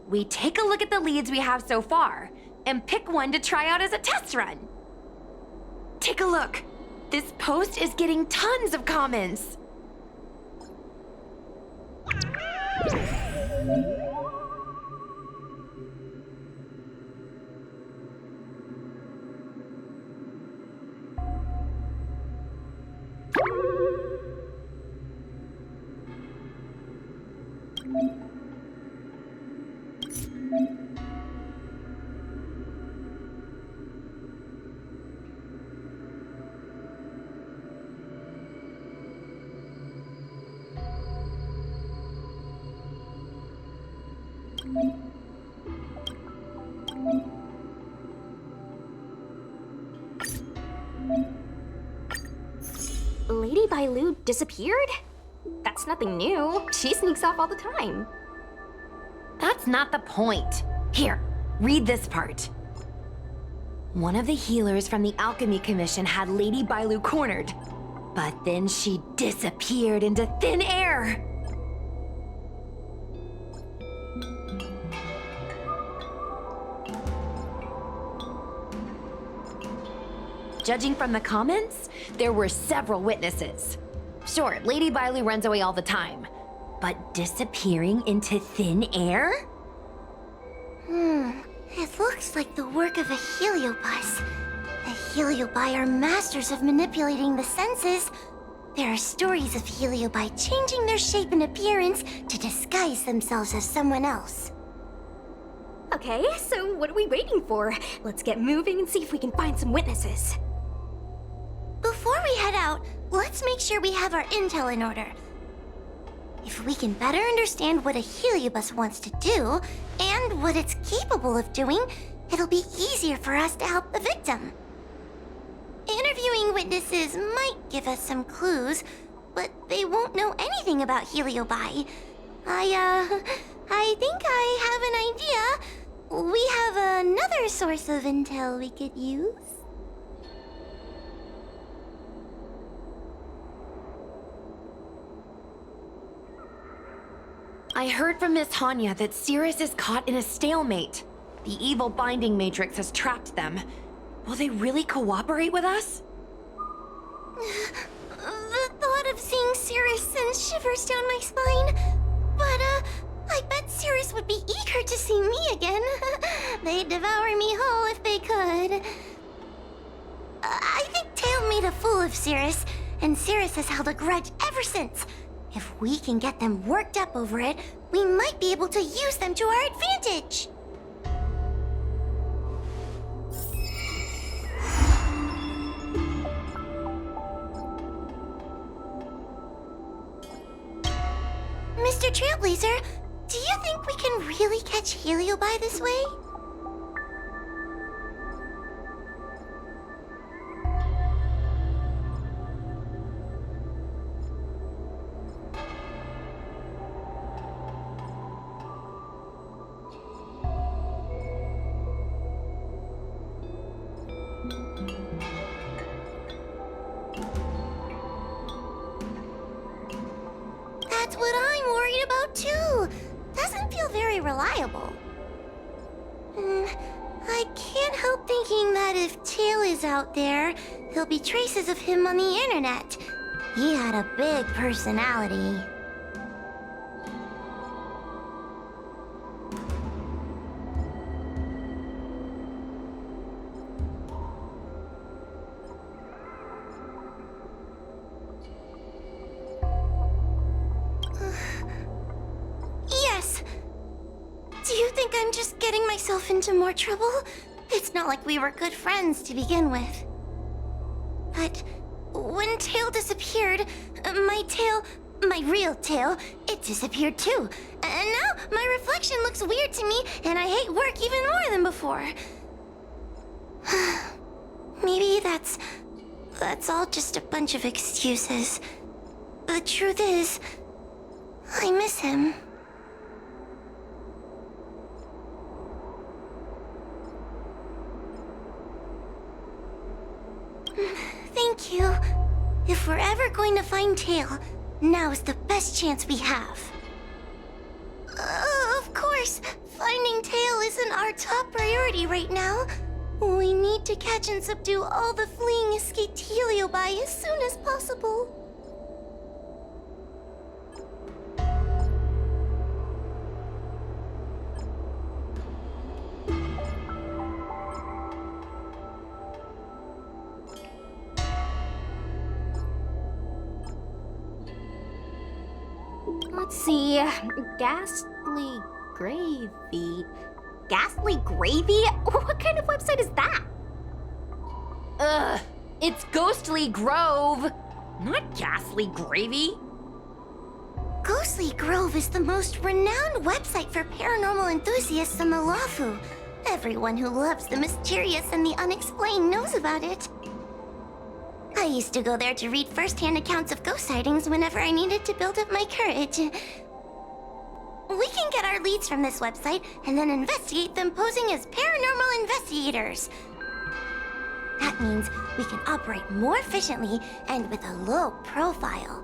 We take a look at the leads we have so far, and pick one to try out as a test run. Take a look. This post is getting tons of comments. Lady Bailu disappeared? That's nothing new. She sneaks off all the time. That's not the point. Here, read this part. One of the healers from the Alchemy Commission had Lady Bailu cornered, but then she disappeared into thin air. judging from the comments, there were several witnesses. Sure, Lady Bailey runs away all the time, but disappearing into thin air? It looks like the work of a heliobus. The heliobi are masters of manipulating the senses. There are stories of heliobi changing their shape and appearance to disguise themselves as someone else. Okay, so what are we waiting for? Let's get moving and see if we can find some witnesses. Before we head out, let's make sure we have our intel in order. If we can better understand what a heliobus wants to do, and what it's capable of doing, it'll be easier for us to help the victim. Interviewing witnesses might give us some clues, but they won't know anything about heliobi. I think I have an idea. We have another source of intel we could use. I heard from Miss Hanya that Cirrus is caught in a stalemate. The evil binding matrix has trapped them. Will they really cooperate with us? The thought of seeing Cirrus sends shivers down my spine. But, I bet Cirrus would be eager to see me again. They'd devour me whole if they could. I think Tail made a fool of Cirrus, and Cirrus has held a grudge ever since. If we can get them worked up over it, we might be able to use them to our advantage. Mr. Trailblazer, do you think we can really catch heliobi this way? That's what I'm worried about too. Doesn't feel very reliable. I can't help thinking that if Tail is out there, there'll be traces of him on the internet. He had a big personality. Yes. Do you think I'm just getting myself into more trouble? It's not like we were good friends to begin with. But when Tail disappeared, my real tail, it disappeared too. And now my reflection looks weird to me, and I hate work even more than before. Maybe that's all just a bunch of excuses. The truth is, I miss him. Thank you. If we're ever going to find Tail, now is the best chance we have. Of course, finding Tail isn't our top priority right now. We need to catch and subdue all the fleeing escaped heliobi as soon as possible. Let's see. Ghastly Gravy. Ghastly Gravy? What kind of website is that? Ugh, it's Ghostly Grove, not Ghastly Gravy. Ghostly Grove is the most renowned website for paranormal enthusiasts on the Lawfu. Everyone who loves the mysterious and the unexplained knows about it. I used to go there to read first-hand accounts of ghost sightings whenever I needed to build up my courage. We can get our leads from this website and then investigate them posing as paranormal investigators. That means we can operate more efficiently and with a low profile.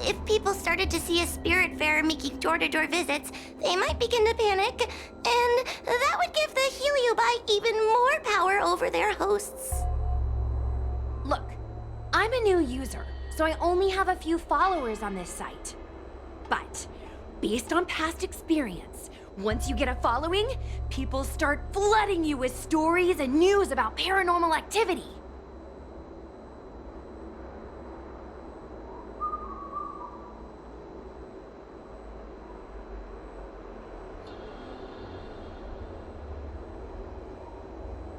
If people started to see a spirit fair making door-to-door visits, they might begin to panic, and that would give the heliobi even more power over their hosts. I'm a new user, so I only have a few followers on this site. But, based on past experience, once you get a following, people start flooding you with stories and news about paranormal activity.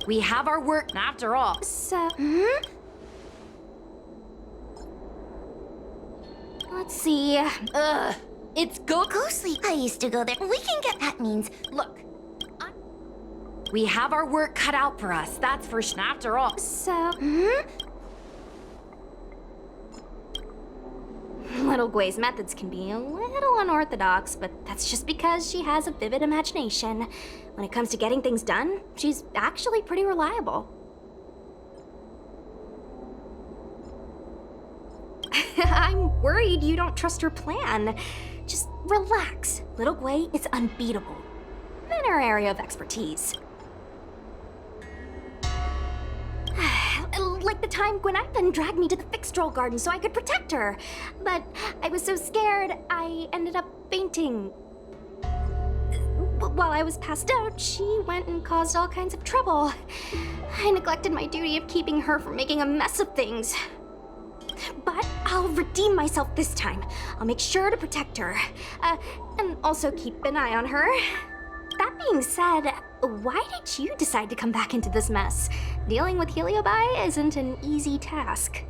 We have our work after all. So, let's see. It's Ghostly. I used to go there. We can get. That means. Look. We have our work cut out for us, that's for sure. After all. So, Little Gwei's methods can be a little unorthodox, but that's just because she has a vivid imagination. When it comes to getting things done, she's actually pretty reliable. I'm worried you don't trust her plan. Just relax. Little Gwei is unbeatable in her area of expertise. Like the time Gwen dragged me to the Fixtroll Garden so I could protect her. But I was so scared, I ended up fainting. While I was passed out, she went and caused all kinds of trouble. I neglected my duty of keeping her from making a mess of things. But I'll redeem myself this time. I'll make sure to protect her. And also keep an eye on her. That being said, why did you decide to come back into this mess? Dealing with Heliobi isn't an easy task.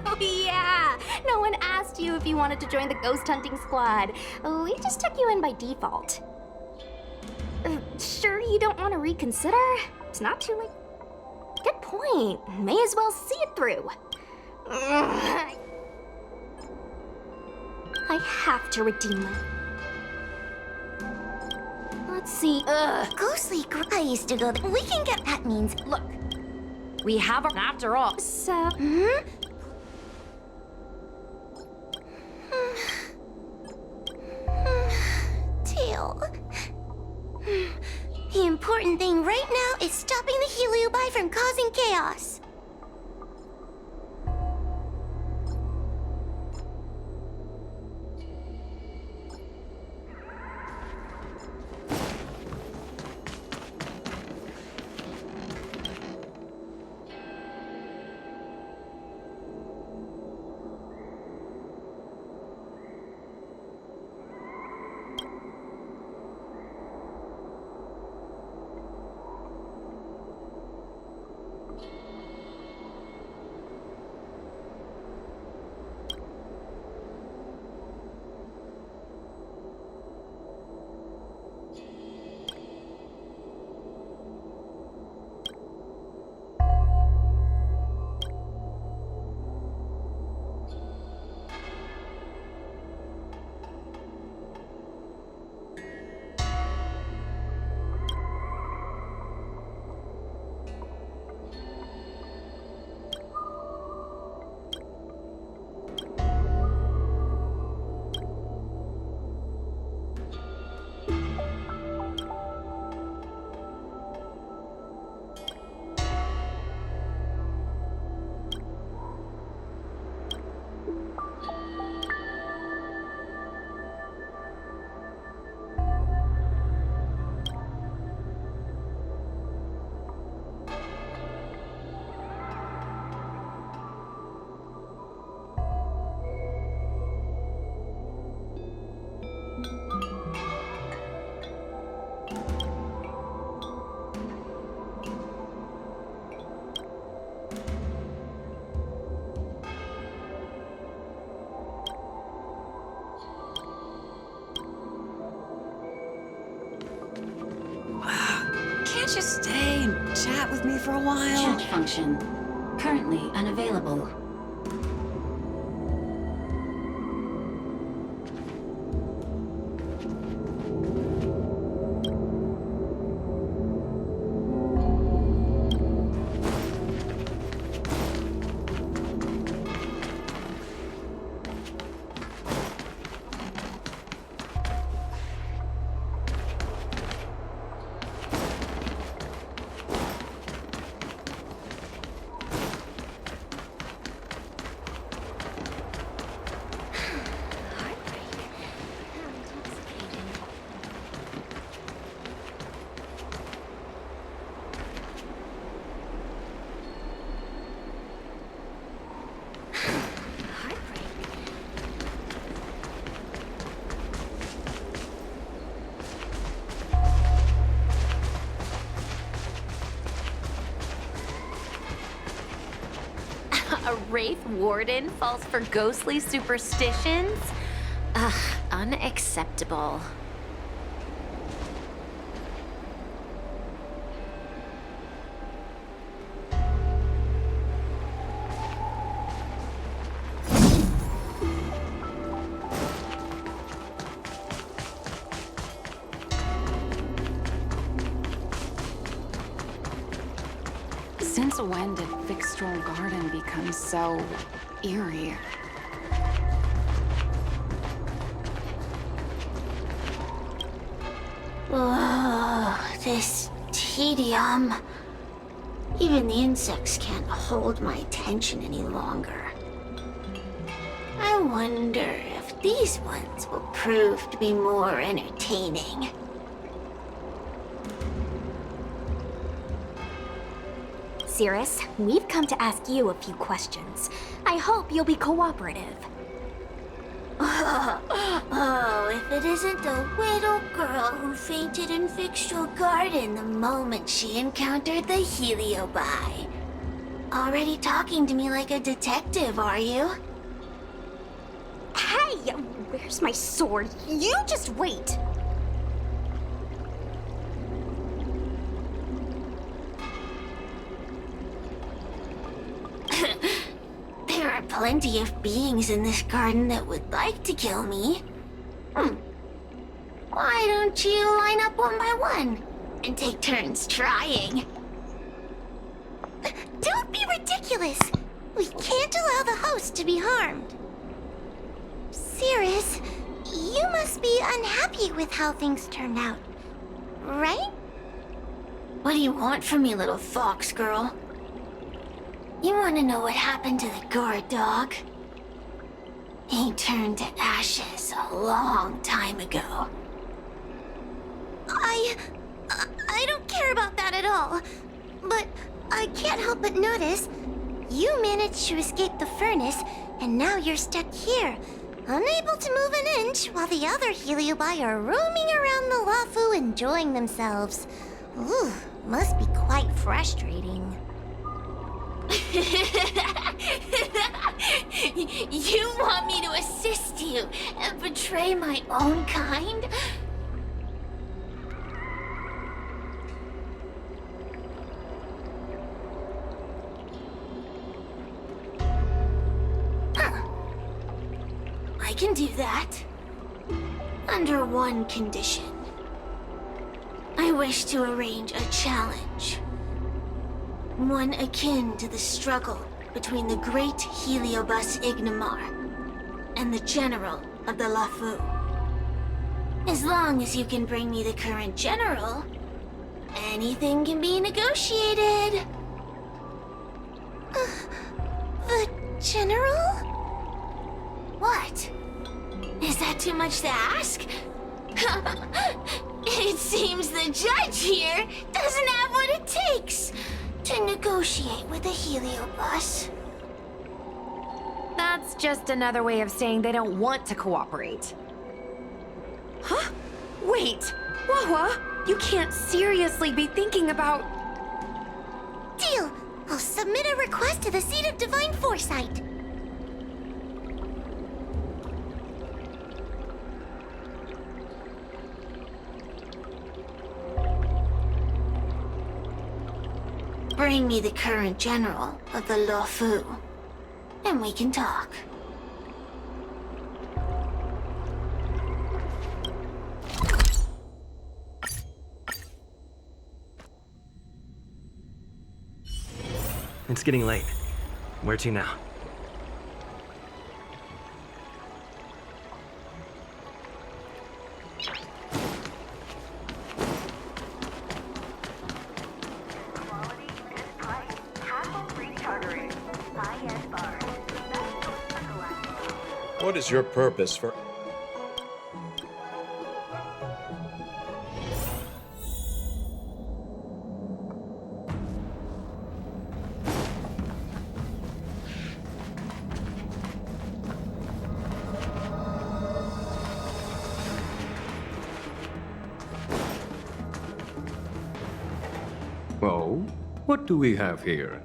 Oh yeah! No one asked you if you wanted to join the ghost hunting squad. We just took you in by default. Sure you don't want to reconsider? It's not too late. Good point. May as well see it through. I have to redeem her. Let's see. Ghostly. I used to go there. We can get. That means. Look. We have our. After all. So. Teal. The important thing right now is stopping the Heliobi from causing chaos. Can't you stay and chat with me for a while? Chat function. Currently unavailable. A Wraith Warden falls for ghostly superstitions? Ugh, unacceptable. Since when did Fixtral Garden become so eerie? Oh, this tedium. Even the insects can't hold my attention any longer. I wonder if these ones will prove to be more entertaining. Cirrus, we've come to ask you a few questions. I hope you'll be cooperative. Oh, if it isn't the little girl who fainted in Fixtral Garden the moment she encountered the Heliobi. Already talking to me like a detective, are you? Hey, where's my sword? You just wait. There are plenty of beings in this garden that would like to kill me. Why don't you line up one by one and take turns trying? Don't be ridiculous! We can't allow the host to be harmed. Cirrus, you must be unhappy with how things turned out, right? What do you want from me, little fox girl? You want to know what happened to the guard dog? He turned to ashes a long time ago. I don't care about that at all. But I can't help but notice you managed to escape the furnace, and now you're stuck here, unable to move an inch while the other Heliobi are roaming around the Lafu enjoying themselves. Ooh, must be quite frustrating. You want me to assist you and betray my own kind? I can do that. Under one condition. I wish to arrange a challenge. One akin to the struggle between the great Heliobus Ignimar and the general of the Lafu. As long as you can bring me the current general, anything can be negotiated. The general? What? Is that too much to ask? It seems the judge here doesn't have what it takes to negotiate with the Heliobus. That's just another way of saying they don't want to cooperate. Huh? Wait! Wawa, you can't seriously be thinking about... Deal! I'll submit a request to the Seat of Divine Foresight. Bring me the current general of the Lafu, and we can talk. It's getting late. Where to now? What is your purpose for... Oh, what do we have here?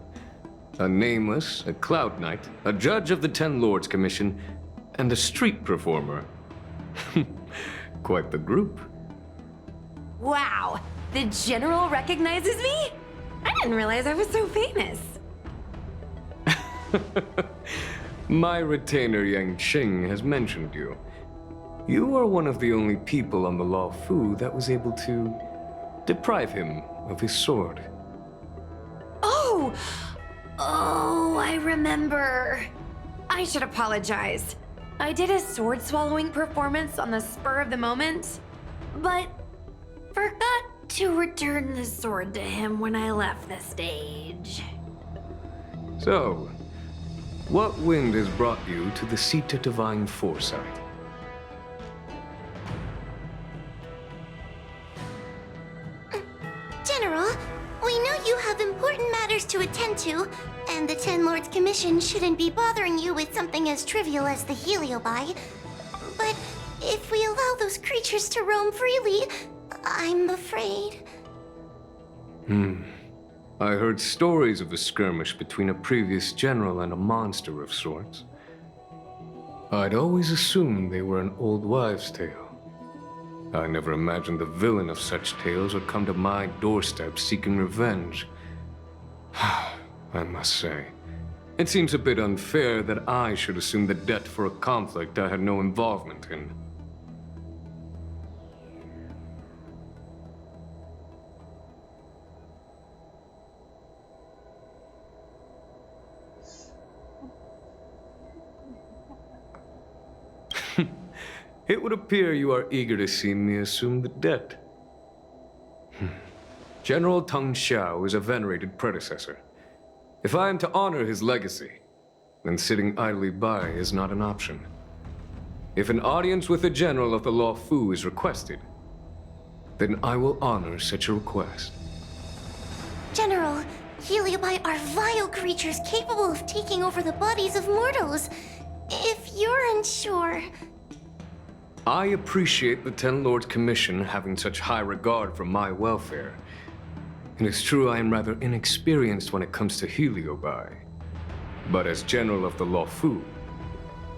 a nameless, a cloud knight, a judge of the Ten Lords Commission, and a street performer. Quite the group. Wow, the General recognizes me? I didn't realize I was so famous. My retainer Yang Qing has mentioned you. You are one of the only people on the Law Fu that was able to deprive him of his sword. Oh! Oh, I remember. I should apologize. I did a sword swallowing performance on the spur of the moment, but forgot to return the sword to him when I left the stage. So, what wind has brought you to the seat of divine foresight? General, we know you have important matters to attend to, and the Ten Lords Commission shouldn't be bothering you with something as trivial as the Heliobi. But if we allow those creatures to roam freely, I'm afraid... I heard stories of a skirmish between a previous general and a monster of sorts. I'd always assumed they were an old wives' tale. I never imagined the villain of such tales would come to my doorstep seeking revenge. I must say, it seems a bit unfair that I should assume the debt for a conflict I had no involvement in. It would appear you are eager to see me assume the debt. General Teng Xiao is a venerated predecessor. If I am to honor his legacy, then sitting idly by is not an option. If an audience with the General of the Law Fu is requested, then I will honor such a request. General, Heliobi are vile creatures capable of taking over the bodies of mortals. If you're unsure... I appreciate the Ten Lords Commission having such high regard for my welfare. It is true I am rather inexperienced when it comes to Heliobi. But as General of the Law Fu,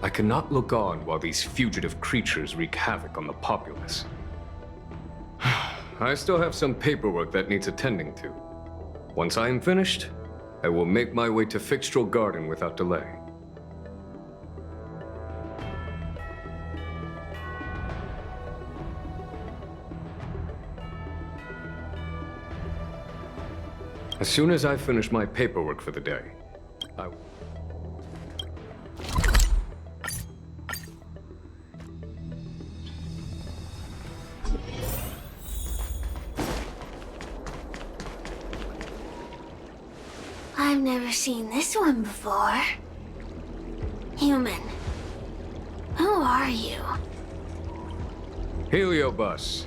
I cannot look on while these fugitive creatures wreak havoc on the populace. I still have some paperwork that needs attending to. Once I am finished, I will make my way to Fixtral Garden without delay. As soon as I finish my paperwork for the day, I will... I've never seen this one before. Human. Who are you? Heliobus,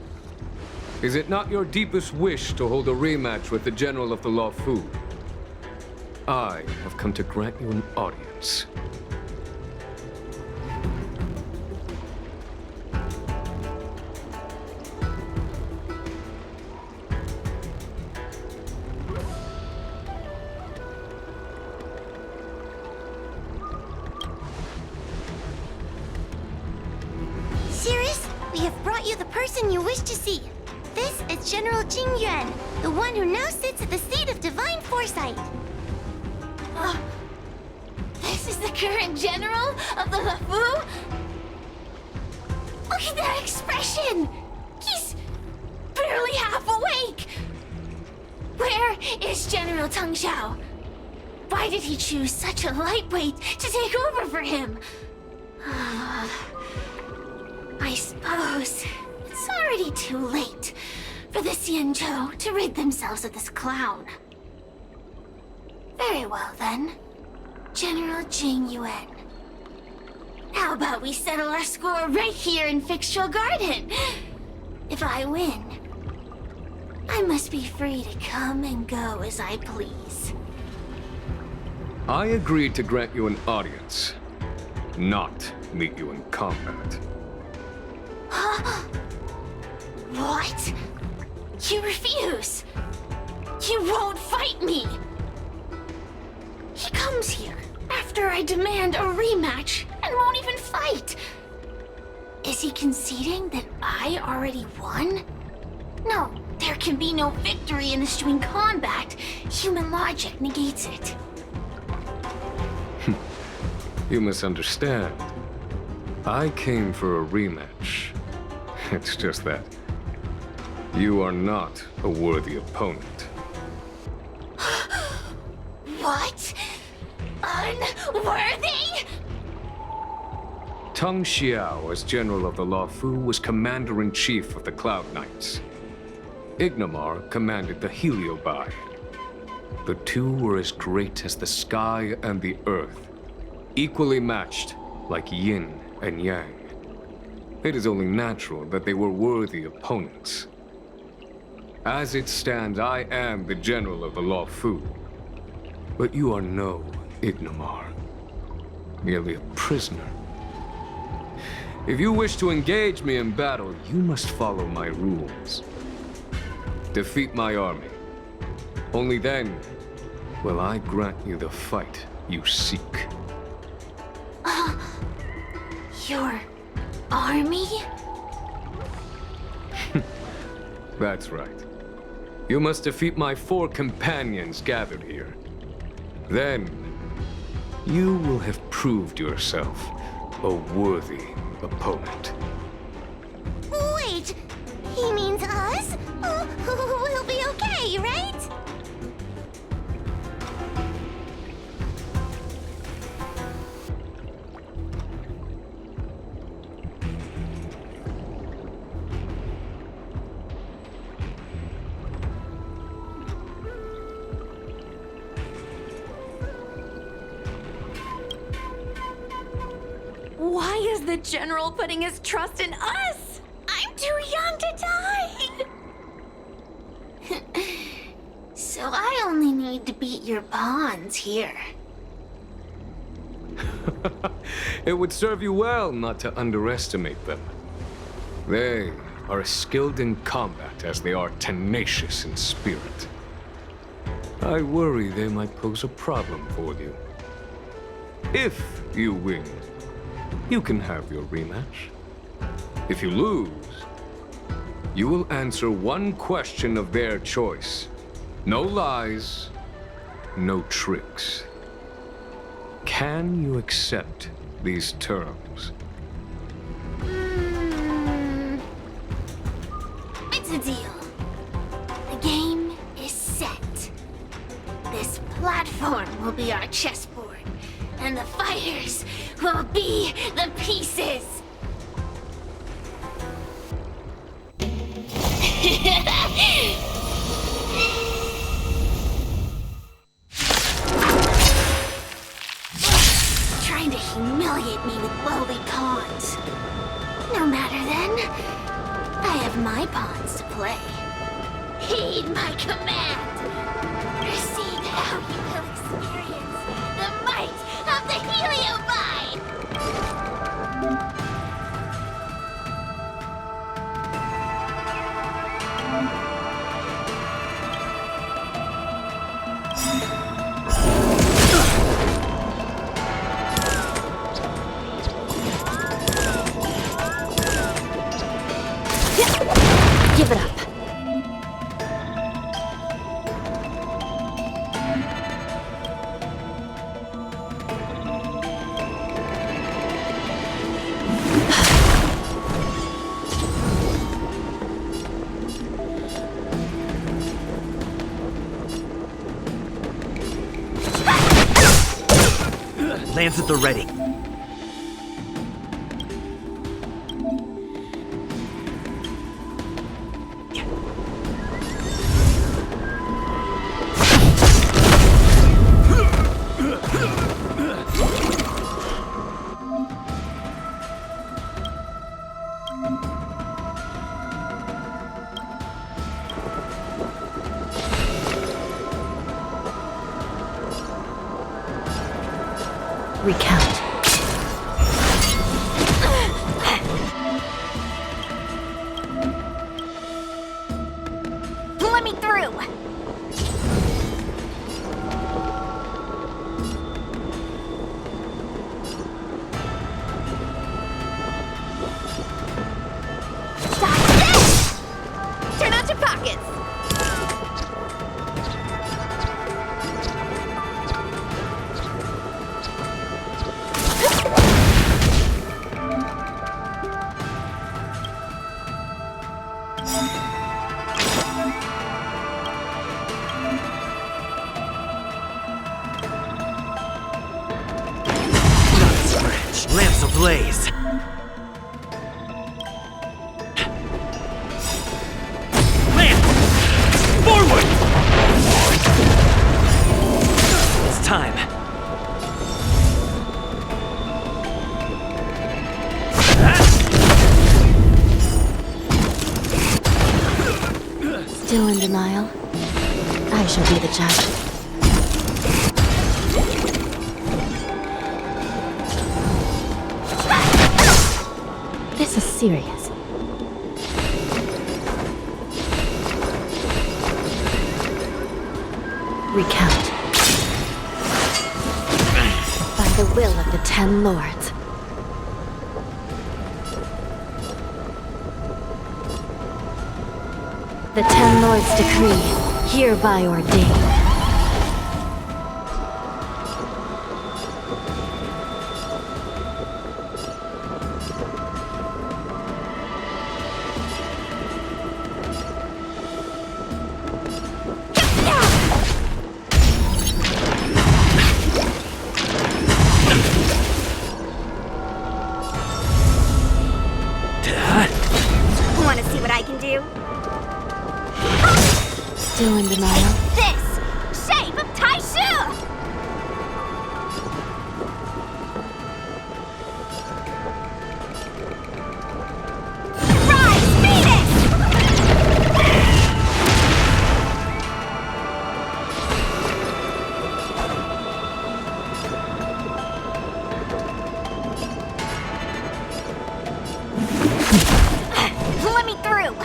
is it not your deepest wish to hold a rematch with the General of the Law Fu? I have come to grant you an audience. Sirius, we have brought you the person you wish to see. This is General Jing Yuan, the one who now sits at the seat of divine foresight. This is the current general of the La Fu? Look at that expression! He's barely half awake! Where is General Teng Xiao? Why did he choose such a lightweight to take over for him? I suppose it's already too late for the Xianzhou to rid themselves of this clown. Very well then, General Jing Yuan. How about we settle our score right here in Fixtral Garden? If I win, I must be free to come and go as I please. I agreed to grant you an audience, not meet you in combat. What? You refuse? You won't fight me? He comes here after I demand a rematch and won't even fight? Is he conceding that I already won? No, there can be no victory in eschewing combat. Human logic negates it. You misunderstand. I came for a rematch. It's just that you are not a worthy opponent. What? Unworthy? Tang Xiao, as General of the Luofu, was Commander-in-Chief of the Cloud Knights. Ignomar commanded the Heliobai. The two were as great as the sky and the earth, equally matched like yin and yang. It is only natural that they were worthy opponents. As it stands, I am the General of the Luofu. But you are no Ignomar, merely a prisoner. If you wish to engage me in battle, you must follow my rules. Defeat my army. Only then will I grant you the fight you seek. Your army? That's right. You must defeat my 4 companions gathered here. Then, you will have proved yourself a worthy opponent. Wait! He means us? We'll be okay, right? Why is the General putting his trust in us? I'm too young to die! So I only need to beat your pawns here. It would serve you well not to underestimate them. They are as skilled in combat as they are tenacious in spirit. I worry they might pose a problem for you. If you win, you can have your rematch. If you lose, you will answer one question of their choice. No lies, no tricks. Can you accept these terms? It's a deal. The game is set. This platform will be our chessboard, and the fighters will be the pieces. Trying to humiliate me with lowly pawns. No matter then, I have my pawns to play. Heed my command. Proceed how you will experience the might of the Heliobai. Give it up. Lance at the ready. Recount. Let me through! Lamps ablaze. Lamp! Forward! It's time. Still in denial? I shall be the judge. This is serious. Recount. By the will of the 10 lords. The 10 lords decree, hereby ordained. Want to see what I can do? Still in denial? This shape of Taishu! Rise, Phoenix! Let me through!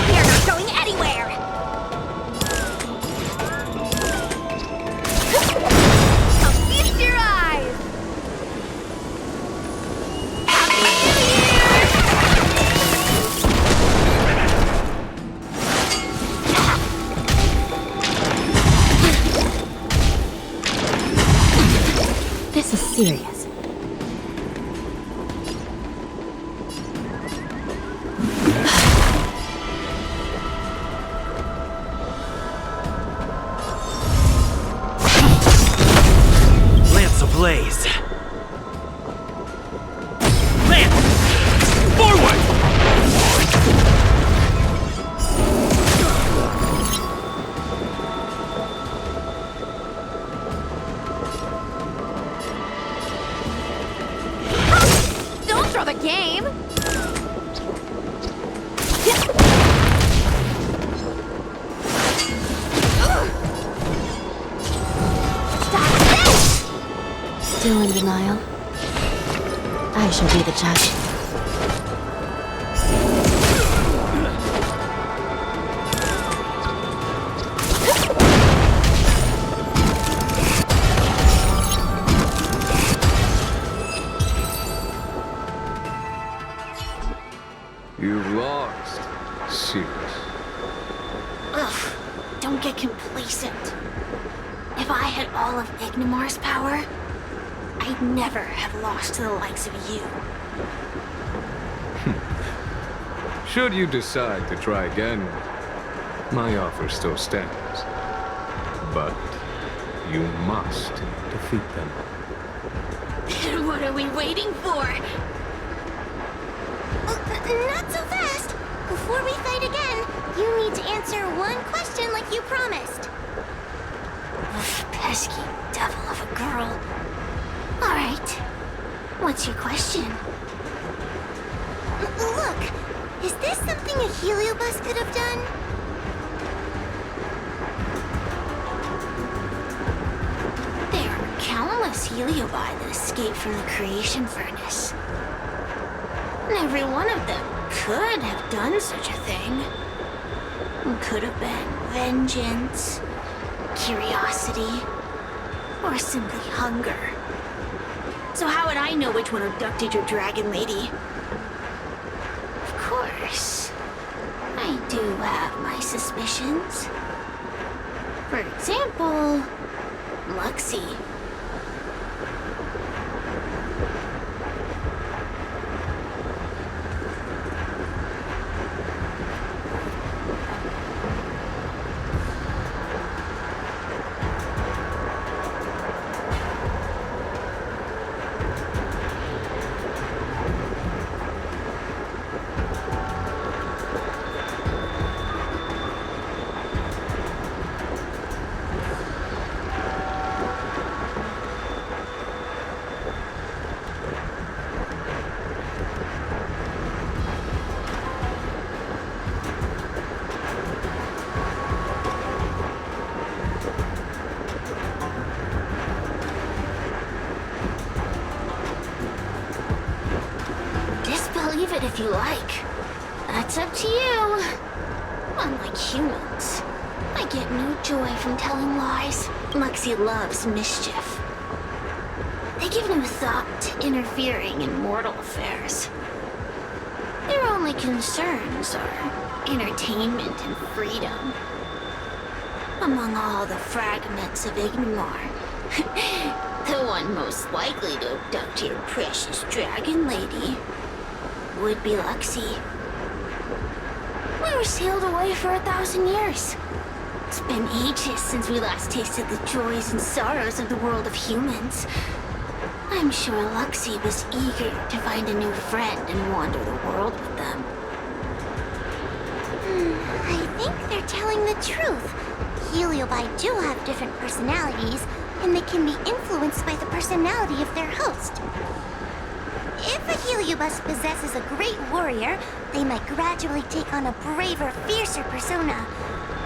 You're not going anywhere! Come feast your eyes! Happy New Year! This is serious. Lamps ablaze. Lamp! Forward! Don't throw the game! Still in denial? I shall be the judge. You've lost, Sirius. Ugh, don't get complacent. If I had all of Ignimar's power, I'd never have lost to the likes of you. Should you decide to try again, my offer still stands. But you must defeat them. What are we waiting for? Not so fast! Before we fight again, you need to answer one question like you promised. Pesky devil of a girl. Alright. What's your question? Look, is this something a heliobus could have done? There are countless heliobi that escaped from the creation furnace. And every one of them could have done such a thing. It could have been vengeance, curiosity, or simply hunger. So how would I know which one abducted your dragon lady? Of course, I do have my suspicions. For example, Luxie. if you like. That's up to you. Unlike humans, I get no joy from telling lies. Luxie loves mischief. They give no thought to interfering in mortal affairs. Their only concerns are entertainment and freedom. Among all the fragments of Ignomar, the one most likely to abduct your precious dragon lady would be Luxie. We were sealed away for 1,000 years. It's been ages since we last tasted the joys and sorrows of the world of humans. I'm sure Luxie was eager to find a new friend and wander the world with them. I think they're telling the truth. Heliobi do have different personalities, and they can be influenced by the personality of their host. If a Heliobus possesses a great warrior, they might gradually take on a braver, fiercer persona.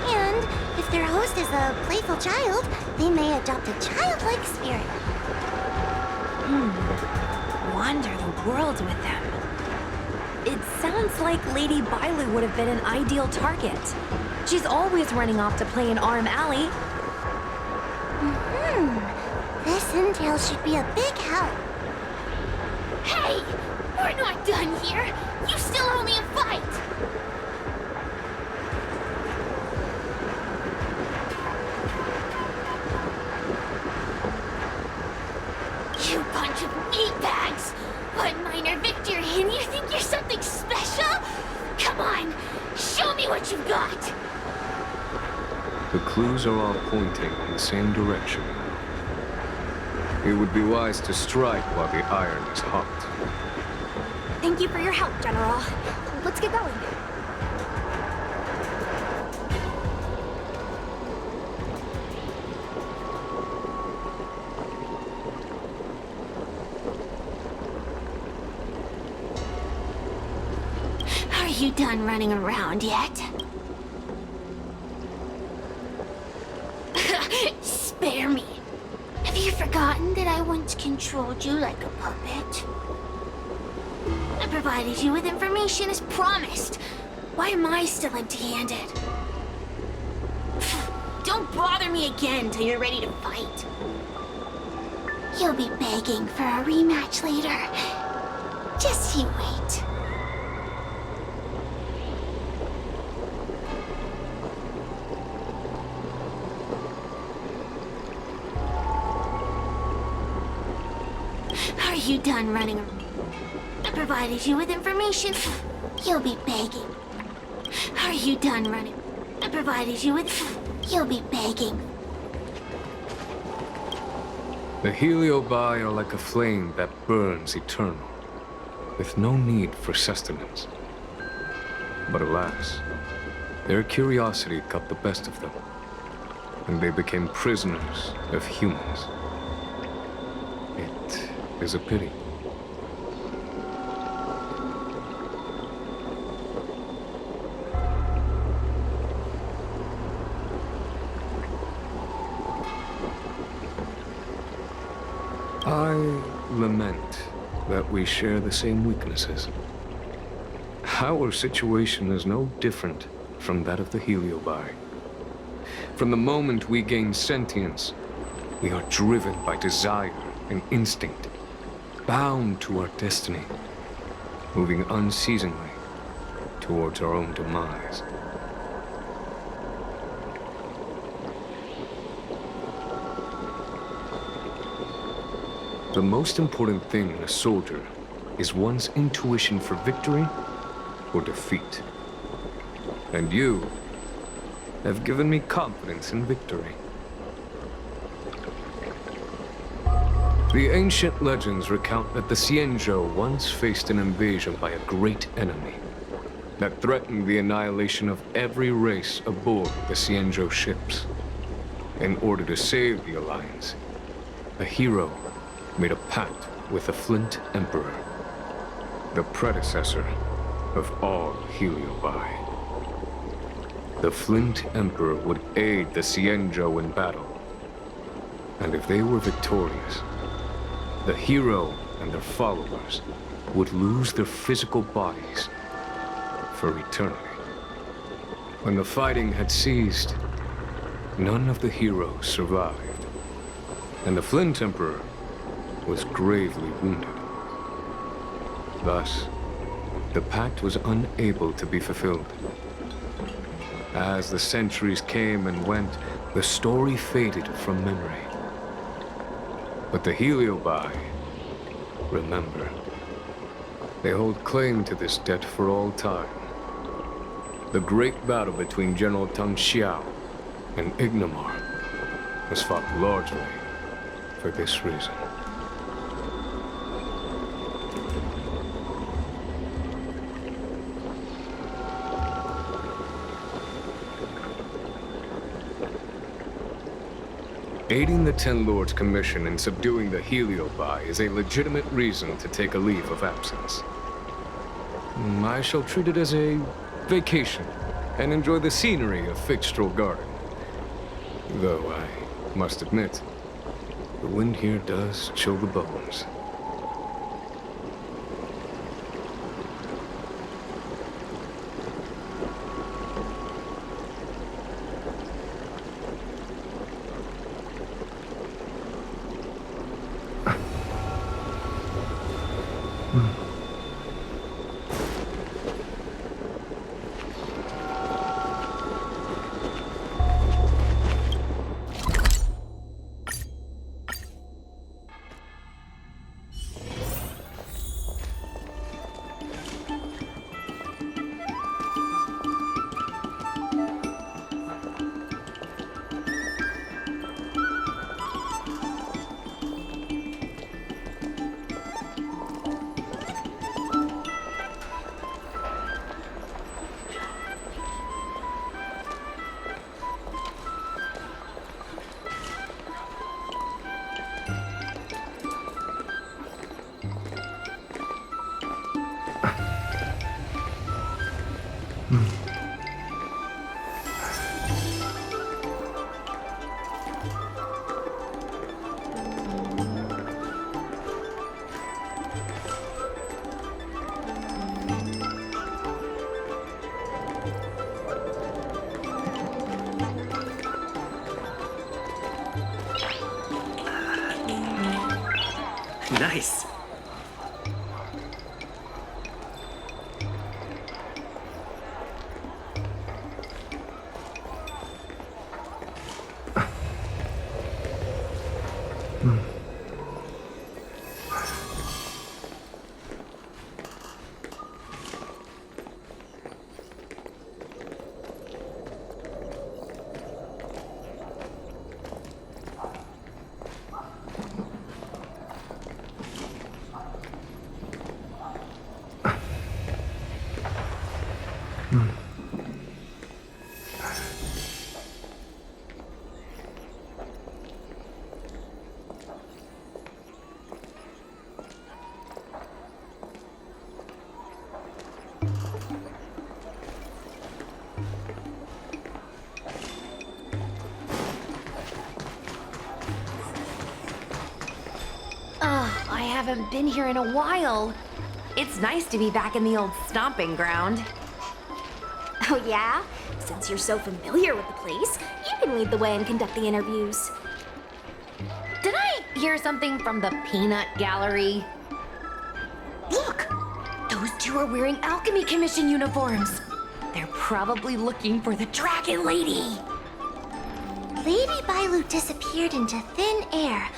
And if their host is a playful child, they may adopt a childlike spirit. Wander the world with them. It sounds like Lady Bailu would have been an ideal target. She's always running off to play in Arm Alley. This intel should be a big help. Hey! We're not done here! You still owe me a fight! You bunch of meatbags! One minor victory and you think you're something special? Come on, show me what you've got! The clues are all pointing in the same direction. It would be wise to strike while the iron is hot. Thank you for your help, General. Let's get going. Are you done running around yet? Spare me. Have you forgotten that I once controlled you like a puppet? I provided you with information as promised. Why am I still empty-handed? Don't bother me again till you're ready to fight. You'll be begging for a rematch later. Just you wait. Are you done running? I provided you with information. You'll be begging. Are you done running? I provided you with... You'll be begging. The Heliobi are like a flame that burns eternal, with no need for sustenance. But alas, their curiosity got the best of them, and they became prisoners of humans. It is a pity. I lament that we share the same weaknesses. Our situation is no different from that of the Heliobi. From the moment we gain sentience, we are driven by desire and instinct, bound to our destiny, moving unceasingly towards our own demise. The most important thing in a soldier is one's intuition for victory or defeat. And you have given me confidence in victory. The ancient legends recount that the Xianzhou once faced an invasion by a great enemy that threatened the annihilation of every race aboard the Xianzhou ships. In order to save the Alliance, a hero made a pact with the Flint Emperor, the predecessor of all Heliobi. The Flint Emperor would aid the Xianzhou in battle, and if they were victorious, the hero and their followers would lose their physical bodies for eternity. When the fighting had ceased, none of the heroes survived, and the Flint Emperor was gravely wounded. Thus, the pact was unable to be fulfilled. As the centuries came and went, the story faded from memory. But the Heliobi remember. They hold claim to this debt for all time. The great battle between General Tang Xiao and Ignomar was fought largely for this reason. Aiding the Ten Lords' commission in subduing the Heliobi is a legitimate reason to take a leave of absence. I shall treat it as a vacation and enjoy the scenery of Fixtral Garden. Though I must admit, the wind here does chill the bones. Nice. I haven't been here in a while. It's nice to be back in the old stomping ground. Oh yeah? Since you're so familiar with the place, you can lead the way and conduct the interviews. Did I hear something from the Peanut Gallery? Look! Those two are wearing Alchemy Commission uniforms. They're probably looking for the Dragon Lady. Lady Bailu disappeared into thin air.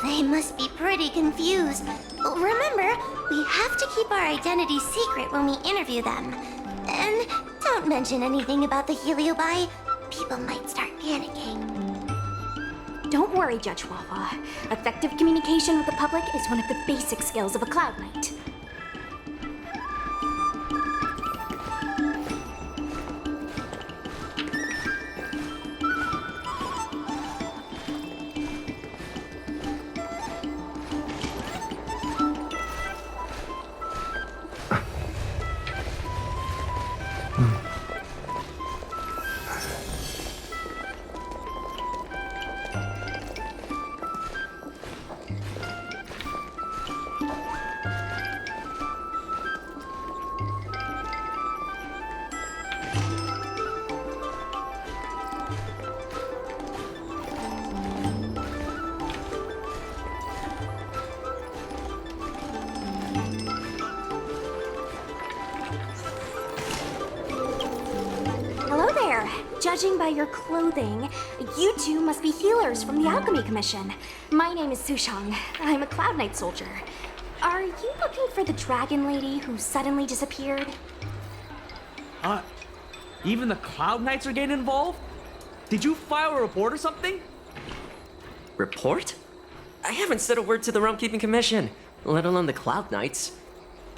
They must be pretty confused. Remember, we have to keep our identity secret when we interview them. And don't mention anything about the Heliobi. People might start panicking. Don't worry, Judge Wawa. Effective communication with the public is one of the basic skills of a Cloud Knight. Judging by your clothing, you two must be healers from the Alchemy Commission. My name is Sushang. I'm a Cloud Knight soldier. Are you looking for the dragon lady who suddenly disappeared? Even the Cloud Knights are getting involved? Did you file a report or something? Report? I haven't said a word to the Realm Keeping Commission, let alone the Cloud Knights.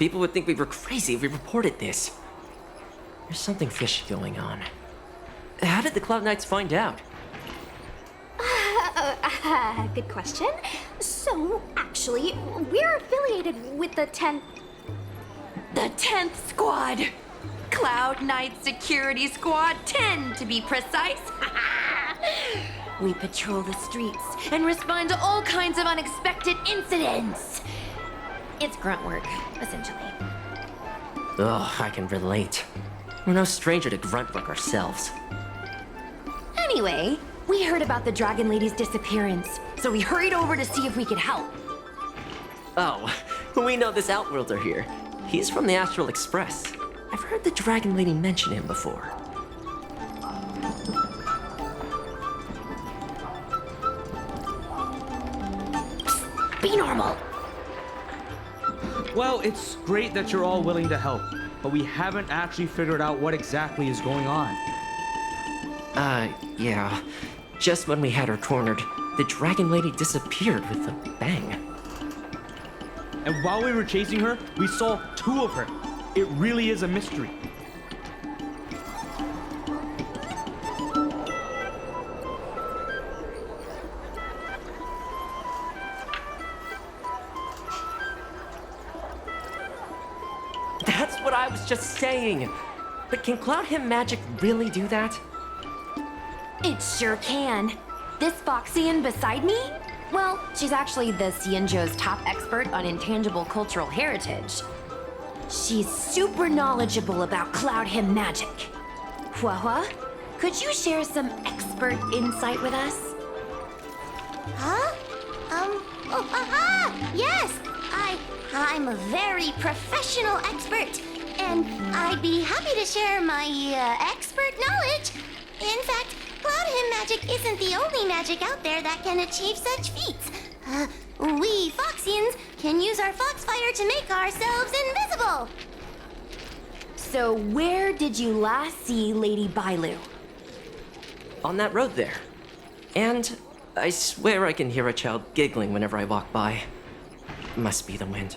People would think we were crazy if we reported this. There's something fishy going on. How did the Cloud Knights find out? Good question. So, actually, we're affiliated with the 10th... The 10th Squad! Cloud Knight Security Squad 10, to be precise. We patrol the streets and respond to all kinds of unexpected incidents. It's grunt work, essentially. Oh, I can relate. We're no stranger to grunt work ourselves. Anyway, we heard about the Dragon Lady's disappearance, so we hurried over to see if we could help. Oh, we know this Outworlder here. He's from the Astral Express. I've heard the Dragon Lady mention him before. Psst, be normal. Well, it's great that you're all willing to help, but we haven't actually figured out what exactly is going on. Yeah. Just when we had her cornered, the Dragon Lady disappeared with a bang. And while we were chasing her, we saw two of her. It really is a mystery. That's what I was just saying. But can Cloud Him Magic really do that? It sure can. This Foxian beside me? Well, she's actually the Xianzhou's top expert on intangible cultural heritage. She's super knowledgeable about Cloud Him Magic. Huahua, could you share some expert insight with us? Huh? Yes! I'm a very professional expert, and I'd be happy to share my, expert knowledge. In fact, Cloud Him Magic isn't the only magic out there that can achieve such feats. We Foxians can use our Foxfire to make ourselves invisible. So where did you last see Lady Bailu? On that road there. And I swear I can hear a child giggling whenever I walk by. Must be the wind.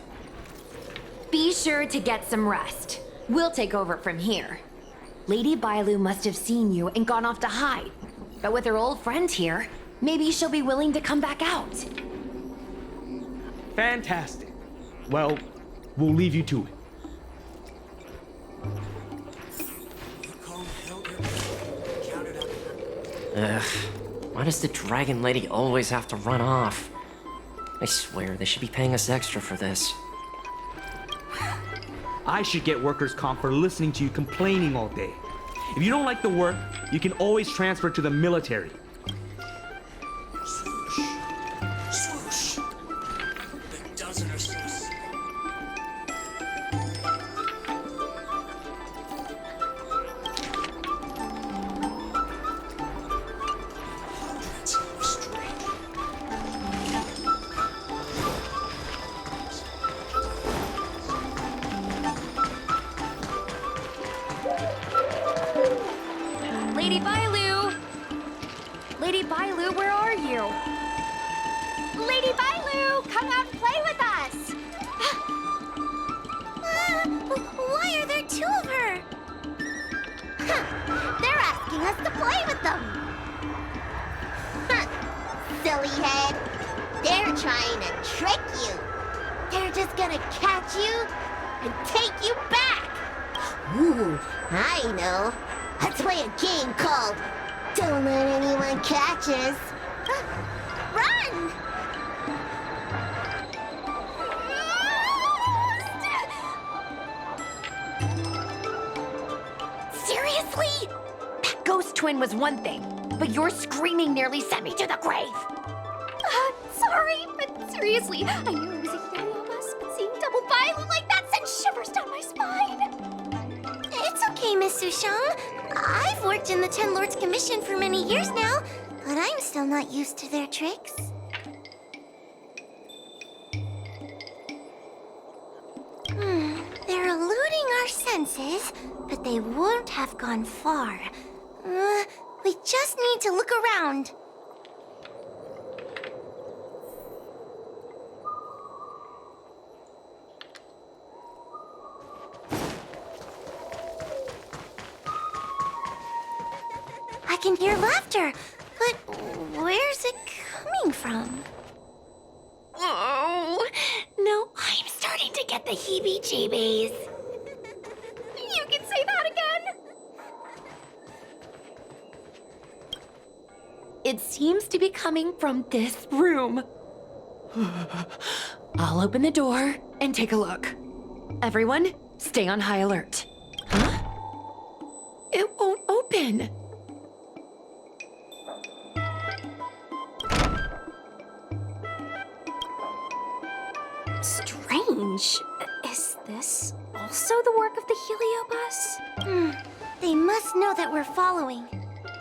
Be sure to get some rest. We'll take over from here. Lady Bailu must have seen you and gone off to hide. But with her old friend here, maybe she'll be willing to come back out. Fantastic. Well, we'll leave you to it. Ugh, why does the Dragon Lady always have to run off? I swear they should be paying us extra for this. I should get workers' comp for listening to you complaining all day. If you don't like the work, you can always transfer to the military. Swoosh. The dozen or so. Hundreds of strangers. Lady Bailu! Lady Bailu, where are you? Lady Bailu, come out and play with us! Why are there two of her? They're asking us to play with them. Silly head. They're trying to trick you. They're just gonna catch you and take you back. Ooh, I know. Let's play a game called Don't Let Anyone Catch Us. Run! Seriously? That ghost twin was one thing, but your screaming nearly sent me to the grave. Sorry, but seriously, I knew it was a hero bus, but seeing double Bailu like that sent shivers down my spine. It's okay, Miss Sushang. I've worked in the Ten Lords Commission for many years now, but I'm still not used to their tricks. They're eluding our senses, but they won't have gone far. We just need to look around. I can hear laughter, but where's it coming from? Oh, no, I'm starting to get the heebie-jeebies. You can say that again! It seems to be coming from this room. I'll open the door and take a look. Everyone, stay on high alert. Huh? It won't open. Strange. Is this also the work of the Heliobus? They must know that we're following.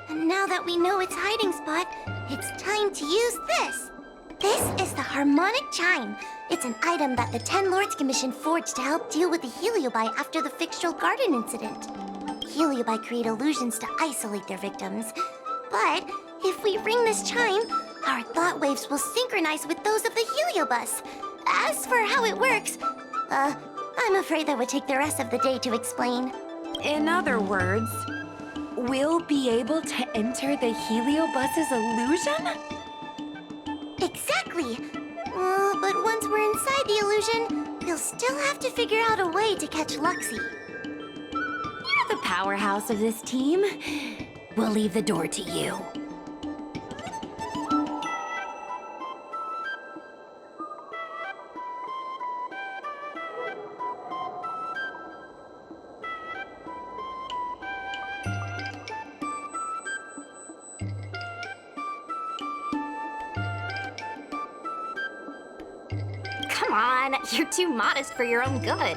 And now that we know its hiding spot, it's time to use this. This is the harmonic chime. It's an item that the Ten Lords Commission forged to help deal with the Heliobi after the Fixtral Garden incident. Heliobi create illusions to isolate their victims. But if we ring this chime, our thought waves will synchronize with those of the Heliobus. As for how it works, I'm afraid that would take the rest of the day to explain. In other words, we'll be able to enter the Heliobus's illusion? Exactly! But once we're inside the illusion, we'll still have to figure out a way to catch Luxie. You're the powerhouse of this team. We'll leave the door to you. Come on, you're too modest for your own good.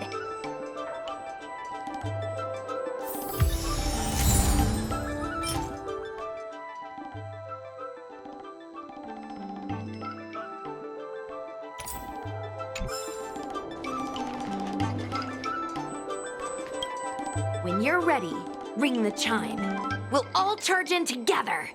When you're ready, ring the chime. We'll all charge in together.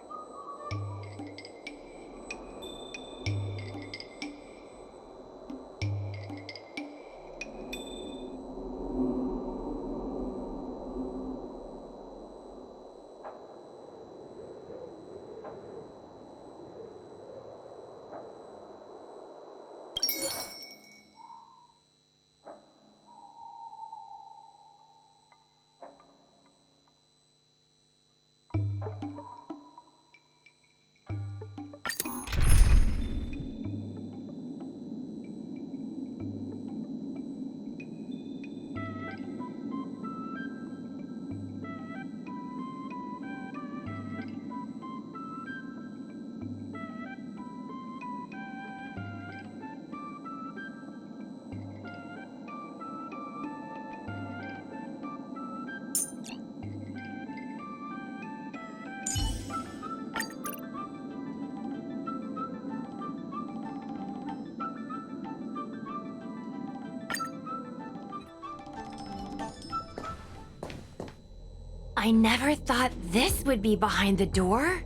I never thought this would be behind the door.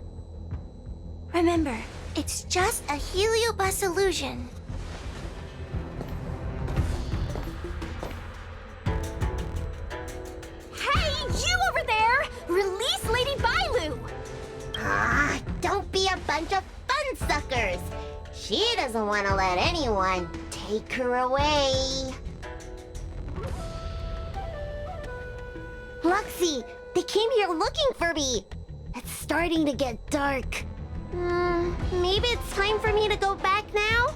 Remember, it's just a Heliobus illusion. Hey, you over there! Release Lady Bailu! Don't be a bunch of fun suckers. She doesn't want to let anyone take her away. Luxie, they came here looking for me. It's starting to get dark. Maybe it's time for me to go back now?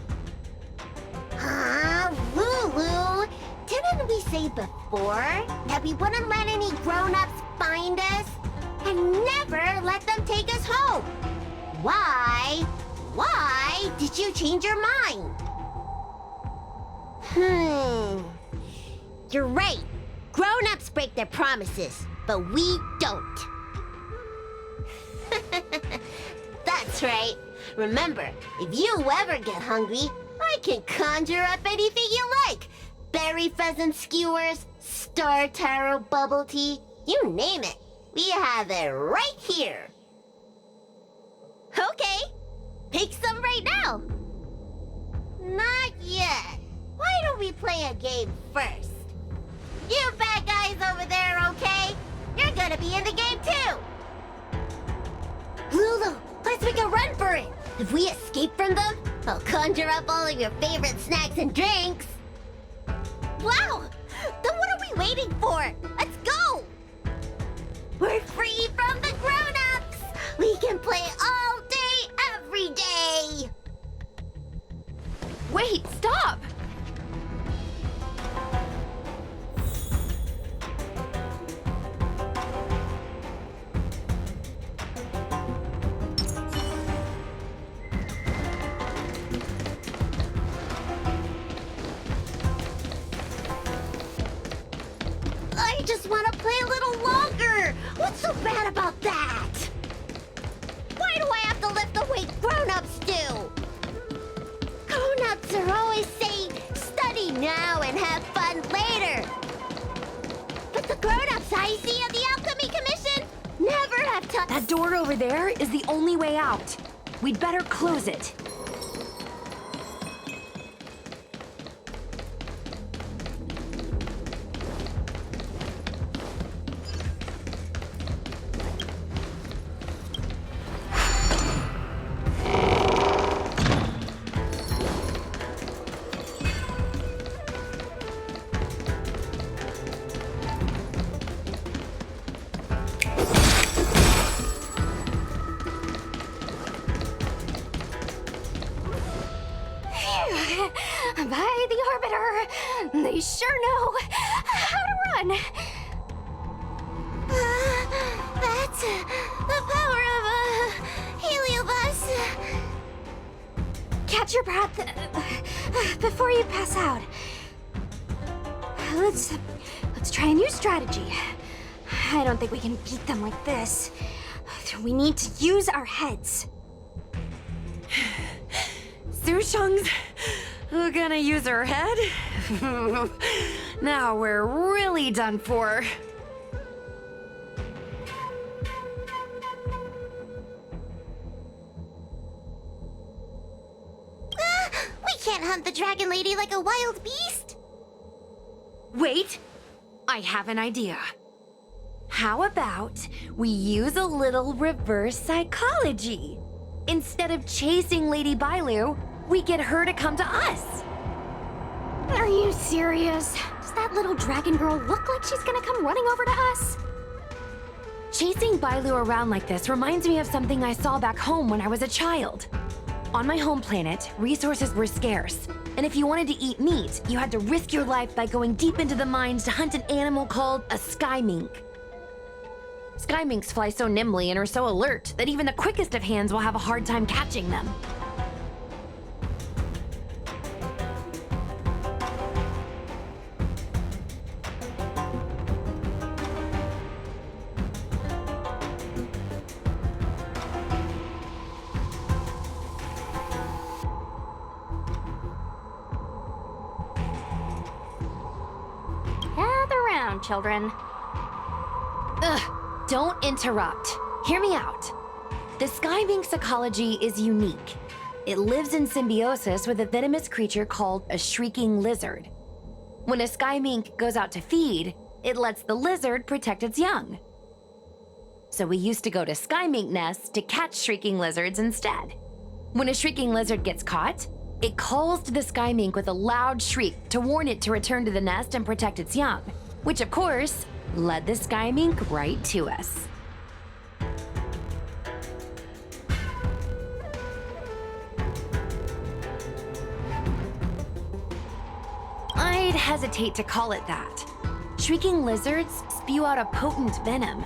Lulu, didn't we say before that we wouldn't let any grown-ups find us? And never let them take us home? Why? Why did you change your mind? You're right. Grown-ups break their promises. but we don't. That's right. Remember, if you ever get hungry, I can conjure up anything you like. Berry pheasant skewers, star taro bubble tea, you name it. We have it right here. Okay, pick some right now. Not yet. Why don't we play a game first? You bad guys over there, okay? You're gonna be in the game too. Lulu, let's make a run for it. If we escape from them, I'll conjure up all of your favorite snacks and drinks. Wow! Then what are we waiting for? Let's go! We're free from the grown-ups! We can play all day, every day! Wait, stop! I just want to play a little longer! What's so bad about that? Why do I have to lift the weight grown-ups do? Grown-ups are always saying, study now and have fun later. But the grown-ups I see at the Alchemy Commission never have touched... That door over there is the only way out. We'd better close it. By the Arbiter, they sure know how to run. That's the power of a heliobus. Catch your breath before you pass out. Let's try a new strategy. I don't think we can beat them like this. We need to use our heads. Sushung's gonna use her head? Now we're really done for. We can't hunt the dragon lady like a wild beast. Wait, I have an idea. How about we use a little reverse psychology? Instead of chasing Lady Bailu, we get her to come to us. Are you serious? Does that little dragon girl look like she's gonna come running over to us? Chasing Bailu around like this reminds me of something I saw back home when I was a child. On my home planet, resources were scarce, and if you wanted to eat meat, you had to risk your life by going deep into the mines to hunt an animal called a sky mink. Sky minks fly so nimbly and are so alert that even the quickest of hands will have a hard time catching them. Gather round, children. Ugh, don't interrupt. Hear me out. The sky mink's ecology is unique. It lives in symbiosis with a venomous creature called a shrieking lizard. When a sky mink goes out to feed, it lets the lizard protect its young. So we used to go to sky mink nests to catch shrieking lizards instead. When a shrieking lizard gets caught, it calls to the sky mink with a loud shriek to warn it to return to the nest and protect its young, which of course led the sky mink right to us. I'd hesitate to call it that. Shrieking lizards spew out a potent venom.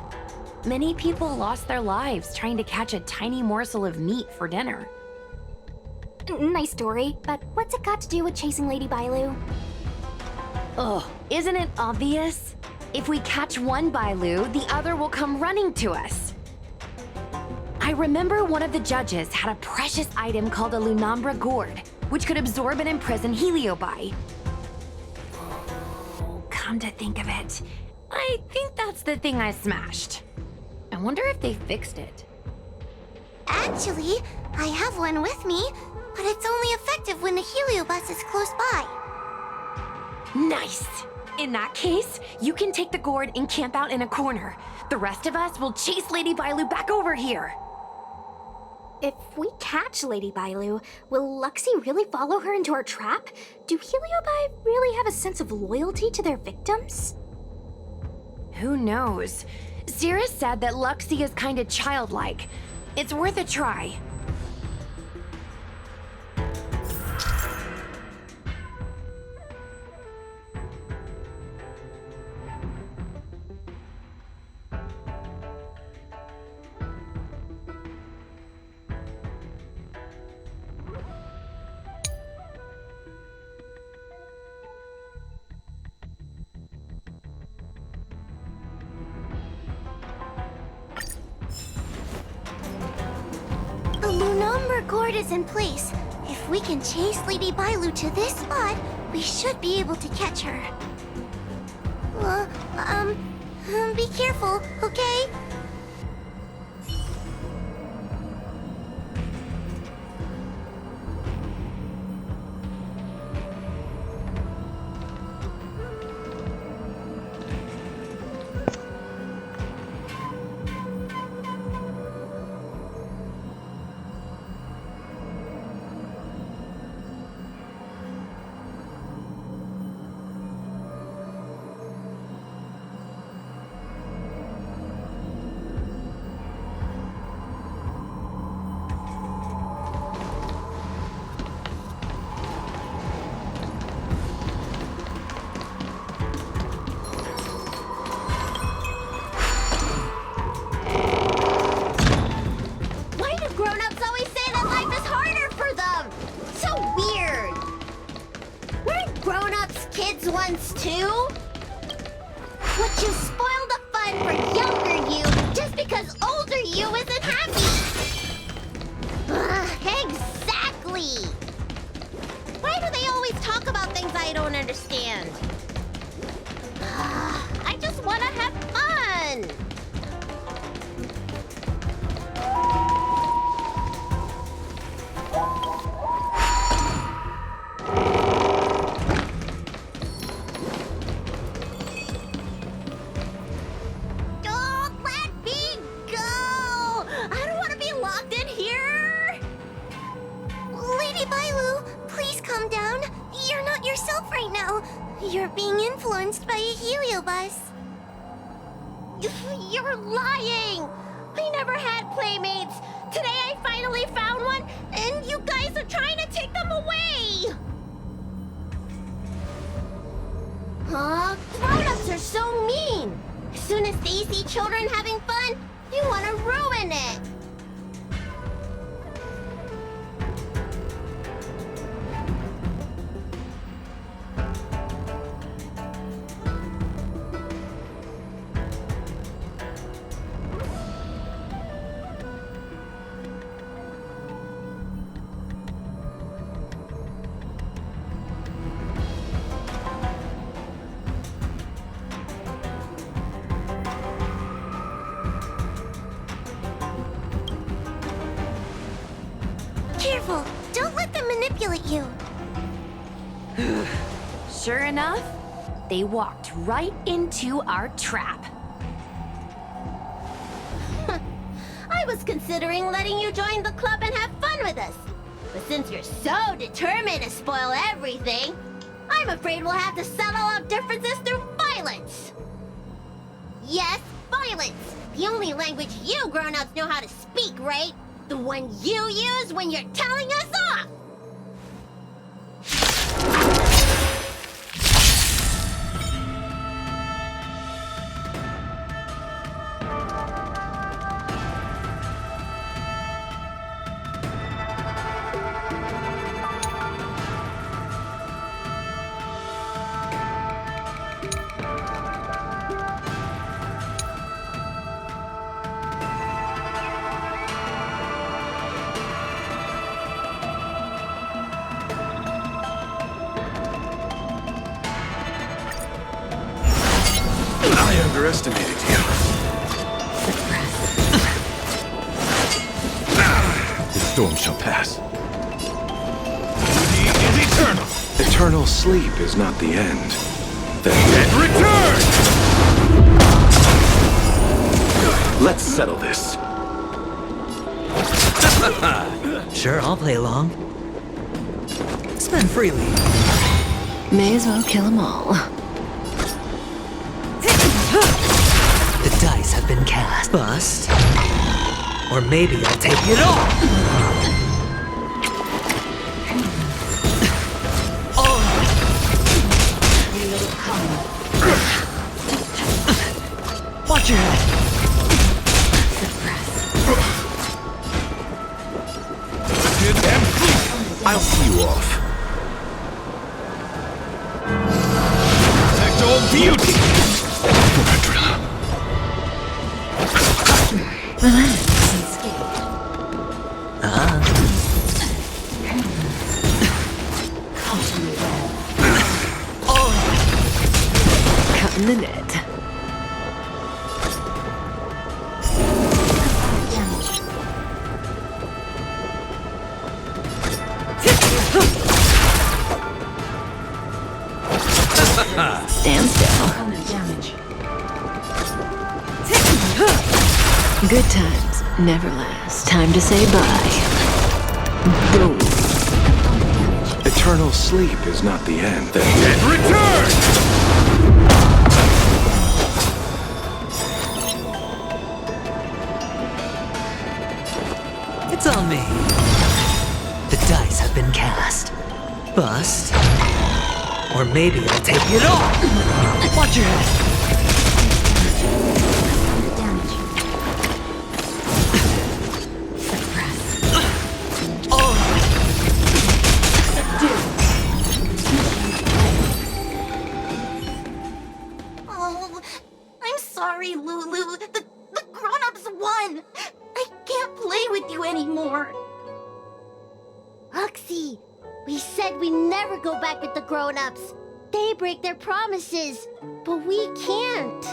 Many people lost their lives trying to catch a tiny morsel of meat for dinner. Nice story, but what's it got to do with chasing Lady Bailu? Ugh, isn't it obvious? If we catch one Bailu, the other will come running to us. I remember one of the judges had a precious item called a Lunambra gourd, which could absorb and imprison Heliobi. Come to think of it, I think that's the thing I smashed. I wonder if they fixed it. Actually, I have one with me, but it's only effective when the heliobus is close by. Nice! In that case, you can take the gourd and camp out in a corner. The rest of us will chase Lady Bailu back over here. If we catch Lady Bailu, will Luxie really follow her into our trap? Do Heliobi really have a sense of loyalty to their victims? Who knows? Cirrus said that Luxie is kinda childlike. It's worth a try. The Lunambra gourd is in place. If we can chase Lady Bailu to this spot, we should be able to catch her. Be careful, okay? Why do grown-ups always say that life is harder for them? So weird. Weren't grown-ups kids once too? Would you spoil the fun for younger you just because older you isn't happy? Exactly. Why do they always talk about things I don't understand? I just want to have fun. Don't let me go! I don't want to be locked in here! Lady Bailu, please calm down. You're not yourself right now. You're being influenced by a heliobus. You're lying! I never had playmates. Today I finally found one, and you guys are trying to take them away! Grown-ups are so mean! As soon as they see children having fun, you want to ruin it! Careful! Don't let them manipulate you! Sure enough, they walked right into our trap. I was considering letting you join the club and have fun with us. But since you're so determined to spoil everything, I'm afraid we'll have to settle our differences through violence. Yes, violence. The only language you grown-ups know how to speak, right? The one you use when you're telling us off! underestimated you. The storm shall pass. Duty is eternal. Eternal sleep is not the end. The And return! Let's settle this. Sure, I'll play along. Spend freely. May as well kill them all. The dice have been cast. Bust. Or maybe I'll take it all. Watch your head. I'll see you off. Protect all beauty! Cut in the net. Stand still. Good times never last. Time to say bye. Boom. Eternal sleep is not the end. And return! It's on me. The dice have been cast. Bust. Or maybe I'll take it all. Watch your head. Oh, I'm sorry, Lulu. The grown-ups won. I can't play with you anymore. Foxy, we said we'd never go back with the grown-ups. They break their promises, but we can't.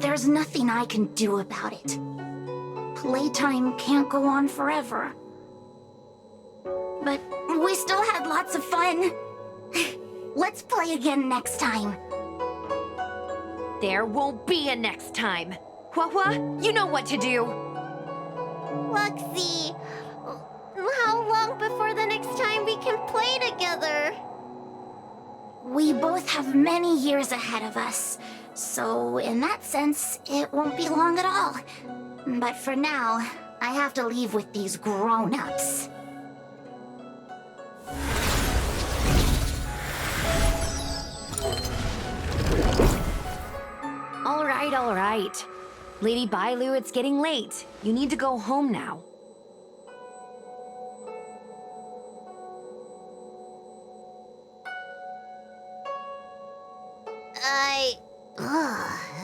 There's nothing I can do about it. Playtime can't go on forever. But we still had lots of fun. Let's play again next time. There won't be a next time. Hua, you know what to do. Foxy, how long before the next time we can play together? We both have many years ahead of us, so in that sense, it won't be long at all. But for now, I have to leave with these grown-ups. All right. Lady Bailu, it's getting late. You need to go home now.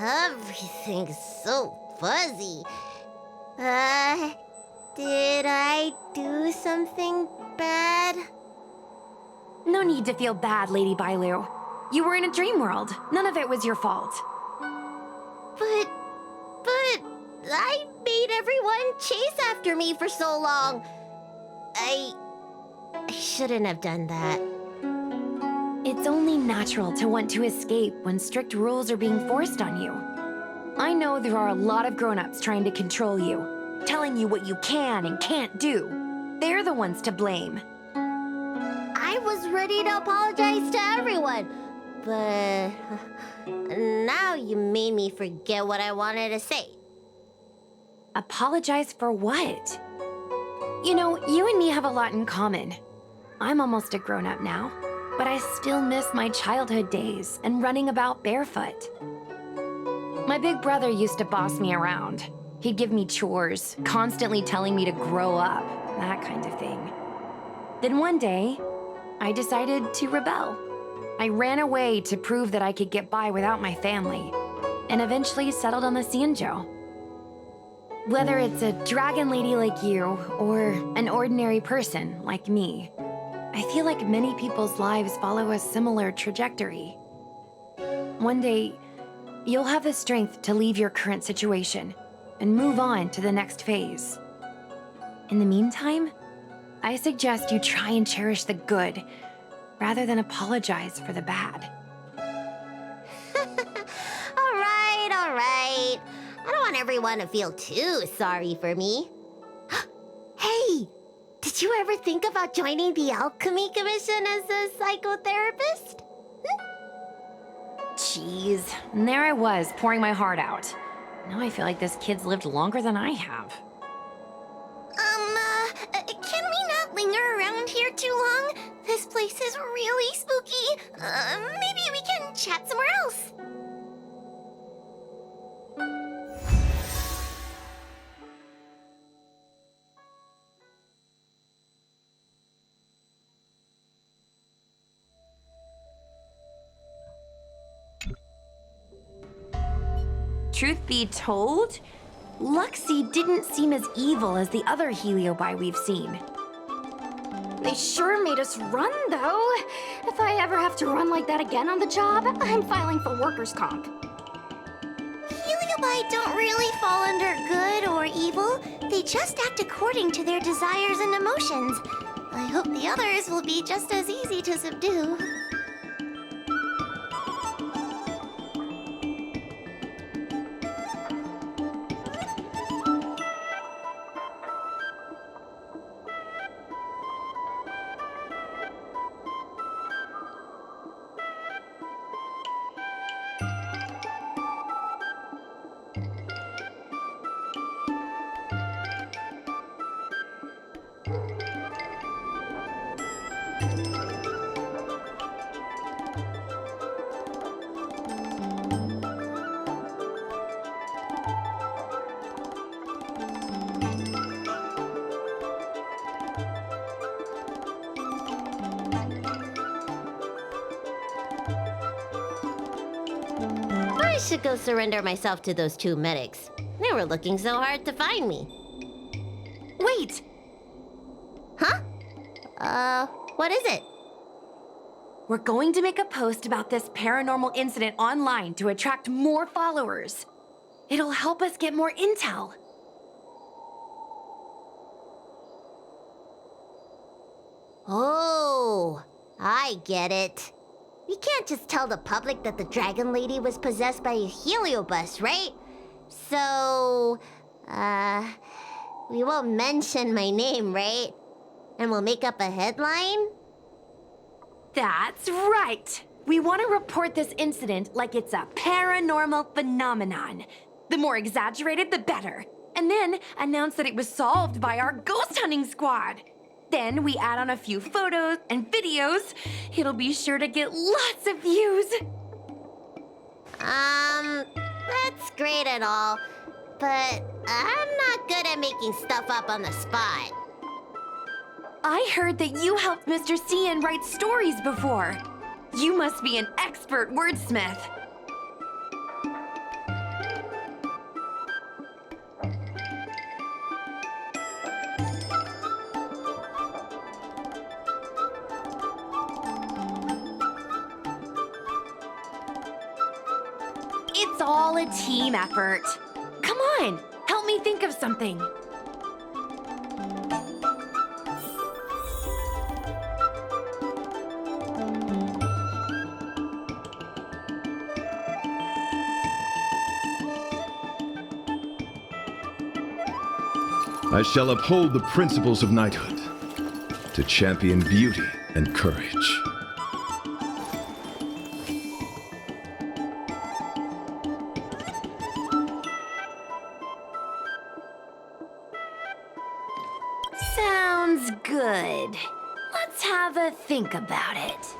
Everything's so fuzzy. Did I do something bad? No need to feel bad, Lady Bailu. You were in a dream world. None of it was your fault. But I made everyone chase after me for so long. I shouldn't have done that. It's only natural to want to escape when strict rules are being forced on you. I know there are a lot of grown-ups trying to control you, telling you what you can and can't do. They're the ones to blame. I was ready to apologize to everyone, but now you made me forget what I wanted to say. Apologize for what? You know, you and me have a lot in common. I'm almost a grown-up now, but I still miss my childhood days and running about barefoot. My big brother used to boss me around. He'd give me chores, constantly telling me to grow up, that kind of thing. Then one day, I decided to rebel. I ran away to prove that I could get by without my family, and eventually settled on the Xianzhou. Whether it's a dragon lady like you, or an ordinary person like me, I feel like many people's lives follow a similar trajectory. One day, you'll have the strength to leave your current situation and move on to the next phase. In the meantime, I suggest you try and cherish the good rather than apologize for the bad. All right. I don't want everyone to feel too sorry for me. Hey, did you ever think about joining the Alchemy Commission as a psychotherapist? Jeez, and there I was, pouring my heart out. Now I feel like this kid's lived longer than I have. Can we not linger around here too long? This place is really spooky. Maybe we can chat somewhere else. Truth be told, Luxie didn't seem as evil as the other Heliobi we've seen. They sure made us run, though. If I ever have to run like that again on the job, I'm filing for workers' comp. Heliobi don't really fall under good or evil. They just act according to their desires and emotions. I hope the others will be just as easy to subdue. I should go surrender myself to those two medics. They were looking so hard to find me. Wait! Huh? What is it? We're going to make a post about this paranormal incident online to attract more followers. It'll help us get more intel. Oh, I get it. We can't just tell the public that the Dragon Lady was possessed by a heliobus, right? So, we won't mention my name, right? And we'll make up a headline? That's right! We want to report this incident like it's a paranormal phenomenon. The more exaggerated, the better. And then announce that it was solved by our ghost hunting squad. Then we add on a few photos and videos. It'll be sure to get lots of views. That's great and all, but I'm not good at making stuff up on the spot. I heard that you helped Mr. Cian write stories before. You must be an expert wordsmith. It's all a team effort. Come on, help me think of something. I shall uphold the principles of knighthood, to champion beauty and courage. Sounds good. Let's have a think about it.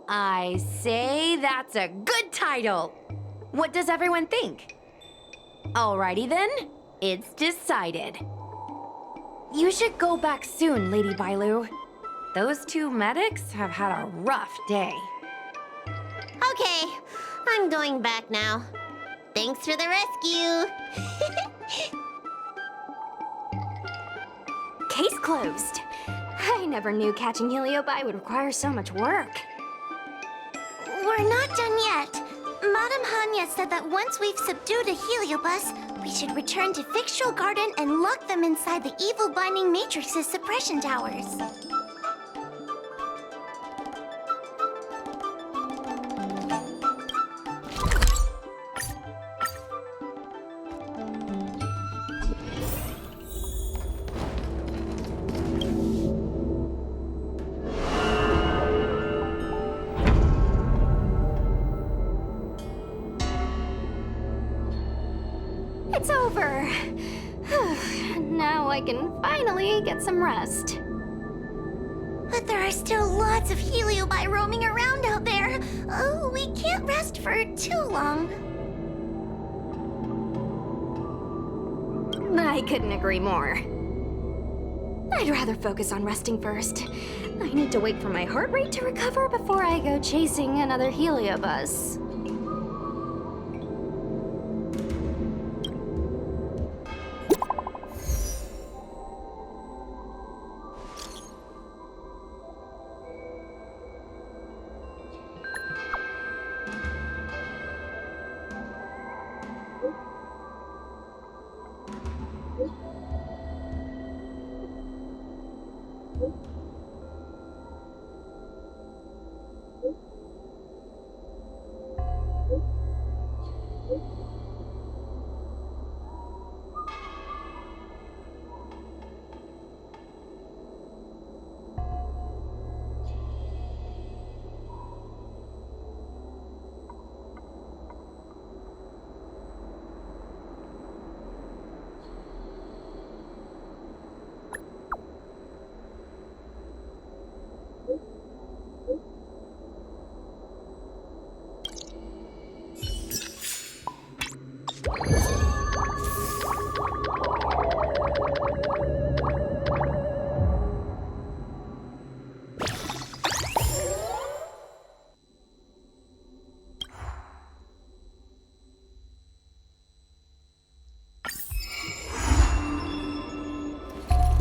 I say that's a good title. What does everyone think? Alrighty then, it's decided. You should go back soon, Lady Bailu. Those two medics have had a rough day. Okay, I'm going back now. Thanks for the rescue. Case closed. I never knew catching Heliobi would require so much work. We're not done yet. Madame Hanya said that once we've subdued a Heliobus, we should return to Fictional Garden and lock them inside the evil binding matrix's suppression towers. It's over. Now I can finally get some rest. But there are still lots of Heliobi roaming around out there. Oh, we can't rest for too long. I couldn't agree more. I'd rather focus on resting first. I need to wait for my heart rate to recover before I go chasing another Heliobus.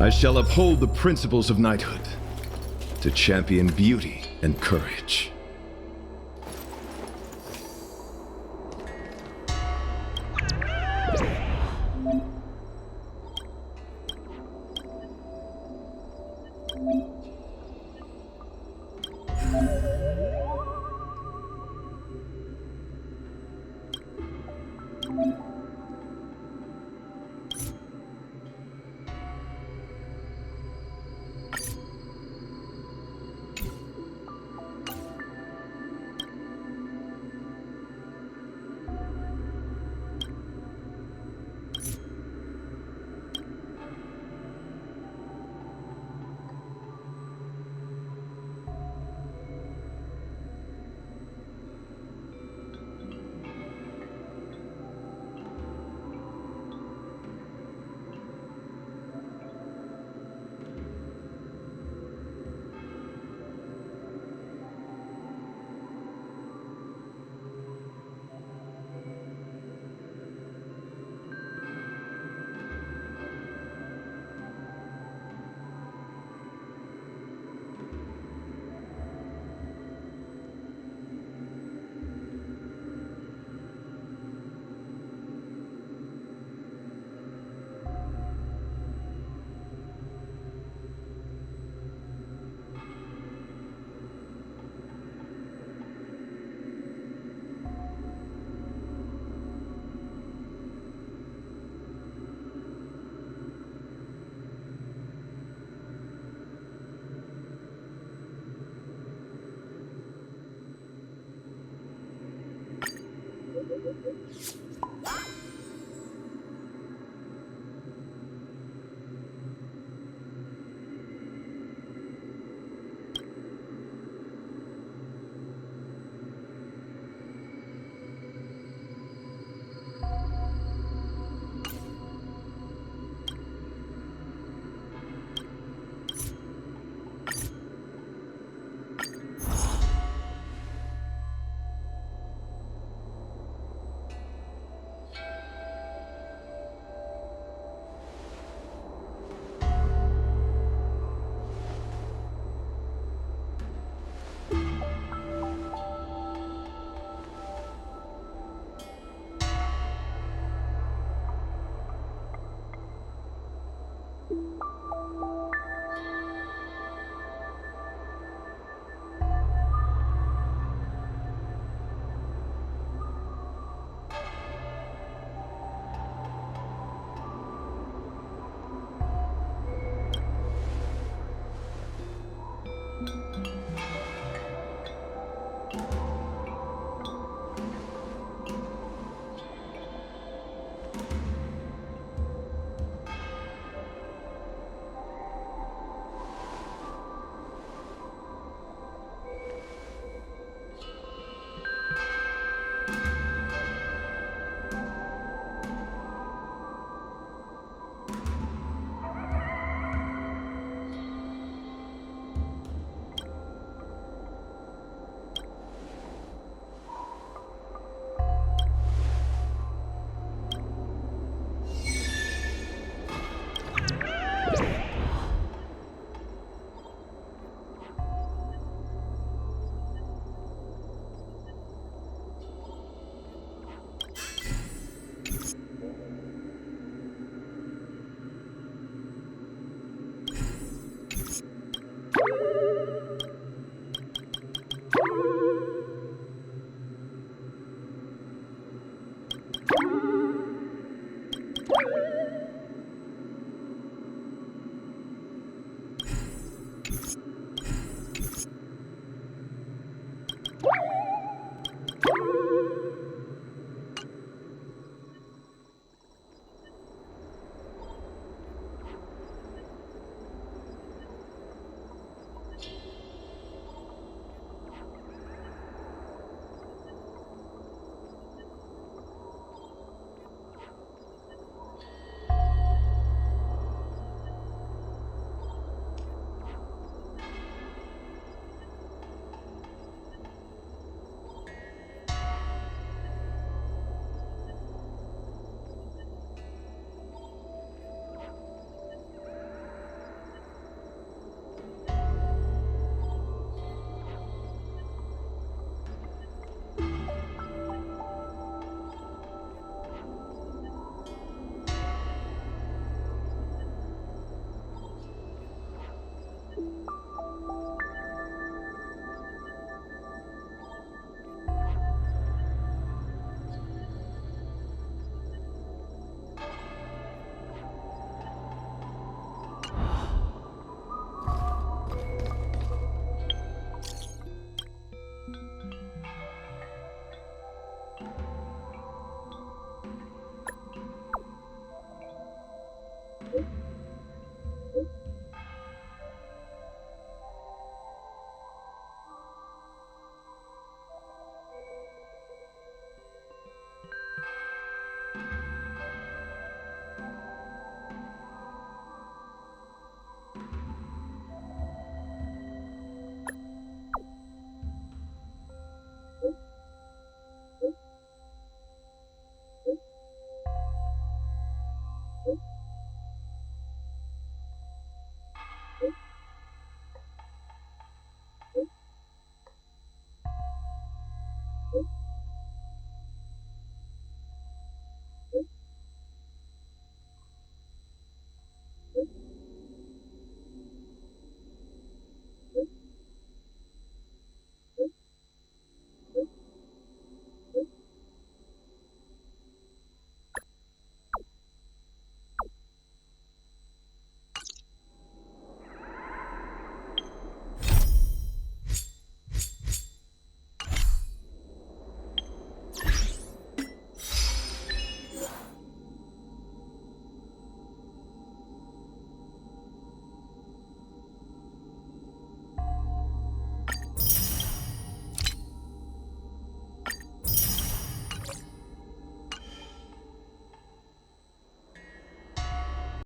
I shall uphold the principles of knighthood to champion beauty and courage.